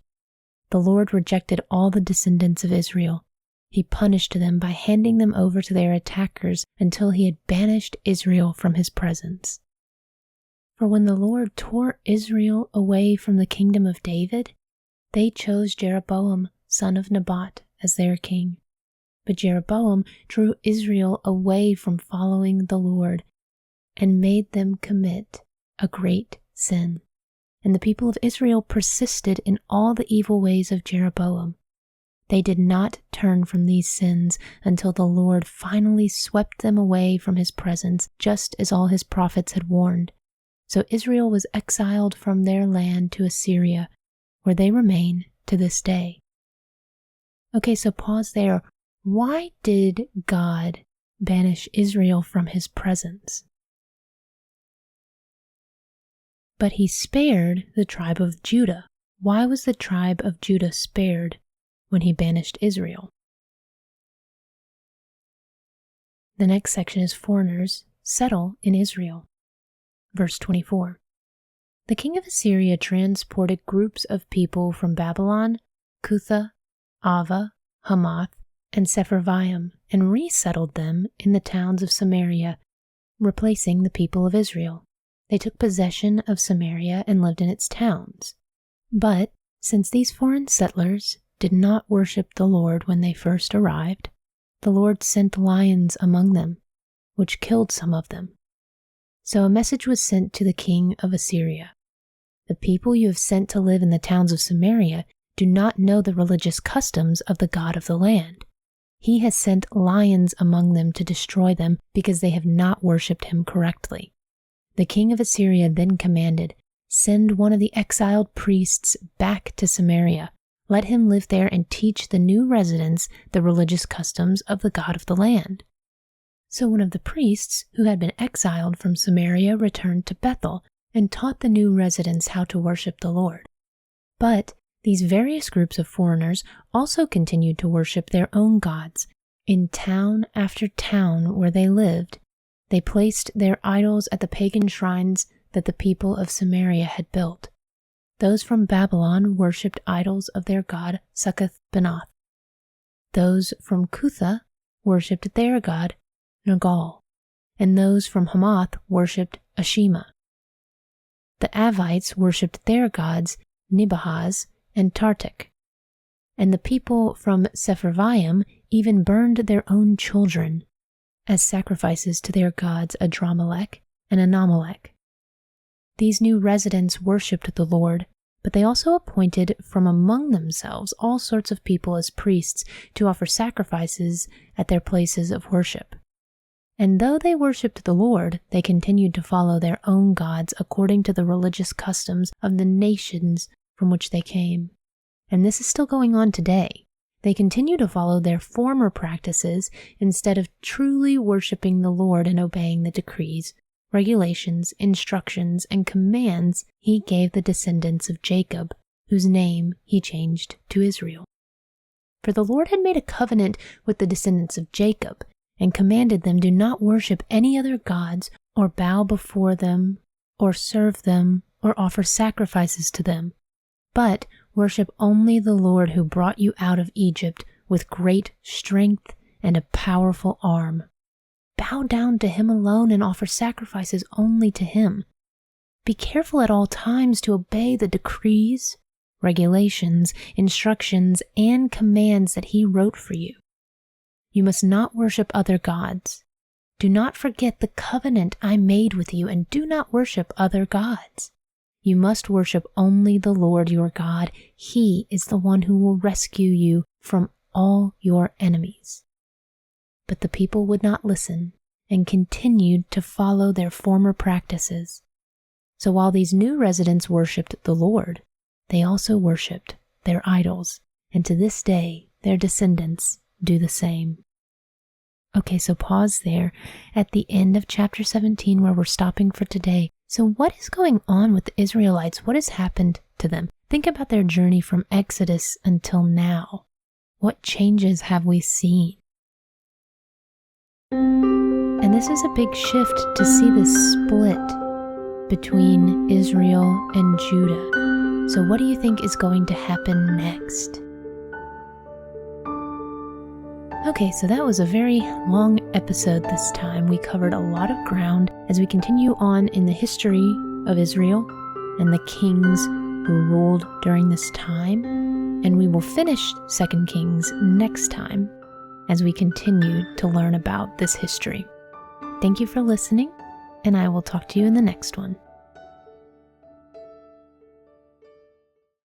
Speaker 1: The Lord rejected all the descendants of Israel. He punished them by handing them over to their attackers until he had banished Israel from his presence. For when the Lord tore Israel away from the kingdom of David, they chose Jeroboam, son of Nebat, as their king. But Jeroboam drew Israel away from following the Lord and made them commit a great sin. And the people of Israel persisted in all the evil ways of Jeroboam. They did not turn from these sins until the Lord finally swept them away from his presence, just as all his prophets had warned. So Israel was exiled from their land to Assyria, where they remain to this day. Okay, so pause there. Why did God banish Israel from his presence? But he spared the tribe of Judah. Why was the tribe of Judah spared when he banished Israel? The next section is foreigners settle in Israel. Verse 24. The king of Assyria transported groups of people from Babylon, Cutha, Ava, Hamath, and Sepharvaim, and resettled them in the towns of Samaria, replacing the people of Israel. They took possession of Samaria and lived in its towns. But since these foreign settlers did not worship the Lord when they first arrived, the Lord sent lions among them, which killed some of them. So a message was sent to the king of Assyria. The people you have sent to live in the towns of Samaria do not know the religious customs of the God of the land. He has sent lions among them to destroy them because they have not worshipped him correctly. The king of Assyria then commanded, "Send one of the exiled priests back to Samaria. Let him live there and teach the new residents the religious customs of the God of the land." So one of the priests who had been exiled from Samaria returned to Bethel and taught the new residents how to worship the Lord. But these various groups of foreigners also continued to worship their own gods. In town after town where they lived, they placed their idols at the pagan shrines that the people of Samaria had built. Those from Babylon worshipped idols of their god Succoth-Benoth. Those from Cutha worshipped their god Nergal, and those from Hamath worshipped Ashima. The Avites worshipped their gods Nibahaz and Tartak, and the people from Sepharvaim even burned their own children as sacrifices to their gods Adramelech and Anamelech. These new residents worshipped the Lord, but they also appointed from among themselves all sorts of people as priests to offer sacrifices at their places of worship. And though they worshipped the Lord, they continued to follow their own gods according to the religious customs of the nations from which they came. And this is still going on today. They continue to follow their former practices instead of truly worshiping the Lord and obeying the decrees, regulations, instructions, and commands he gave the descendants of Jacob, whose name he changed to Israel. For the Lord had made a covenant with the descendants of Jacob and commanded them, "Do not worship any other gods or bow before them or serve them or offer sacrifices to them, but worship only the Lord who brought you out of Egypt with great strength and a powerful arm. Bow down to him alone and offer sacrifices only to him. Be careful at all times to obey the decrees, regulations, instructions, and commands that he wrote for you. You must not worship other gods. Do not forget the covenant I made with you, and do not worship other gods. You must worship only the Lord your God. He is the one who will rescue you from all your enemies." But the people would not listen and continued to follow their former practices. So while these new residents worshipped the Lord, they also worshipped their idols, and to this day their descendants do the same. Okay, so pause there at the end of chapter 17 where we're stopping for today. So what is going on with the Israelites? What has happened to them? Think about their journey from Exodus until now. What changes have we seen? And this is a big shift to see this split between Israel and Judah. So what do you think is going to happen next? Okay, so that was a very long episode this time. We covered a lot of ground as we continue on in the history of Israel and the kings who ruled during this time. And we will finish 2 Kings next time as we continue to learn about this history. Thank you for listening, and I will talk to you in the next one.